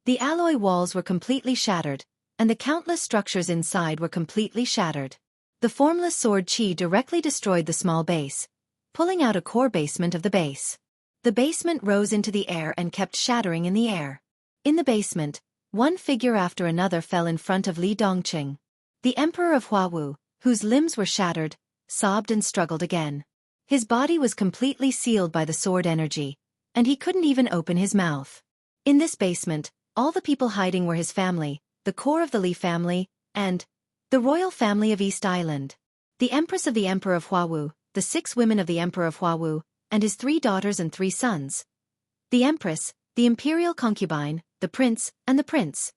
S1: The alloy walls were completely shattered, and the countless structures inside were completely shattered. The formless sword chi directly destroyed the small base, pulling out a core basement of the base. The basement rose into the air and kept shattering in the air. In the basement, one figure after another fell in front of Li Dongqing. The Emperor of Huawu, whose limbs were shattered, sobbed and struggled again. His body was completely sealed by the sword energy, and he couldn't even open his mouth. In this basement, all the people hiding were his family, the core of the Li family, and the royal family of East Island. The Empress of the Emperor of Huawu, the 6 women of the Emperor of Huawu, and his 3 daughters and 3 sons. The Empress, the imperial concubine, the prince, and the prince.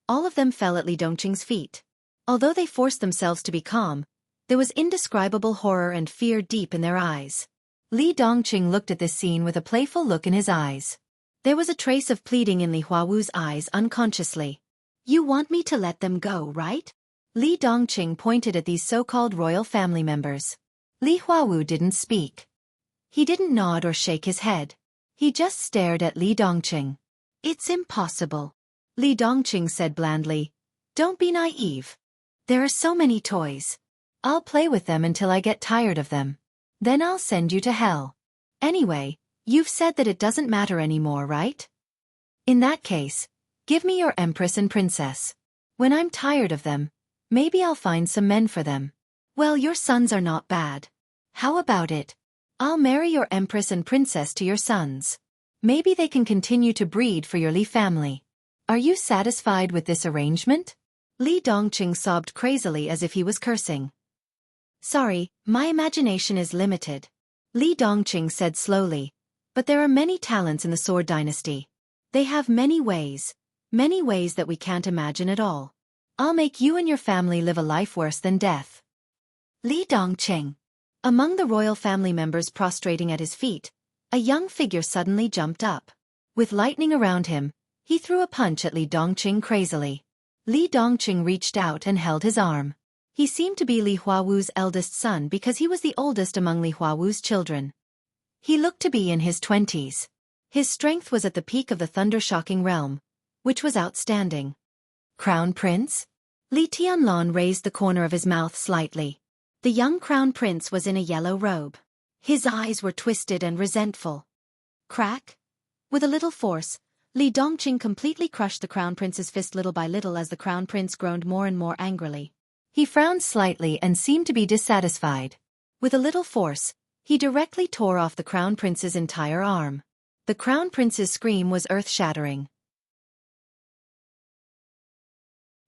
S1: All of them fell at Li Dongqing's feet. Although they forced themselves to be calm, there was indescribable horror and fear deep in their eyes. Li Dongqing looked at this scene with a playful look in his eyes. There was a trace of pleading in Li Huawu's eyes unconsciously. "You want me to let them go, right?" Li Dongqing pointed at these so-called royal family members. Li Huawu didn't speak. He didn't nod or shake his head. He just stared at Li Dongqing. "It's impossible," Li Dongqing said blandly. "Don't be naive. There are so many toys. I'll play with them until I get tired of them. Then I'll send you to hell. Anyway, you've said that it doesn't matter anymore, right? In that case, give me your empress and princess. When I'm tired of them, maybe I'll find some men for them. Well, your sons are not bad. How about it? I'll marry your empress and princess to your sons. Maybe they can continue to breed for your Li family. Are you satisfied with this arrangement?" Li Dongqing sobbed crazily as if he was cursing. "Sorry, my imagination is limited," Li Dongqing said slowly, "but there are many talents in the Sword Dynasty. They have many ways that we can't imagine at all. I'll make you and your family live a life worse than death." Li Dongqing. Among the royal family members prostrating at his feet, a young figure suddenly jumped up. With lightning around him, He threw a punch at Li Dongqing crazily. Li Dongqing reached out and held his arm. He seemed to be Li Huawu's eldest son because he was the oldest among Li Huawu's children. He looked to be in his 20s. His strength was at the peak of the thunder-shocking realm, which was outstanding. Crown Prince? Li Tianlong raised the corner of his mouth slightly. The young Crown Prince was in a yellow robe. His eyes were twisted and resentful. Crack? With a little force, Li Dongqing completely crushed the Crown Prince's fist little by little as the Crown Prince groaned more and more angrily. He frowned slightly and seemed to be dissatisfied. With a little force, he directly tore off the Crown Prince's entire arm. The Crown Prince's scream was earth-shattering.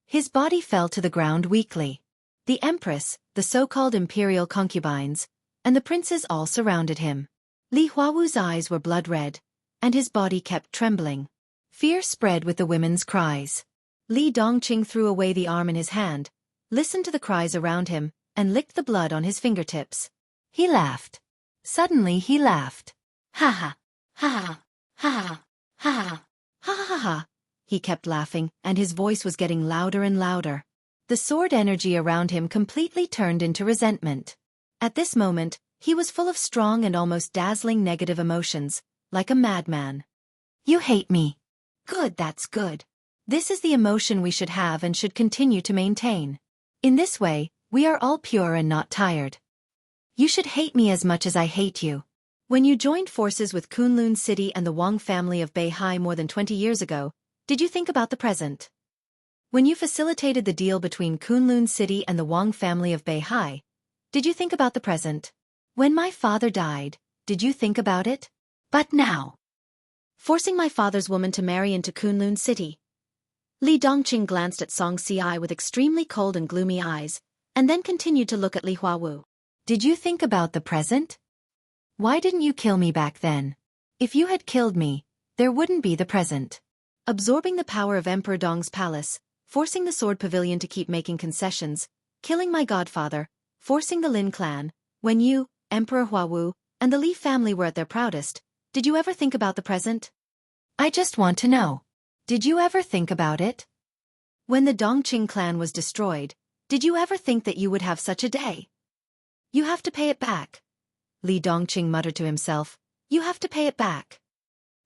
S1: His body fell to the ground weakly. The Empress, the so-called imperial concubines, and the princes all surrounded him. Li Huawu's eyes were blood-red, and his body kept trembling. Fear spread with the women's cries. Li Dongqing threw away the arm in his hand, listened to the cries around him, and licked the blood on his fingertips. He laughed. Suddenly he laughed. Ha ha, ha ha, ha ha, ha ha ha. He kept laughing, and his voice was getting louder and louder. The sword energy around him completely turned into resentment. At this moment, he was full of strong and almost dazzling negative emotions, like a madman. You hate me. Good, that's good. This is the emotion we should have and should continue to maintain. In this way, we are all pure and not tired. You should hate me as much as I hate you. When you joined forces with Kunlun City and the Wang family of Beihai more than 20 years ago, did you think about the present? When you facilitated the deal between Kunlun City and the Wang family of Beihai, did you think about the present? When my father died, did you think about it? But now, forcing my father's woman to marry into Kunlun City. Li Dongqing glanced at Xianxia with extremely cold and gloomy eyes, and then continued to look at Li Huawu. Did you think about the present? Why didn't you kill me back then? If you had killed me, there wouldn't be the present. Absorbing the power of Emperor Dong's palace, forcing the Sword Pavilion to keep making concessions, killing my godfather, forcing the Lin clan, when you, Emperor Huawu, and the Li family were at their proudest, did you ever think about the present? I just want to know. Did you ever think about it? When the Dongqing clan was destroyed, did you ever think that you would have such a day? You have to pay it back. Li Dongqing muttered to himself. You have to pay it back.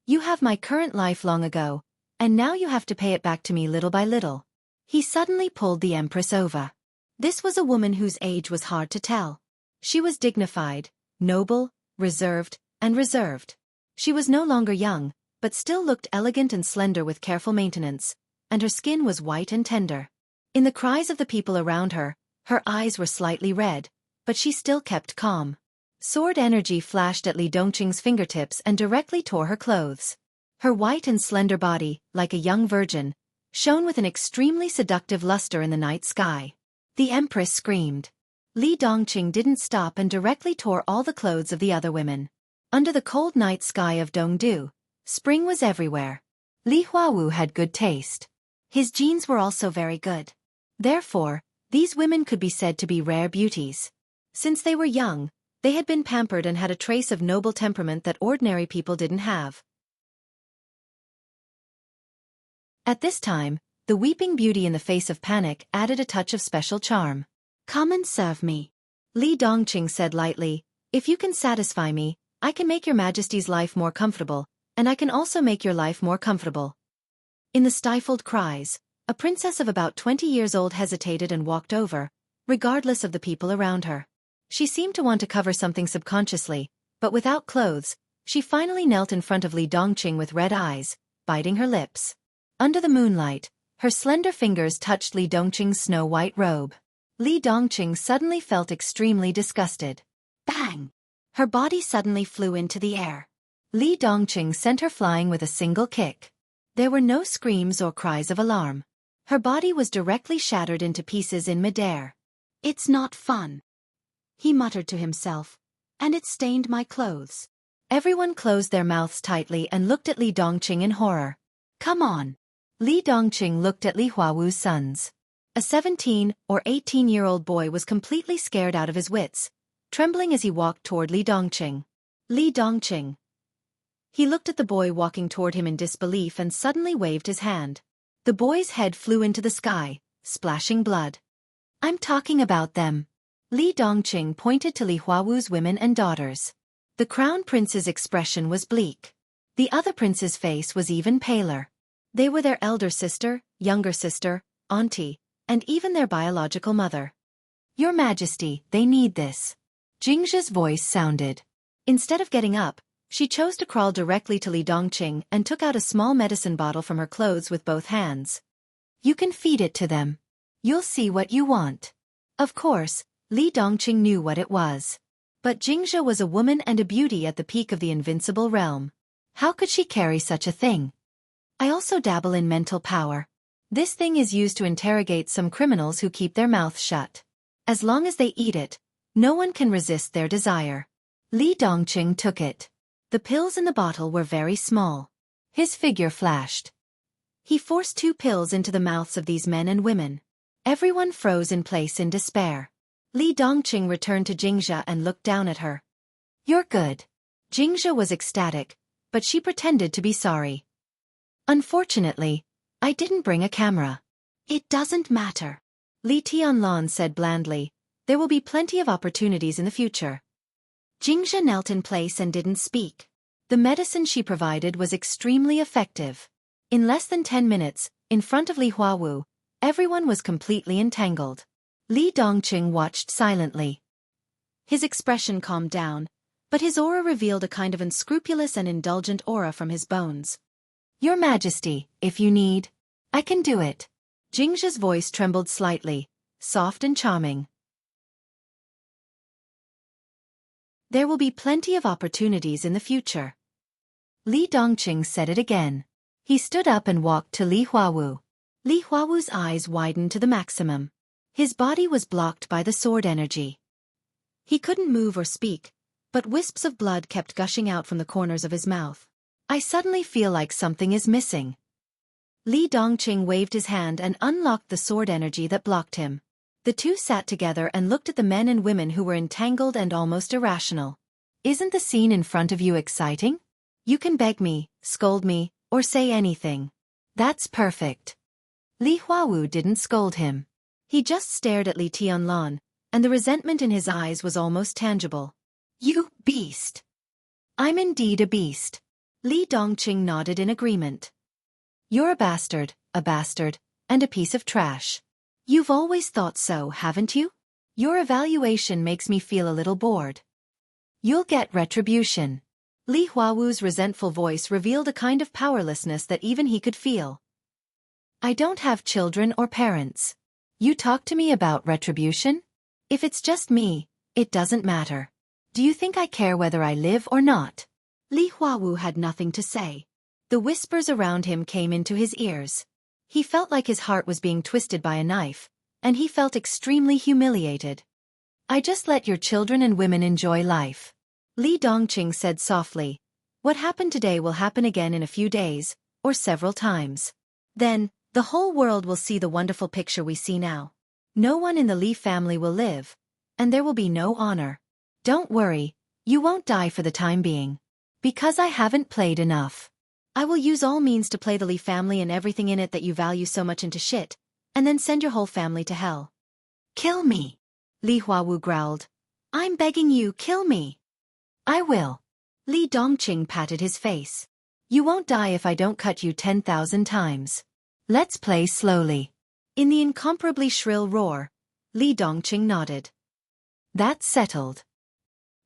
S1: You have my current life long ago, and now you have to pay it back to me little by little. He suddenly pulled the Empress over. This was a woman whose age was hard to tell. She was dignified, noble, reserved, and reserved. She was no longer young, but still looked elegant and slender with careful maintenance, and her skin was white and tender. In the cries of the people around her, her eyes were slightly red, but she still kept calm. Sword energy flashed at Li Dongqing's fingertips and directly tore her clothes. Her white and slender body, like a young virgin, shone with an extremely seductive luster in the night sky. The Empress screamed. Li Dongqing didn't stop and directly tore all the clothes of the other women. Under the cold night sky of Dongdu, spring was everywhere. Li Huawu had good taste. His genes were also very good. Therefore, these women could be said to be rare beauties. Since they were young, they had been pampered and had a trace of noble temperament that ordinary people didn't have. At this time, the weeping beauty in the face of panic added a touch of special charm. Come and serve me. Li Dongqing said lightly, if you can satisfy me, I can make your Majesty's life more comfortable, and I can also make your life more comfortable. In the stifled cries, a princess of about 20 years old hesitated and walked over, regardless of the people around her. She seemed to want to cover something subconsciously, but without clothes, she finally knelt in front of Li Dongqing with red eyes, biting her lips. Under the moonlight, her slender fingers touched Li Dongqing's snow-white robe. Li Dongqing suddenly felt extremely disgusted. Bang! Her body suddenly flew into the air. Li Dongqing sent her flying with a single kick. There were no screams or cries of alarm. Her body was directly shattered into pieces in midair. It's not fun, he muttered to himself, and it stained my clothes. Everyone closed their mouths tightly and looked at Li Dongqing in horror. Come on. Li Dongqing looked at Li Huawu's sons. A 17 or 18-year-old boy was completely scared out of his wits, trembling as he walked toward Li Dongqing. Li Dongqing.
S2: He looked at the boy walking toward him in disbelief and suddenly waved his hand. The boy's head flew into the sky, splashing blood. I'm talking about them. Li Dongqing pointed to Li Huawu's women and daughters. The crown prince's expression was bleak. The other prince's face was even paler. They were their elder sister, younger sister, auntie, and even their biological mother. Your Majesty, they need this. Jingzha's voice sounded. Instead of getting up, she chose to crawl directly to Li Dongqing and took out a small medicine bottle from her clothes with both hands. You can feed it to them. You'll see what you want. Of course, Li Dongqing knew what it was. But Jingzha was a woman and a beauty at the peak of the invincible realm. How could she carry such a thing? I also dabble in mental power. This thing is used to interrogate some criminals who keep their mouths shut. As long as they eat it, no one can resist their desire. Li Dongqing took it. The pills in the bottle were very small. His figure flashed. He forced 2 pills into the mouths of these men and women. Everyone froze in place in despair. Li Dongqing returned to Jingzha and looked down at her. You're good. Jingzha was ecstatic, but she pretended to be sorry. Unfortunately, I didn't bring a camera. It doesn't matter. Li Tianlan said blandly, there will be plenty of opportunities in the future. Jingzha knelt in place and didn't speak. The medicine she provided was extremely effective. In less than 10 minutes, in front of Li Huawu, everyone was completely entangled. Li Dongqing watched silently. His expression calmed down, but his aura revealed a kind of unscrupulous and indulgent aura from his bones. Your Majesty, if you need, I can do it. Jingzha's voice trembled slightly, soft and charming. There will be plenty of opportunities in the future. Li Dongqing said it again. He stood up and walked to Li Huawu. Li Huawu's eyes widened to the maximum. His body was blocked by the sword energy. He couldn't move or speak, but wisps of blood kept gushing out from the corners of his mouth. I suddenly feel like something is missing. Li Dongqing waved his hand and unlocked the sword energy that blocked him. The two sat together and looked at the men and women who were entangled and almost irrational. Isn't the scene in front of you exciting? You can beg me, scold me, or say anything. That's perfect. Li Huawu didn't scold him. He just stared at Li Tianlan, and the resentment in his eyes was almost tangible. You beast! I'm indeed a beast. Li Dongqing nodded in agreement. You're a bastard, and a piece of trash. You've always thought so, haven't you? Your evaluation makes me feel a little bored. You'll get retribution. Li Huawu's resentful voice revealed a kind of powerlessness that even he could feel. I don't have children or parents. You talk to me about retribution? If it's just me, it doesn't matter. Do you think I care whether I live or not? Li Huawu had nothing to say. The whispers around him came into his ears. He felt like his heart was being twisted by a knife, and he felt extremely humiliated. I just let your children and women enjoy life. Li Dongqing said softly. What happened today will happen again in a few days, or several times. Then, the whole world will see the wonderful picture we see now. No one in the Li family will live, and there will be no honor. Don't worry, you won't die for the time being. Because I haven't played enough. I will use all means to play the Li family and everything in it that you value so much into shit, and then send your whole family to hell. Kill me. Li Huawu growled. I'm begging you, kill me. I will. Li Dongqing patted his face. You won't die if I don't cut you 10,000 times. Let's play slowly. In the incomparably shrill roar, Li Dongqing nodded. That's settled.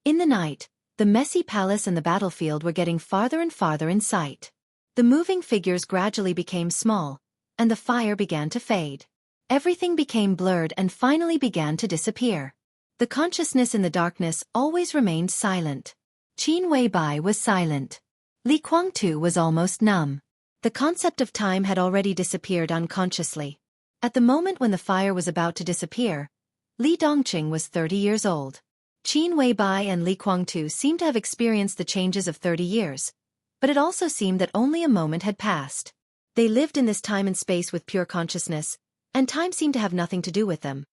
S2: In the night, the messy palace and the battlefield were getting farther and farther in sight. The moving figures gradually became small, and the fire began to fade. Everything became blurred and finally began to disappear. The consciousness in the darkness always remained silent. Qin Weibai was silent. Li Guangtu was almost numb. The concept of time had already disappeared unconsciously. At the moment when the fire was about to disappear, Li Dongqing was 30 years old. Qin Weibai and Li Guangtu seemed to have experienced the changes of 30 years, but it also seemed that only a moment had passed. They lived in this time and space with pure consciousness, and time seemed to have nothing to do with them.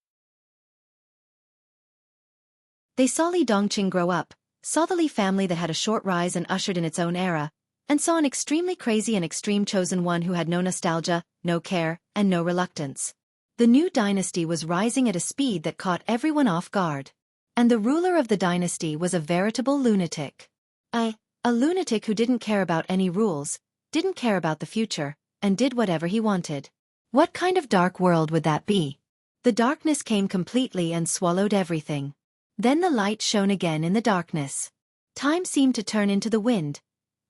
S2: They saw Li Dongqing grow up, saw the Li family that had a short rise and ushered in its own era, and saw an extremely crazy and extreme chosen one who had no nostalgia, no care, and no reluctance. The new dynasty was rising at a speed that caught everyone off guard. And the ruler of the dynasty was a veritable lunatic. A lunatic who didn't care about any rules, didn't care about the future, and did whatever he wanted. What kind of dark world would that be? The darkness came completely and swallowed everything. Then the light shone again in the darkness. Time seemed to turn into the wind,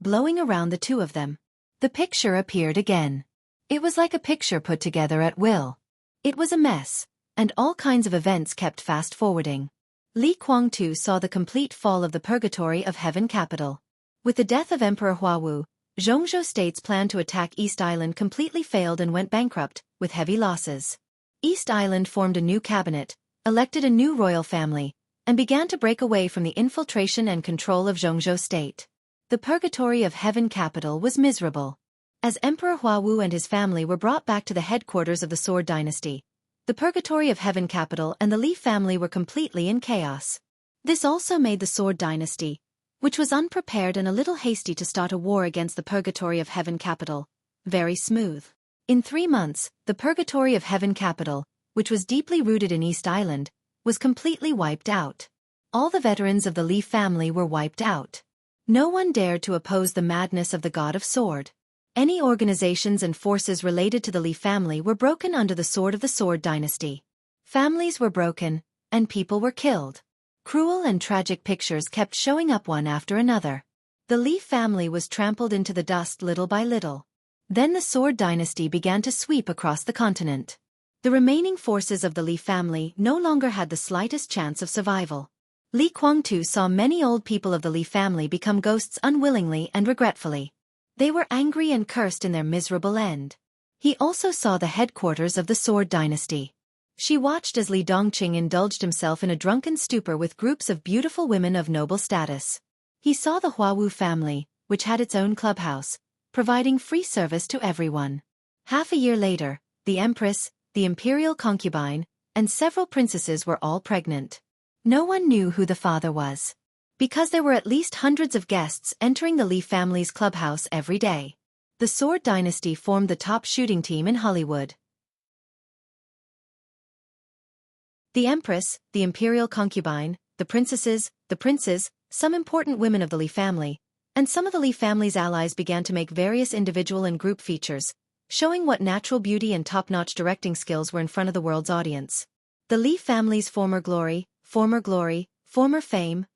S2: blowing around the two of them. The picture appeared again. It was like a picture put together at will. It was a mess, and all kinds of events kept fast-forwarding. Li Kuang-tu saw the complete fall of the purgatory of Heaven capital. With the death of Emperor Huawu, Jianghu state's plan to attack East Island completely failed and went bankrupt, with heavy losses. East Island formed a new cabinet, elected a new royal family, and began to break away from the infiltration and control of Jianghu state. The purgatory of Heaven capital was miserable. As Emperor Huawu and his family were brought back to the headquarters of the Sword dynasty, the purgatory of Heaven capital and the Li family were completely in chaos. This also made the Sword dynasty, which was unprepared and a little hasty to start a war against the purgatory of Heaven capital, very smooth. In 3 months, the purgatory of Heaven capital, which was deeply rooted in East Island, was completely wiped out. All the veterans of the Li family were wiped out. No one dared to oppose the madness of the God of Sword. Any organizations and forces related to the Li family were broken under the sword of the Sword dynasty. Families were broken, and people were killed. Cruel and tragic pictures kept showing up one after another. The Li family was trampled into the dust little by little. Then the Sword dynasty began to sweep across the continent. The remaining forces of the Li family no longer had the slightest chance of survival. Li Kuang-tu saw many old people of the Li family become ghosts unwillingly and regretfully. They were angry and cursed in their miserable end. He also saw the headquarters of the Sword dynasty. She watched as Li Dongqing indulged himself in a drunken stupor with groups of beautiful women of noble status. He saw the Huawu family, which had its own clubhouse, providing free service to everyone. Half a year later, the Empress, the imperial concubine, and several princesses were all pregnant. No one knew who the father was. Because there were at least hundreds of guests entering the Li family's clubhouse every day. The Sword dynasty formed the top shooting team in Hollywood. The Empress, the imperial concubine, the princesses, the princes, some important women of the Li family, and some of the Li family's allies began to make various individual and group features, showing what natural beauty and top-notch directing skills were in front of the world's audience. The Li family's former glory, former fame,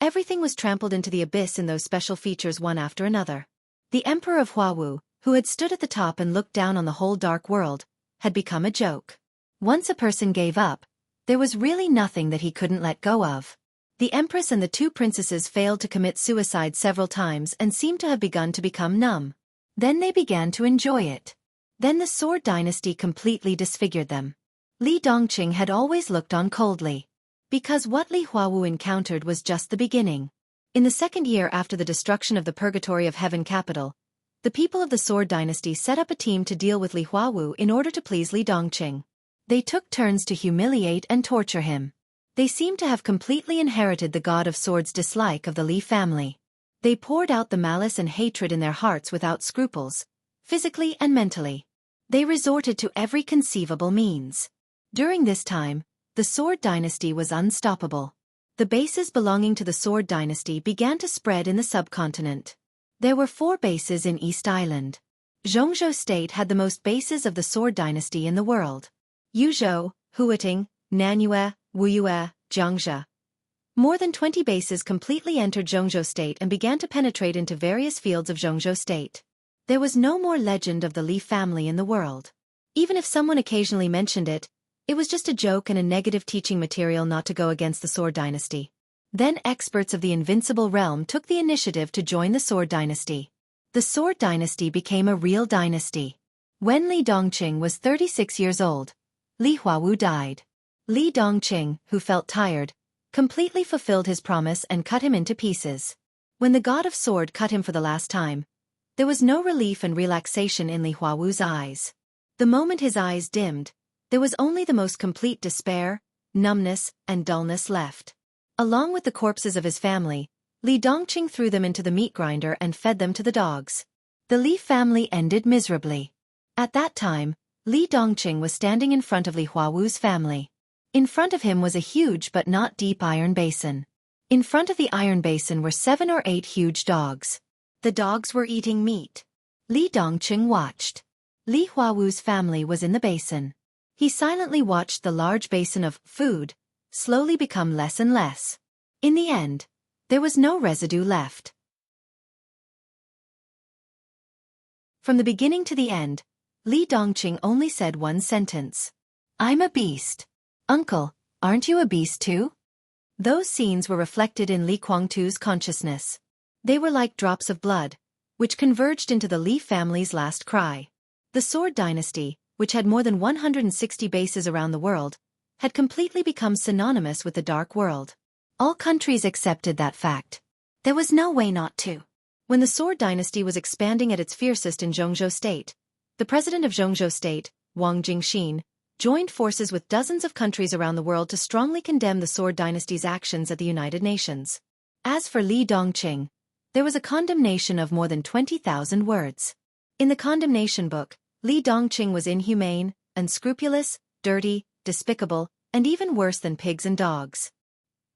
S2: everything was trampled into the abyss in those special features one after another. The Emperor of Huawu, who had stood at the top and looked down on the whole dark world, had become a joke. Once a person gave up, there was really nothing that he couldn't let go of. The Empress and the 2 princesses failed to commit suicide several times and seemed to have begun to become numb. Then they began to enjoy it. Then the Sword dynasty completely disfigured them. Li Dongqing had always looked on coldly. Because what Li Huawu encountered was just the beginning. In the 2nd year after the destruction of the Purgatory of Heaven capital, the people of the Sword dynasty set up a team to deal with Li Huawu in order to please Li Dongqing. They took turns to humiliate and torture him. They seemed to have completely inherited the God of Sword's dislike of the Li family. They poured out the malice and hatred in their hearts without scruples, physically and mentally. They resorted to every conceivable means. During this time, the Sword dynasty was unstoppable. The bases belonging to the Sword dynasty began to spread in the subcontinent. There were 4 bases in East Island. Jianghu state had the most bases of the Sword dynasty in the world. Yuzhou, Huiting, Nanyue, Wuyue, Xianxia. More than 20 bases completely entered Jianghu state and began to penetrate into various fields of Jianghu state. There was no more legend of the Li family in the world. Even if someone occasionally mentioned it, it was just a joke and a negative teaching material not to go against the Sword dynasty. Then experts of the Invincible Realm took the initiative to join the Sword dynasty. The Sword dynasty became a real dynasty. When Li Dongqing was 36 years old, Li Huawu died. Li Dongqing, who felt tired, completely fulfilled his promise and cut him into pieces. When the God of Sword cut him for the last time, there was no relief and relaxation in Li Huawu's eyes. The moment his eyes dimmed, there was only the most complete despair, numbness, and dullness left. Along with the corpses of his family, Li Dongqing threw them into the meat grinder and fed them to the dogs. The Li family ended miserably. At that time, Li Dongqing was standing in front of Li Huawu's family. In front of him was a huge but not deep iron basin. In front of the iron basin were 7 or 8 huge dogs. The dogs were eating meat. Li Dongqing watched. Li Huawu's family was in the basin. He silently watched the large basin of food slowly become less and less. In the end, there was no residue left. From the beginning to the end, Li Dongqing only said one sentence. "I'm a beast." "Uncle, aren't you a beast too?" Those scenes were reflected in Li Guangtu's consciousness. They were like drops of blood, which converged into the Li family's last cry. The Sword Dynasty, which had more than 160 bases around the world, had completely become synonymous with the Dark World. All countries accepted that fact. There was no way not to. When the Sword Dynasty was expanding at its fiercest in Jianghu State, the president of Jianghu State, Wang Jingxin, joined forces with dozens of countries around the world to strongly condemn the Sword Dynasty's actions at the United Nations. As for Li Dongqing, there was a condemnation of more than 20,000 words. In the condemnation book, Li Dongqing was inhumane, unscrupulous, dirty, despicable, and even worse than pigs and dogs.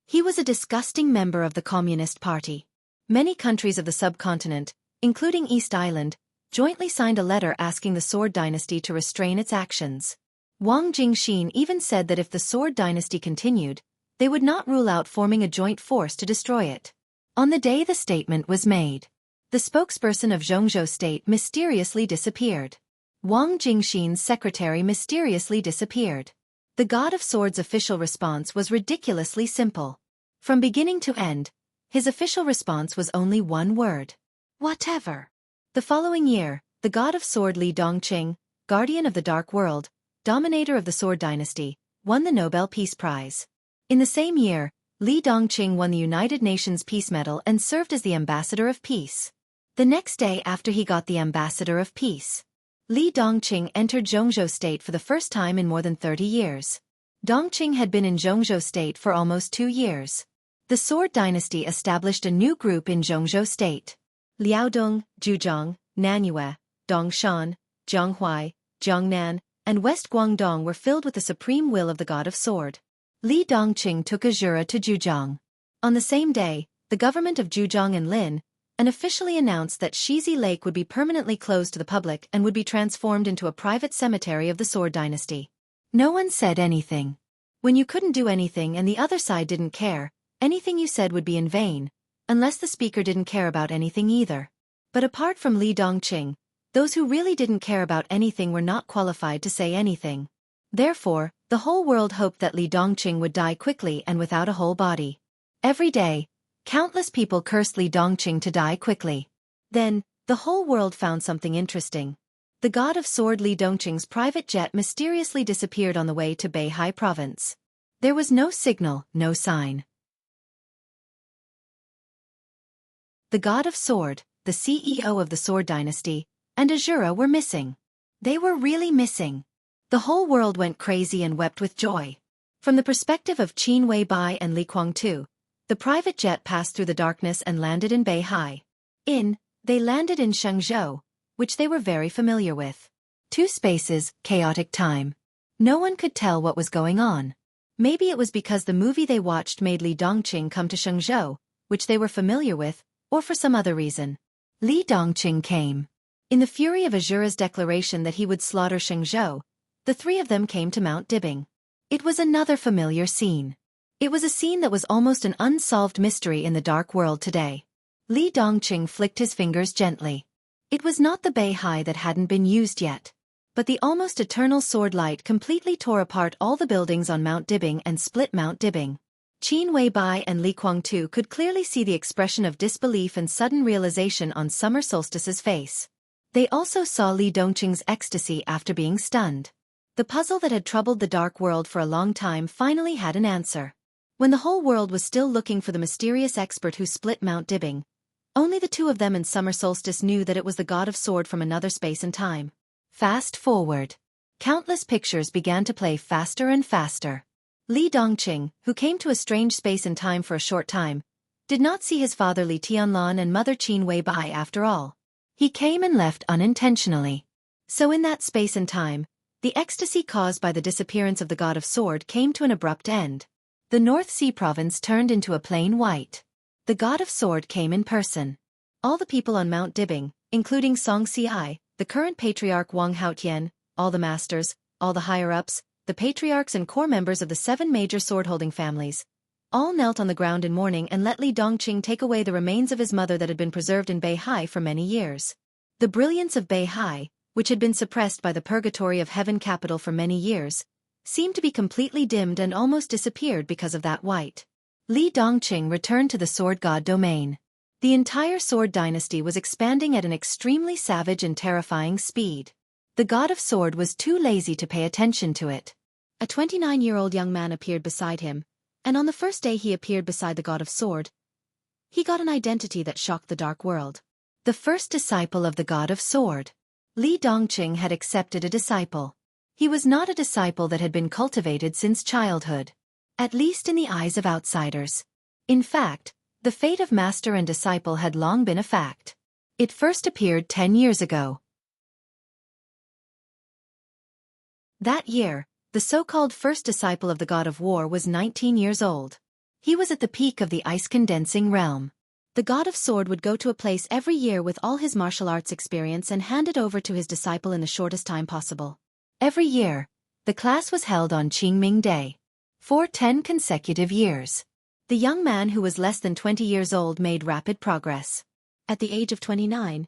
S2: He was a disgusting member of the Communist Party. Many countries of the subcontinent, including East Island, jointly signed a letter asking the Sword Dynasty to restrain its actions. Wang Jingxin even said that if the Sword Dynasty continued, they would not rule out forming a joint force to destroy it. On the day the statement was made, the spokesperson of Jianghu State mysteriously disappeared. Wang Jingxin's secretary mysteriously disappeared. The God of Swords' official response was ridiculously simple. From beginning to end, his official response was only one word. Whatever. The following year, the God of Sword Li Dongqing, guardian of the Dark World, dominator of the Sword Dynasty, won the Nobel Peace Prize. In the same year, Li Dongqing won the United Nations Peace Medal and served as the Ambassador of Peace. The next day after he got the Ambassador of Peace, Li Dongqing entered Jianghu State for the first time in more than 30 years. Dongqing had been in Jianghu State for almost 2 years. The Sword Dynasty established a new group in Jianghu State. Liaodong, Zhujiang, Nanyue, Dongshan, Jianghuai, Jiangnan, and West Guangdong were filled with the supreme will of the God of Sword. Li Dongqing took a jura to Zhujiang. On the same day, the government of Zhujiang and Lin officially announced that Shizi Lake would be permanently closed to the public and would be transformed into a private cemetery of the Sword Dynasty. No one said anything. When you couldn't do anything and the other side didn't care, anything you said would be in vain, unless the speaker didn't care about anything either. But apart from Li Dongqing, those who really didn't care about anything were not qualified to say anything. Therefore, the whole world hoped that Li Dongqing would die quickly and without a whole body. Every day, countless people cursed Li Dongqing to die quickly. Then, the whole world found something interesting. The God of Sword Li Dongqing's private jet mysteriously disappeared on the way to Beihai province. There was no signal, no sign. The God of Sword, the CEO of the Sword Dynasty, and Azura were missing. They were really missing. The whole world went crazy and wept with joy. From the perspective of Qin Weibai and Li Guangtu, the private jet passed through the darkness and landed in Beihai. They landed in Xianxia, which they were very familiar with. 2 spaces, chaotic time. No one could tell what was going on. Maybe it was because the movie they watched made Li Dongqing come to Xianxia, which they were familiar with, or for some other reason. Li Dongqing came. In the fury of Azura's declaration that he would slaughter Xianxia, the 3 of them came to Mount Dibing. It was another familiar scene. It was a scene that was almost an unsolved mystery in the Dark World today. Li Dongqing flicked his fingers gently. It was not the Beihai that hadn't been used yet. But the almost eternal sword light completely tore apart all the buildings on Mount Dibing and split Mount Dibing. Qin Weibai and Li Guangtu could clearly see the expression of disbelief and sudden realization on Summer Solstice's face. They also saw Li Dongqing's ecstasy after being stunned. The puzzle that had troubled the Dark World for a long time finally had an answer. When the whole world was still looking for the mysterious expert who split Mount Dibing, only the 2 of them and Summer Solstice knew that it was the God of Sword from another space and time. Fast forward. Countless pictures began to play faster and faster. Li Dongqing, who came to a strange space and time for a short time, did not see his father Li Tianlan and mother Qin Weibai after all. He came and left unintentionally. So in that space and time, the ecstasy caused by the disappearance of the god of sword came to an abrupt end. The North Sea province turned into a plain white. The god of sword came in person. All the people on Mount Dibing, including Xianxia, the current patriarch Wang Haotian, all the masters, all the higher-ups, the patriarchs and core members of the 7 major sword-holding families, all knelt on the ground in mourning and let Li Dongqing take away the remains of his mother that had been preserved in Beihai for many years. The brilliance of Beihai, which had been suppressed by the purgatory of heaven capital for many years, seemed to be completely dimmed and almost disappeared because of that white. Li Dongqing returned to the sword god domain. The entire sword dynasty was expanding at an extremely savage and terrifying speed. The god of sword was too lazy to pay attention to it. A 29-year-old young man appeared beside him, and on the first day he appeared beside the god of sword, he got an identity that shocked the dark world. The first disciple of the god of sword. Li Dongqing had accepted a disciple. He was not a disciple that had been cultivated since childhood. At least in the eyes of outsiders. In fact, the fate of master and disciple had long been a fact. It first appeared 10 years ago. That year, the so-called first disciple of the god of war was 19 years old. He was at the peak of the ice-condensing realm. The god of sword would go to a place every year with all his martial arts experience and hand it over to his disciple in the shortest time possible. Every year, the class was held on Qingming Day. For 10 consecutive years. The young man who was less than 20 years old made rapid progress. At the age of 29,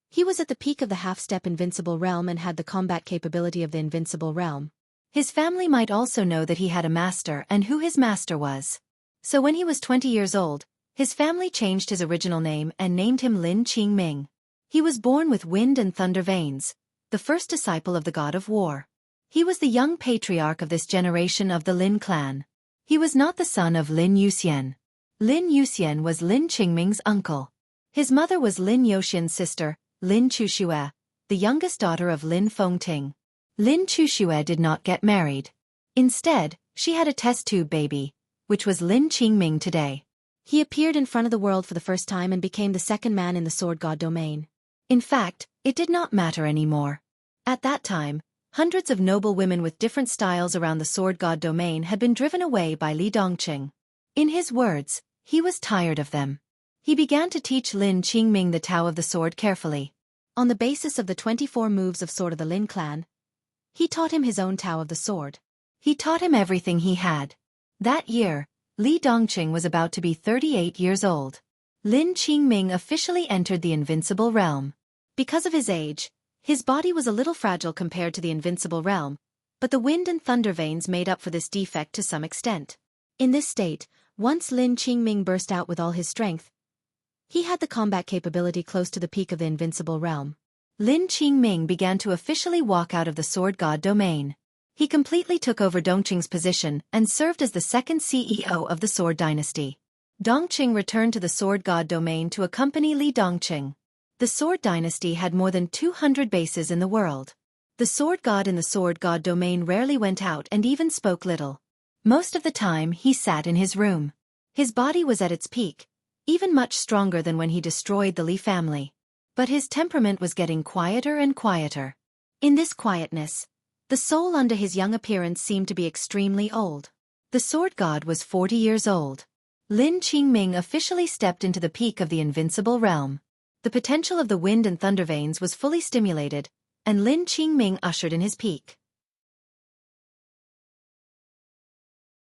S2: he was at the peak of the half-step invincible realm and had the combat capability of the invincible realm. His family might also know that he had a master and who his master was. So when he was 20 years old, his family changed his original name and named him Lin Qingming. He was born with wind and thunder veins, the first disciple of the god of war. He was the young patriarch of this generation of the Lin clan. He was not the son of Lin Yuxian. Lin Yuxian was Lin Qingming's uncle. His mother was Lin Youxian's sister, Lin Chuxue, the youngest daughter of Lin Fengting. Lin Chuxue did not get married. Instead, she had a test tube baby, which was Lin Qingming today. He appeared in front of the world for the first time and became the second man in the sword god domain. In fact, it did not matter anymore. At that time, hundreds of noble women with different styles around the sword god domain had been driven away by Li Dongqing. In his words, he was tired of them. He began to teach Lin Qingming the Tao of the sword carefully. On the basis of the 24 moves of sword of the Lin clan, he taught him his own Tao of the sword. He taught him everything he had. That year, Li Dongqing was about to be 38 years old. Lin Qingming officially entered the invincible realm. Because of his age, his body was a little fragile compared to the invincible realm, but the wind and thunder veins made up for this defect to some extent. In this state, once Lin Qingming burst out with all his strength, he had the combat capability close to the peak of the invincible realm. Lin Qingming began to officially walk out of the sword god domain. He completely took over Dongqing's position and served as the second CEO of the sword dynasty. Dongqing returned to the sword god domain to accompany Li Dongqing. The sword dynasty had more than 200 bases in the world. The sword god in the sword god domain rarely went out and even spoke little. Most of the time he sat in his room. His body was at its peak, even much stronger than when he destroyed the Li family. But his temperament was getting quieter and quieter. In this quietness, the soul under his young appearance seemed to be extremely old. The sword god was 40 years old. Lin Qingming officially stepped into the peak of the invincible realm. The potential of the wind and thunder veins was fully stimulated, and Lin Qingming ushered in his peak.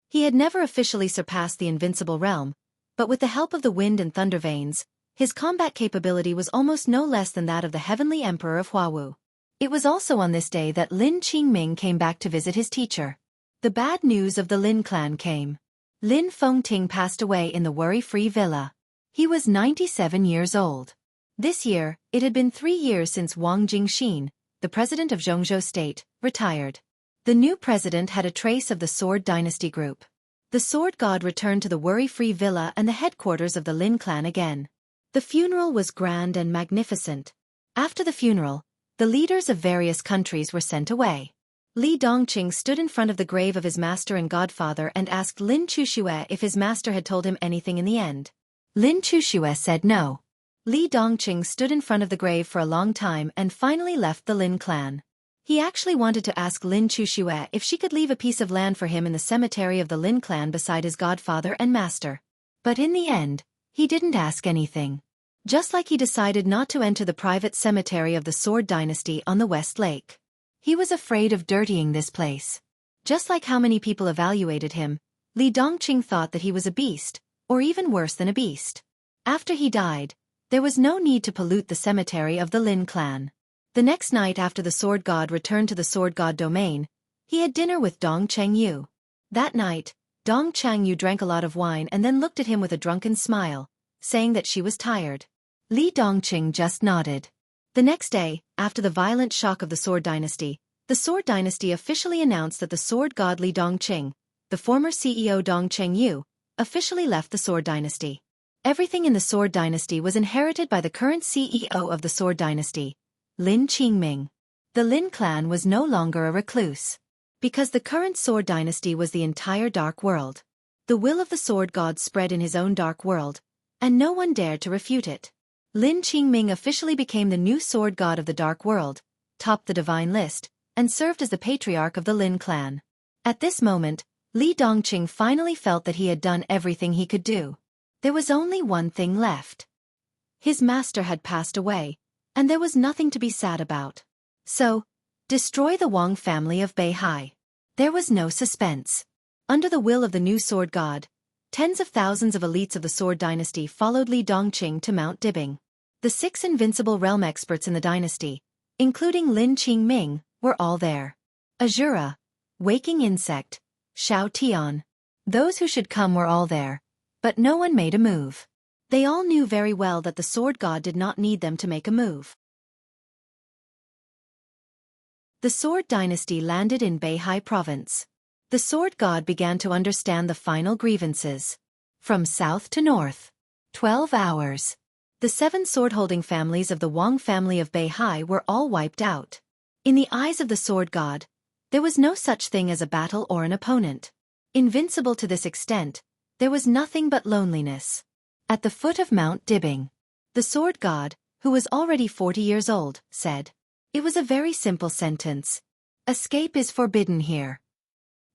S2: He had never officially surpassed the invincible realm, but with the help of the wind and thunder veins, his combat capability was almost no less than that of the heavenly emperor of Huawu. It was also on this day that Lin Qingming came back to visit his teacher. The bad news of the Lin clan came. Lin Fengting passed away in the worry-free villa. He was 97 years old. This year, it had been 3 years since Wang Jingxin, the president of Jianghu state, retired. The new president had a trace of the sword dynasty group. The sword god returned to the worry-free villa and the headquarters of the Lin clan again. The funeral was grand and magnificent. After the funeral, the leaders of various countries were sent away. Li Dongqing stood in front of the grave of his master and godfather and asked Lin Chuxue if his master had told him anything in the end.
S1: Lin Chuxue said no. Li Dongqing stood in front of the grave for a long time and finally left the Lin clan. He actually wanted to ask Lin Chuxue if she could leave a piece of land for him in the cemetery of the Lin clan beside his godfather and master. But in the end, he didn't ask anything. Just like he decided not to enter the private cemetery of the Sword Dynasty on the West Lake. He was afraid of dirtying this place. Just like how many people evaluated him, Li Dongqing thought that he was a beast, or even worse than a beast. After he died, there was no need to pollute the cemetery of the Lin clan. The next night after the sword god returned to the sword god domain, he had dinner with Dong Chengyu. That night, Dong Chengyu drank a lot of wine and then looked at him with a drunken smile, saying that she was tired. Li Dongqing just nodded. The next day, after the violent shock of the Sword Dynasty officially announced that the sword god Li Dongqing, the former CEO Dong Chengyu, officially left the Sword Dynasty. Everything in the Sword Dynasty was inherited by the current CEO of the Sword Dynasty, Lin Qingming. The Lin clan was no longer a recluse. Because the current Sword Dynasty was the entire Dark World. The will of the Sword God spread in his own Dark World, and no one dared to refute it. Lin Qingming officially became the new Sword God of the Dark World, topped the divine list, and served as the patriarch of the Lin clan. At this moment, Li Dongqing finally felt that he had done everything he could do. There was only one thing left. His master had passed away, and there was nothing to be sad about. So, destroy the Wang family of Beihai. There was no suspense. Under the will of the new sword god, tens of thousands of elites of the Sword Dynasty followed Li Dongqing to Mount Dibing. The 6 invincible realm experts in the dynasty, including Lin Qingming, were all there. Azura, Waking Insect, Xiao Tian. Those who should come were all there, but no one made a move. They all knew very well that the sword god did not need them to make a move. The Sword Dynasty landed in Beihai Province. The sword god began to understand the final grievances. From south to north. 12 hours. The 7 sword-holding families of the Wang family of Beihai were all wiped out. In the eyes of the sword god, there was no such thing as a battle or an opponent. Invincible to this extent, there was nothing but loneliness. At the foot of Mount Dibing, the sword god, who was already 40 years old, said. It was a very simple sentence. Escape is forbidden here.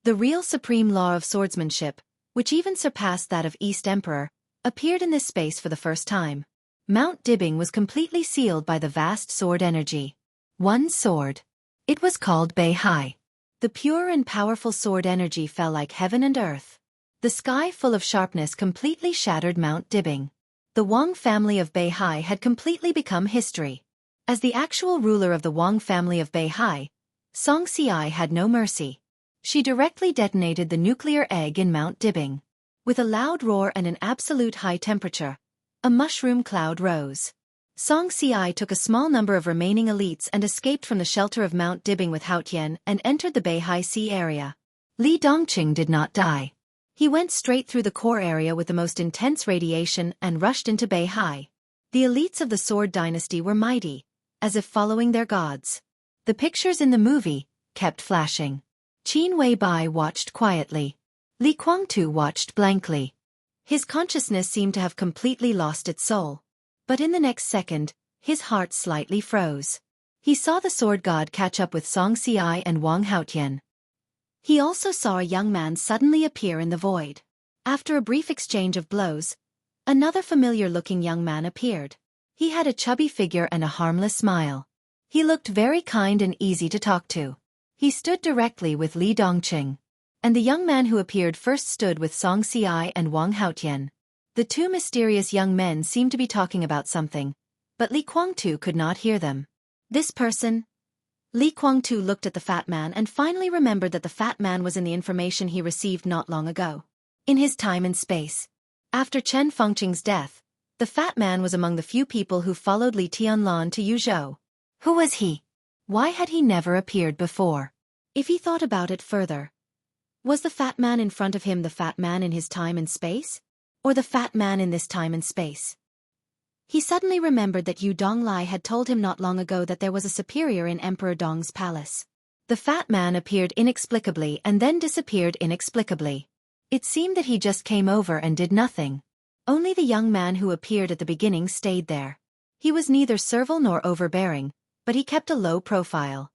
S1: The real supreme law of swordsmanship, which even surpassed that of East Emperor, appeared in this space for the first time. Mount Dibing was completely sealed by the vast sword energy. One sword. It was called Beihai. The pure and powerful sword energy fell like heaven and earth. The sky full of sharpness completely shattered Mount Dibing. The Wang family of Beihai had completely become history. As the actual ruler of the Wang family of Beihai, Xianxia had no mercy. She directly detonated the nuclear egg in Mount Dibing. With a loud roar and an absolute high temperature, a mushroom cloud rose. Xianxia took a small number of remaining elites and escaped from the shelter of Mount Dibing with Haotian and entered the Beihai Sea area. Li Dongqing did not die. He went straight through the core area with the most intense radiation and rushed into Beihai. The elites of the Sword Dynasty were mighty, as if following their gods. The pictures in the movie kept flashing. Qin Weibai watched quietly. Li Guangtu watched blankly. His consciousness seemed to have completely lost its soul. But in the next second, his heart slightly froze. He saw the sword god catch up with Song Xiai and Wang Haotian. He also saw a young man suddenly appear in the void. After a brief exchange of blows, another familiar-looking young man appeared. He had a chubby figure and a harmless smile. He looked very kind and easy to talk to. He stood directly with Li Dongqing. And the young man who appeared first stood with Song Xiai and Wang Haotian. The 2 mysterious young men seemed to be talking about something, but Li Guangtu could not hear them. This person? Li Guangtu looked at the fat man and finally remembered that the fat man was in the information he received not long ago. In his time and space. After Chen Fengqing's death, the fat man was among the few people who followed Li Tianlan to Yuzhou. Who was he? Why had he never appeared before? If he thought about it further, was the fat man in front of him the fat man in his time and space? Or the fat man in this time and space? He suddenly remembered that Yu Donglai had told him not long ago that there was a superior in Emperor Dong's palace. The fat man appeared inexplicably and then disappeared inexplicably. It seemed that he just came over and did nothing.
S2: Only the young man who appeared at the beginning stayed there. He was neither servile nor overbearing, but he kept a low profile.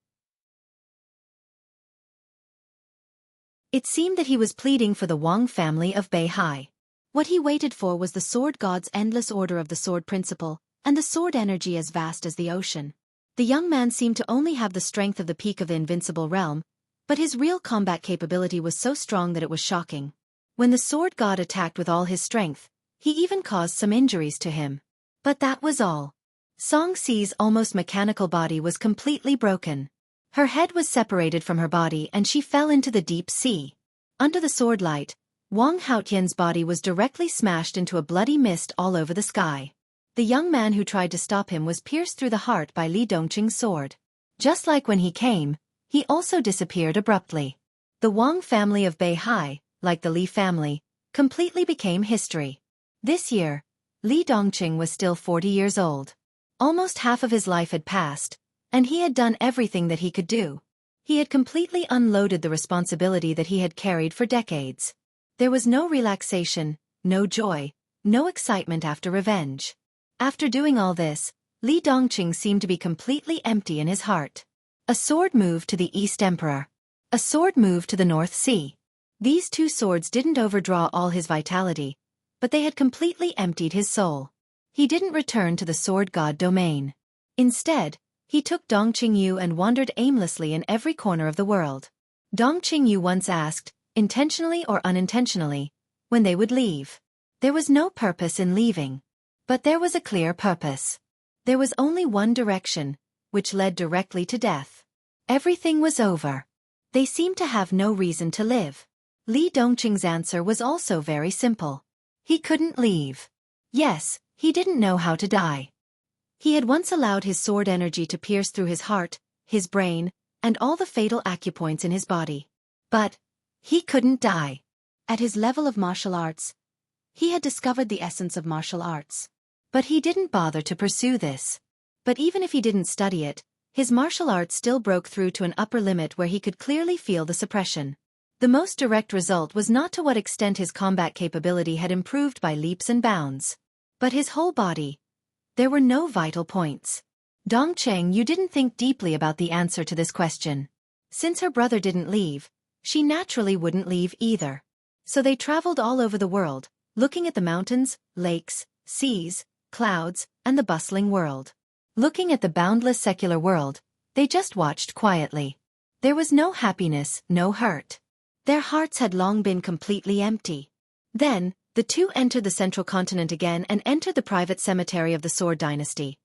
S2: It seemed that he was pleading for the Wang family of Beihai. What he waited for was the sword god's endless order of the sword principle, and the sword energy as vast as the ocean. The young man seemed to only have the strength of the peak of the invincible realm, but his real combat capability was so strong that it was shocking. When the sword god attacked with all his strength, he even caused some injuries to him. But that was all. Xianxi's almost mechanical body was completely broken. Her head was separated from her body and she fell into the deep sea. Under the sword light, Wang Haotian's body was directly smashed into a bloody mist all over the sky. The young man who tried to stop him was pierced through the heart by Li Dongqing's sword. Just like when he came, he also disappeared abruptly. The Wang family of Beihai, like the Li family, completely became history. This year, Li Dongqing was still 40 years old. Almost half of his life had passed, and he had done everything that he could do. He had completely unloaded the responsibility that he had carried for decades. There was no relaxation, no joy, no excitement after revenge. After doing all this, Li Dongqing seemed to be completely empty in his heart. A sword moved to the East Emperor. A sword moved to the North Sea. These two swords didn't overdraw all his vitality, but they had completely emptied his soul. He didn't return to the sword god domain. Instead, he took Dongqing Yu and wandered aimlessly in every corner of the world. Dongqing Yu once asked, intentionally or unintentionally, when they would leave. There was no purpose in leaving. But there was a clear purpose. There was only one direction, which led directly to death. Everything was over. They seemed to have no reason to live. Li Dongqing's answer was also very simple. He couldn't leave. Yes, he didn't know how to die. He had once allowed his sword energy to pierce through his heart, his brain, and all the fatal acupoints in his body. But he couldn't die. At his level of martial arts, he had discovered the essence of martial arts. But he didn't bother to pursue this. But even if he didn't study it, his martial arts still broke through to an upper limit where he could clearly feel the suppression. The most direct result was not to what extent his combat capability had improved by leaps and bounds, but his whole body. There were no vital points. Dongqing Yu didn't think deeply about the answer to this question. Since her brother didn't leave, she naturally wouldn't leave either. So they traveled all over the world, looking at the mountains, lakes, seas, clouds, and the bustling world. Looking at the boundless secular world, they just watched quietly. There was no happiness, no hurt. Their hearts had long been completely empty. Then, the two entered the central continent again and entered the private cemetery of the Sword Dynasty.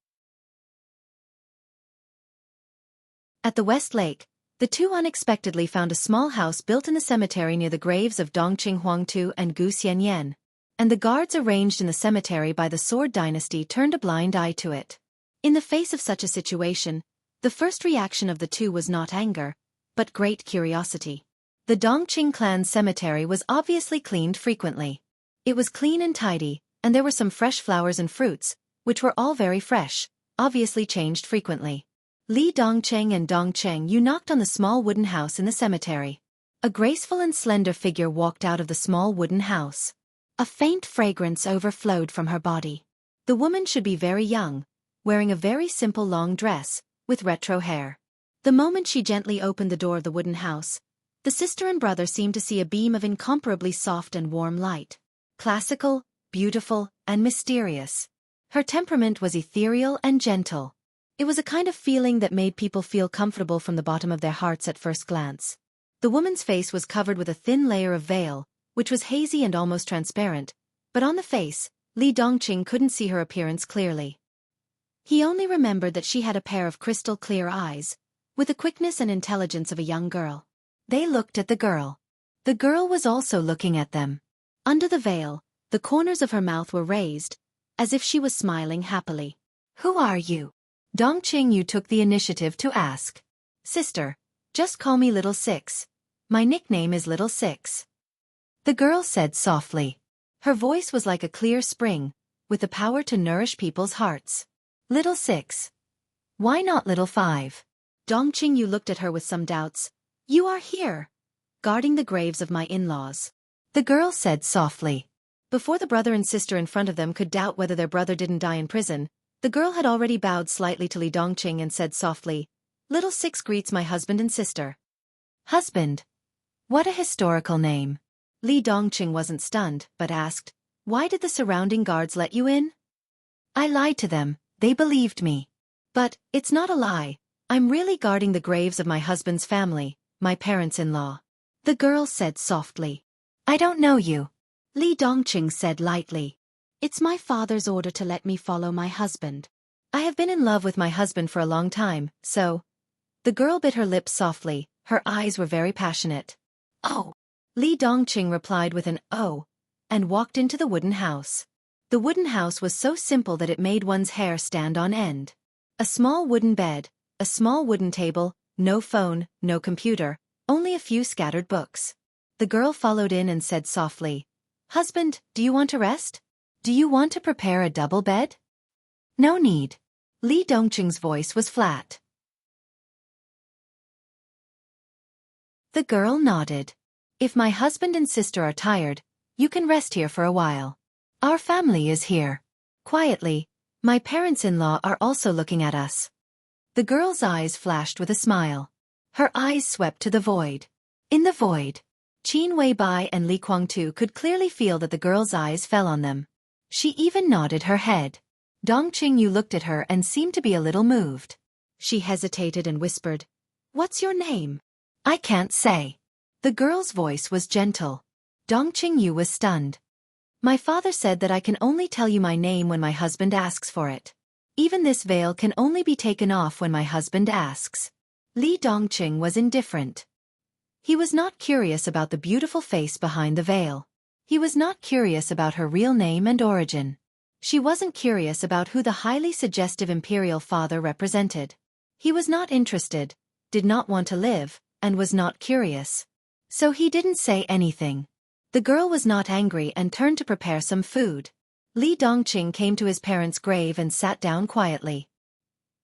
S2: At the West Lake, the two unexpectedly found a small house built in the cemetery near the graves of Dongqing Huangtu and Gu Xianyan. And the guards arranged in the cemetery by the Sword Dynasty turned a blind eye to it. In the face of such a situation, the first reaction of the two was not anger, but great curiosity. The Dongqing clan's cemetery was obviously cleaned frequently. It was clean and tidy, and there were some fresh flowers and fruits, which were all very fresh, obviously changed frequently. Li Dongqing and Dongqing Yu knocked on the small wooden house in the cemetery. A graceful and slender figure walked out of the small wooden house. A faint fragrance overflowed from her body. The woman should be very young, wearing a very simple long dress, with retro hair. The moment she gently opened the door of the wooden house, the sister and brother seemed to see a beam of incomparably soft and warm light. Classical, beautiful, and mysterious. Her temperament was ethereal and gentle. It was a kind of feeling that made people feel comfortable from the bottom of their hearts at first glance. The woman's face was covered with a thin layer of veil, which was hazy and almost transparent, but on the face, Li Dongqing couldn't see her appearance clearly. He only remembered that she had a pair of crystal-clear eyes, with the quickness and intelligence of a young girl. They looked at the girl. The girl was also looking at them. Under the veil, the corners of her mouth were raised, as if she was smiling happily. "Who are you?" Dongqing Yu took the initiative to ask. "Sister, just call me Little Six. My nickname is Little Six." The girl said softly. Her voice was like a clear spring, with the power to nourish people's hearts. "Little Six. Why not Little Five?" Dongqing Yu looked at her with some doubts. "You are here, guarding the graves of my in-laws." The girl said softly. Before the brother and sister in front of them could doubt whether their brother didn't die in prison, the girl had already bowed slightly to Li Dongqing and said softly, "Little Six greets my husband and sister."
S1: Husband. What a historical name.
S2: Li Dongqing wasn't stunned, but asked, "Why did the surrounding guards let you in?"
S1: I lied to them, they believed me.
S2: But, it's not a lie. I'm really guarding the graves of my husband's family, my parents-in-law. The girl said softly.
S1: I don't know you.
S2: Li Dongqing said lightly. It's my father's order to let me follow my husband. I have been in love with my husband for a long time, so... The girl bit her lips softly, her eyes were very passionate.
S1: Oh.
S2: Li Dongqing replied with an "oh," and walked into the wooden house. The wooden house was so simple that it made one's hair stand on end. A small wooden bed, a small wooden table, no phone, no computer, only a few scattered books. The girl followed in and said softly, "Husband, do you want to rest?
S1: Do you want to prepare a double bed?" No need.
S2: Li Dongqing's voice was flat.
S1: The girl nodded. If my husband and sister are tired, you can rest here for a while. Our family is here.
S2: Quietly, my parents-in-law are also looking at us. The girl's eyes flashed with a smile. Her eyes swept to the void.
S1: In the void,
S2: Qin Weibai and Li Guangtu could clearly feel that the girl's eyes fell on them.
S1: She even nodded her head.
S2: Dongqing Yu looked at her and seemed to be a little moved. She hesitated and whispered, "What's your name?"
S1: I can't say.
S2: The girl's voice was gentle. Dongqing Yu was stunned. My father said that I can only tell you my name when my husband asks for it. Even this veil can only be taken off when my husband asks. Li Dongqing was indifferent. He was not curious about the beautiful face behind the veil. He was not curious about her real name and origin. She wasn't curious about who the highly suggestive imperial father represented. He was not interested, did not want to live, and was not curious. So he didn't say anything. The girl was not angry and turned to prepare some food. Li Dongqing came to his parents' grave and sat down quietly.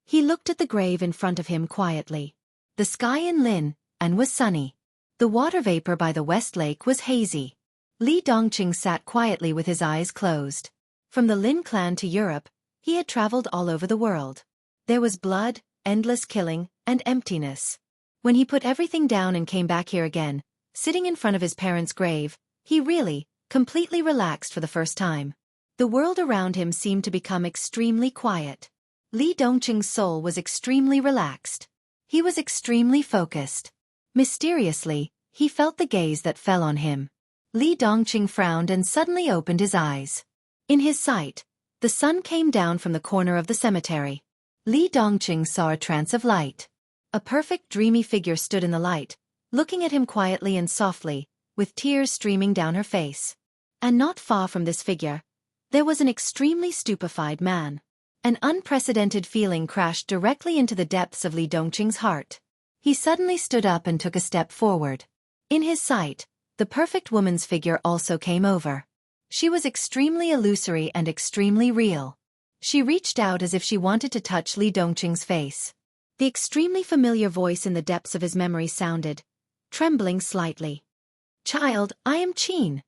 S2: He looked at the grave in front of him quietly. The sky in Lin and was sunny. The water vapor by the West Lake was hazy. Li Dongqing sat quietly with his eyes closed. From the Lin clan to Europe, he had traveled all over the world. There was blood, endless killing, and emptiness. When he put everything down and came back here again, sitting in front of his parents' grave, he really, completely relaxed for the first time. The world around him seemed to become extremely quiet. Li Dongqing's soul was extremely relaxed. He was extremely focused. Mysteriously, he felt the gaze that fell on him. Li Dongqing frowned and suddenly opened his eyes. In his sight, the sun came down from the corner of the cemetery. Li Dongqing saw a trance of light. A perfect dreamy figure stood in the light, looking at him quietly and softly, with tears streaming down her face. And not far from this figure, there was an extremely stupefied man. An unprecedented feeling crashed directly into the depths of Li Dongqing's heart. He suddenly stood up and took a step forward. In his sight, the perfect woman's figure also came over. She was extremely illusory and extremely real. She reached out as if she wanted to touch Li Dongqing's face. The extremely familiar voice in the depths of his memory sounded, trembling slightly. "Child, I am Qin."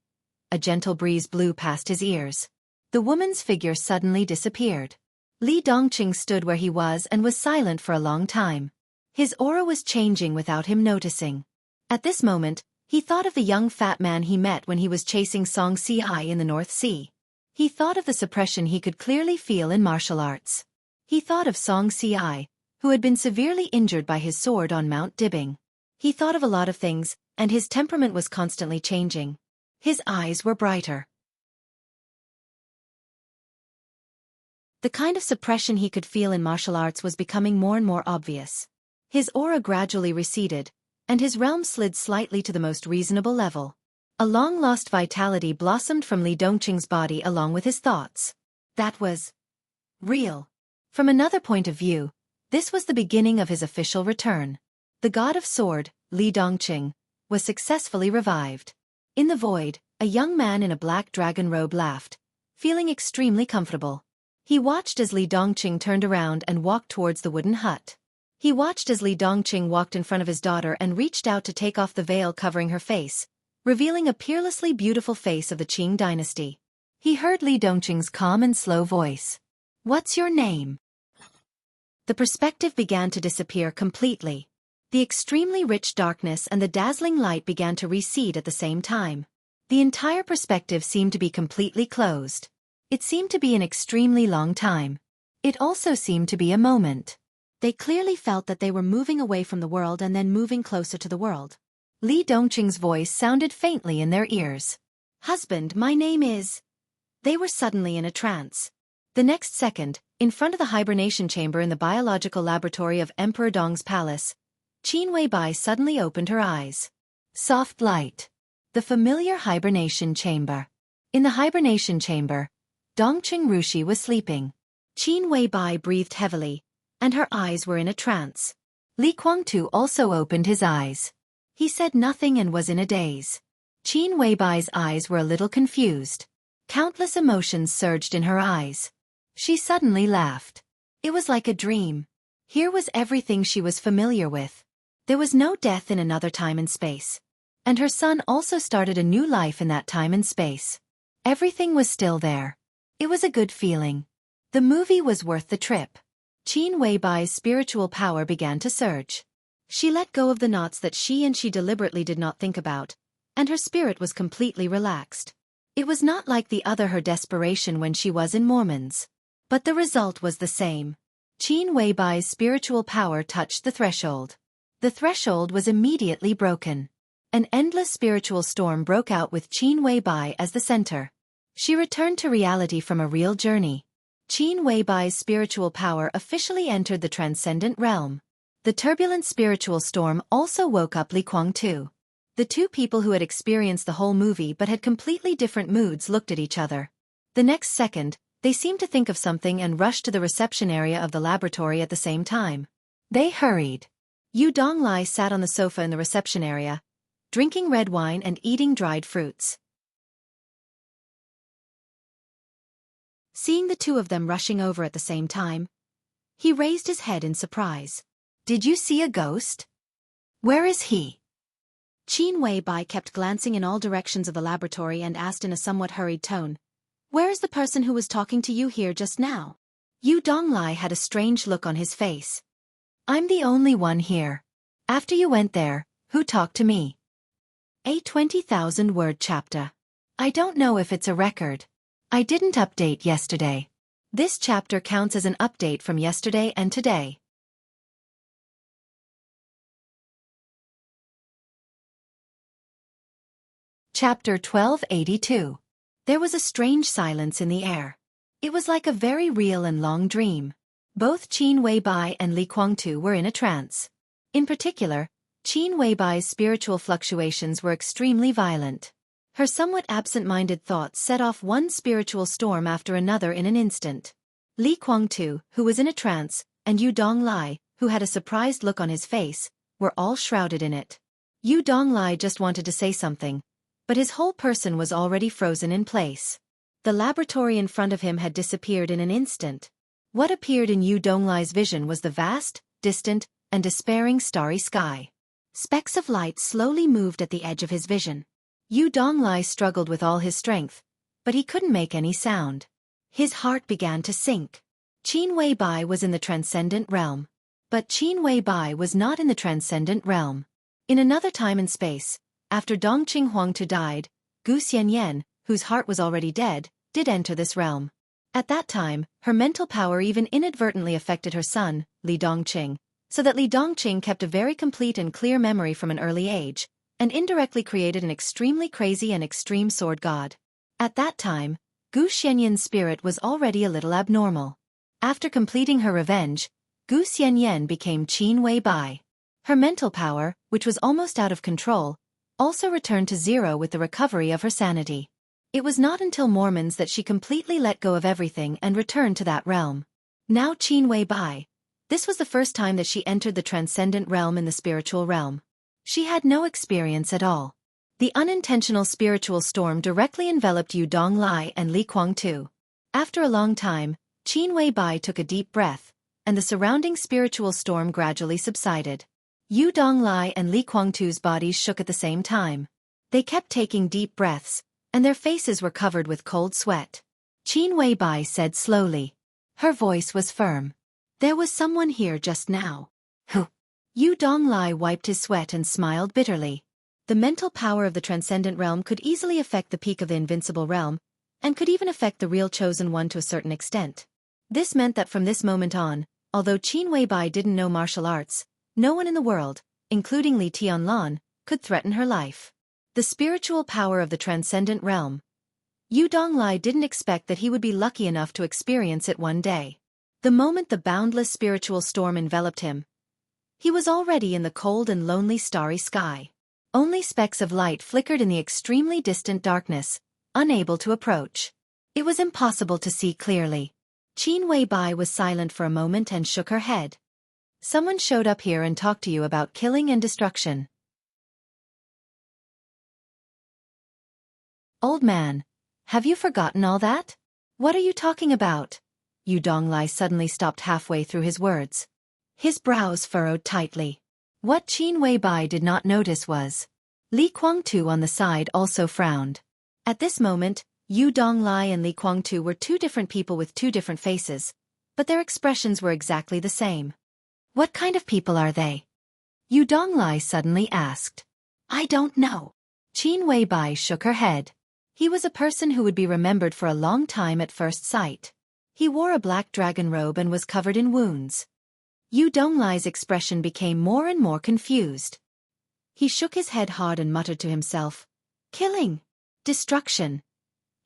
S2: A gentle breeze blew past his ears. The woman's figure suddenly disappeared. Li Dongqing stood where he was and was silent for a long time. His aura was changing without him noticing. At this moment, he thought of the young fat man he met when he was chasing Xianxia in the North Sea. He thought of the suppression he could clearly feel in martial arts. He thought of Xianxia, who had been severely injured by his sword on Mount Dibbing. He thought of a lot of things, and his temperament was constantly changing. His eyes were brighter. The kind of suppression he could feel in martial arts was becoming more and more obvious. His aura gradually receded, and his realm slid slightly to the most reasonable level. A long-lost vitality blossomed from Li Dongqing's body along with his thoughts. That was real. From another point of view, this was the beginning of his official return. The god of sword, Li Dongqing, was successfully revived. In the void, a young man in a black dragon robe laughed, feeling extremely comfortable. He watched as Li Dongqing turned around and walked towards the wooden hut. He watched as Li Dongqing walked in front of his daughter and reached out to take off the veil covering her face, revealing a peerlessly beautiful face of the Qing dynasty.
S1: He heard Li Dongqing's calm and slow voice. "What's your name?" The perspective began to disappear completely. The extremely rich darkness and the dazzling light began to recede at the same time. The entire perspective seemed to be completely closed. It seemed to be an extremely long time. It also seemed to be a moment. They clearly felt that they were moving away from the world and then moving closer to the world. Li Dongqing's voice sounded faintly in their ears. "Husband, my name is..." They were suddenly in a trance. The next second, in front of the hibernation chamber in the biological laboratory of Emperor Dong's palace, Qin Weibai suddenly opened her eyes. Soft light. The familiar hibernation chamber. In the hibernation chamber, Dongqing Rushi was sleeping. Qin Weibai breathed heavily, and her eyes were in a trance. Li Guangtu also opened his eyes. He said nothing and was in a daze. Qin Weibai's eyes were a little confused. Countless emotions surged in her eyes. She suddenly laughed. It was like a dream. Here was everything she was familiar with. There was no death in another time and space. And her son also started a new life in that time and space. Everything was still there. It was a good feeling. The movie was worth the trip. Qin Weibai's spiritual power began to surge. She let go of the knots that she deliberately did not think about, and her spirit was completely relaxed. It was not like the other her desperation when she was in Mormons. But the result was the same. Qin Weibai's spiritual power touched the threshold. The threshold was immediately broken. An endless spiritual storm broke out with Qin Weibai as the center. She returned to reality from a real journey. Qin Weibai's spiritual power officially entered the transcendent realm. The turbulent spiritual storm also woke up Li Guangtu. The two people who had experienced the whole movie but had completely different moods looked at each other. The next second, they seemed to think of something and rushed to the reception area of the laboratory at the same time. They hurried. Yu Donglai sat on the sofa in the reception area, drinking red wine and eating dried fruits. Seeing the two of them rushing over at the same time, he raised his head in surprise. "Did you see a ghost? Where is he?" Qin Weibai kept glancing in all directions of the laboratory and asked in a somewhat hurried tone, "Where is the person who was talking to you here just now?" Yu Donglai had a strange look on his face. "I'm the only one here. After you went there, who talked to me?" A 20,000-word chapter. I don't know if it's a record. I didn't update yesterday. This chapter counts as an update from yesterday and today. Chapter 1282. There was a strange silence in the air. It was like a very real and long dream. Both Qin Weibai and Li Guangtu were in a trance. In particular, Qin Weibai's spiritual fluctuations were extremely violent. Her somewhat absent-minded thoughts set off one spiritual storm after another in an instant. Li Guangtu, who was in a trance, and Yu Donglai, who had a surprised look on his face, were all shrouded in it. Yu Donglai just wanted to say something, but his whole person was already frozen in place. The laboratory in front of him had disappeared in an instant. What appeared in Yu Donglai's vision was the vast, distant, and despairing starry sky. Specks of light slowly moved at the edge of his vision. Yu Donglai struggled with all his strength, but he couldn't make any sound. His heart began to sink. Qin Weibai was in the transcendent realm. But Qin Weibai was not in the transcendent realm. In another time and space, after Dongqing Huangtu died, Gu Xianyan, whose heart was already dead, did enter this realm. At that time, her mental power even inadvertently affected her son, Li Dongqing, so that Li Dongqing kept a very complete and clear memory from an early age, and indirectly created an extremely crazy and extreme sword god. At that time, Gu Xianyan's spirit was already a little abnormal. After completing her revenge, Gu Xianyan became Qin Weibai. Her mental power, which was almost out of control, also returned to zero with the recovery of her sanity. It was not until Mormons that she completely let go of everything and returned to that realm. Now Qin Weibai. This was the first time that she entered the transcendent realm in the spiritual realm. She had no experience at all. The unintentional spiritual storm directly enveloped Yu Donglai and Li Guangtu. After a long time, Qin Weibai took a deep breath, and the surrounding spiritual storm gradually subsided. Yu Donglai and Li Guangtu's bodies shook at the same time. They kept taking deep breaths,
S2: and their faces were covered with cold sweat. Qin Weibai said slowly. Her voice was firm. There was someone here just now. Who? Yu Donglai wiped his sweat and smiled bitterly. The mental power of the transcendent realm could easily affect the peak of the invincible realm, and could even affect the real chosen one to a certain extent. This meant that from this moment on, although Qin Weibai didn't know martial arts, no one in the world, including Li Tianlan, could threaten her life. The spiritual power of the transcendent realm. Yu Donglai didn't expect that he would be lucky enough to experience it one day. The moment the boundless spiritual storm enveloped him, he was already in the cold and lonely starry sky. Only specks of light flickered in the extremely distant darkness, unable to approach. It was impossible to see clearly. Qin Weibai was silent for a moment and shook her head. Someone showed up here and talked to you about killing and destruction. Old man, have you forgotten all that? What are you talking about? Yu Donglai suddenly stopped halfway through his words. His brows furrowed tightly. What Qin Weibai did not notice was Li Guangtu on the side also frowned. At this moment, Yu Donglai and Li Guangtu were two different people with two different faces, but their expressions were exactly the same. What kind of people are they? Yu Donglai suddenly asked. I don't know. Qin Weibai shook her head. He was a person who would be remembered for a long time at first sight. He wore a black dragon robe and was covered in wounds. Yu Donglai's expression became more and more confused. He shook his head hard and muttered to himself, Killing! Destruction!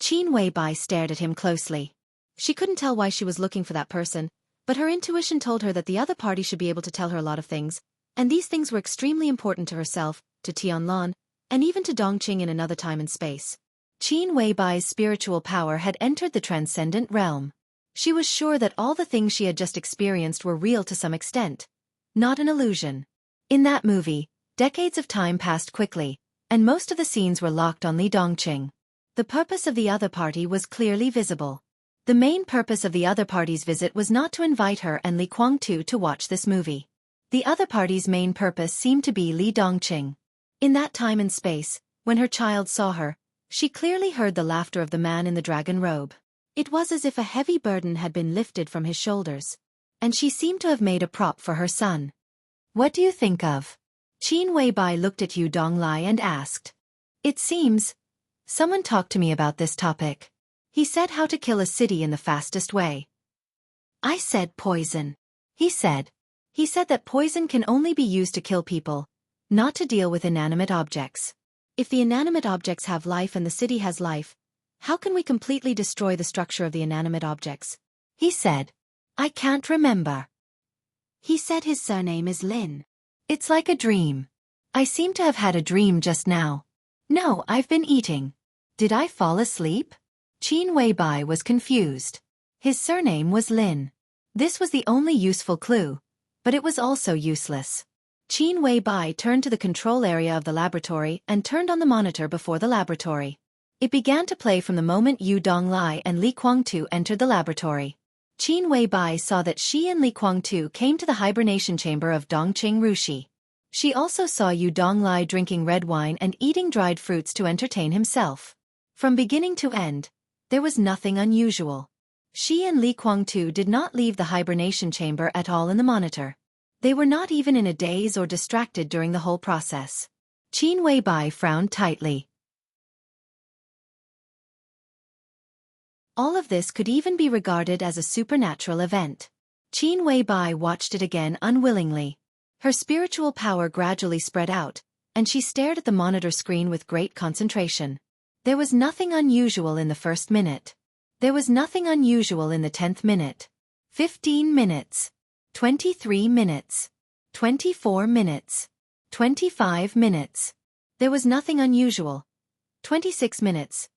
S2: Qin Weibai stared at him closely. She couldn't tell why she was looking for that person, but her intuition told her that the other party should be able to tell her a lot of things, and these things were extremely important to herself, to Tianlan, and even to Dongqing in another time and space. Qin Weibai's spiritual power had entered the transcendent realm. She was sure that all the things she had just experienced were real to some extent, not an illusion. In that movie, decades of time passed quickly, and most of the scenes were locked on Li Dongqing. The purpose of the other party was clearly visible. The main purpose of the other party's visit was not to invite her and Li Guangtu to watch this movie. The other party's main purpose seemed to be Li Dongqing. In that time and space, when her child saw her, she clearly heard the laughter of the man in the dragon robe. It was as if a heavy burden had been lifted from his shoulders, and she seemed to have made a prop for her son. What do you think of? Qin Weibai looked at Yu Donglai and asked. It seems. Someone talked to me about this topic. He said how to kill a city in the fastest way. I said poison. He said that poison can only be used to kill people, not to deal with inanimate objects. If the inanimate objects have life and the city has life, how can we completely destroy the structure of the inanimate objects? He said. I can't remember. He said his surname is Lin. It's like a dream. I seem to have had a dream just now. No, I've been eating. Did I fall asleep? Qin Weibai was confused. His surname was Lin. This was the only useful clue, but it was also useless. Qin Weibai turned to the control area of the laboratory and turned on the monitor before the laboratory. It began to play from the moment Yu Donglai and Li Guangtu entered the laboratory. Qin Weibai saw that she and Li Guangtu came to the hibernation chamber of Dongqing Rushi. She also saw Yu Donglai drinking red wine and eating dried fruits to entertain himself. From beginning to end, there was nothing unusual. She and Li Guangtu did not leave the hibernation chamber at all in the monitor. They were not even in a daze or distracted during the whole process. Qin Weibai frowned tightly. All of this could even be regarded as a supernatural event. Qin Weibai watched it again unwillingly. Her spiritual power gradually spread out, and she stared at the monitor screen with great concentration. There was nothing unusual in the first minute. There was nothing unusual in the 10th minute. 15 minutes. 23 minutes. 24 minutes. 25 minutes. There was nothing unusual. 26 minutes.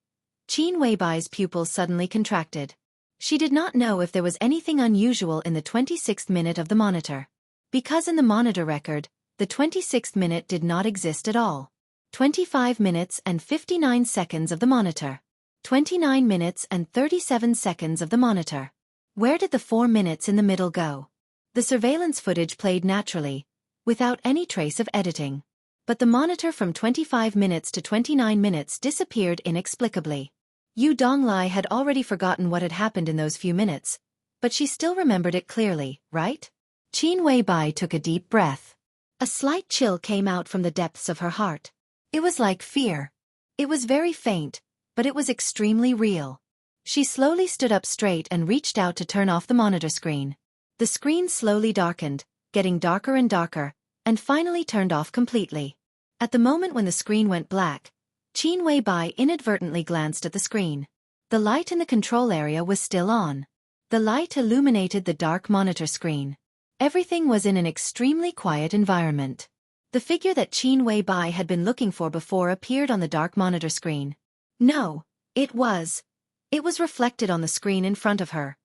S2: Qin Weibai's pupils suddenly contracted. She did not know if there was anything unusual in the 26th minute of the monitor. Because in the monitor record, the 26th minute did not exist at all. 25 minutes and 59 seconds of the monitor. 29 minutes and 37 seconds of the monitor. Where did the 4 minutes in the middle go? The surveillance footage played naturally, without any trace of editing.
S1: But the monitor from 25 minutes to 29 minutes disappeared inexplicably. Yu Donglai had already forgotten what had happened in those few minutes, but she still remembered it clearly, right? Qin Weibai took a deep breath. A slight chill came out from the depths of her heart. It was like fear. It was very faint, but it was extremely real. She slowly stood up straight and reached out to turn off the monitor screen. The screen slowly darkened, getting darker and darker, and finally turned off completely. At the moment when the screen went black, Qin Weibai inadvertently glanced at the screen. The light in the control area was still on. The light illuminated the dark monitor screen. Everything was in an extremely quiet environment. The figure that Qin Weibai had been looking for before appeared on the dark monitor screen. No, it was reflected on the screen in front of her.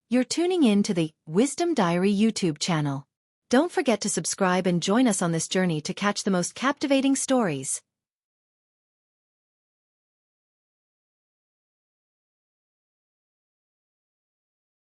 S1: You're tuning in to the Wisdom Diary YouTube channel. Don't forget to subscribe and join us on this journey to catch the most captivating stories.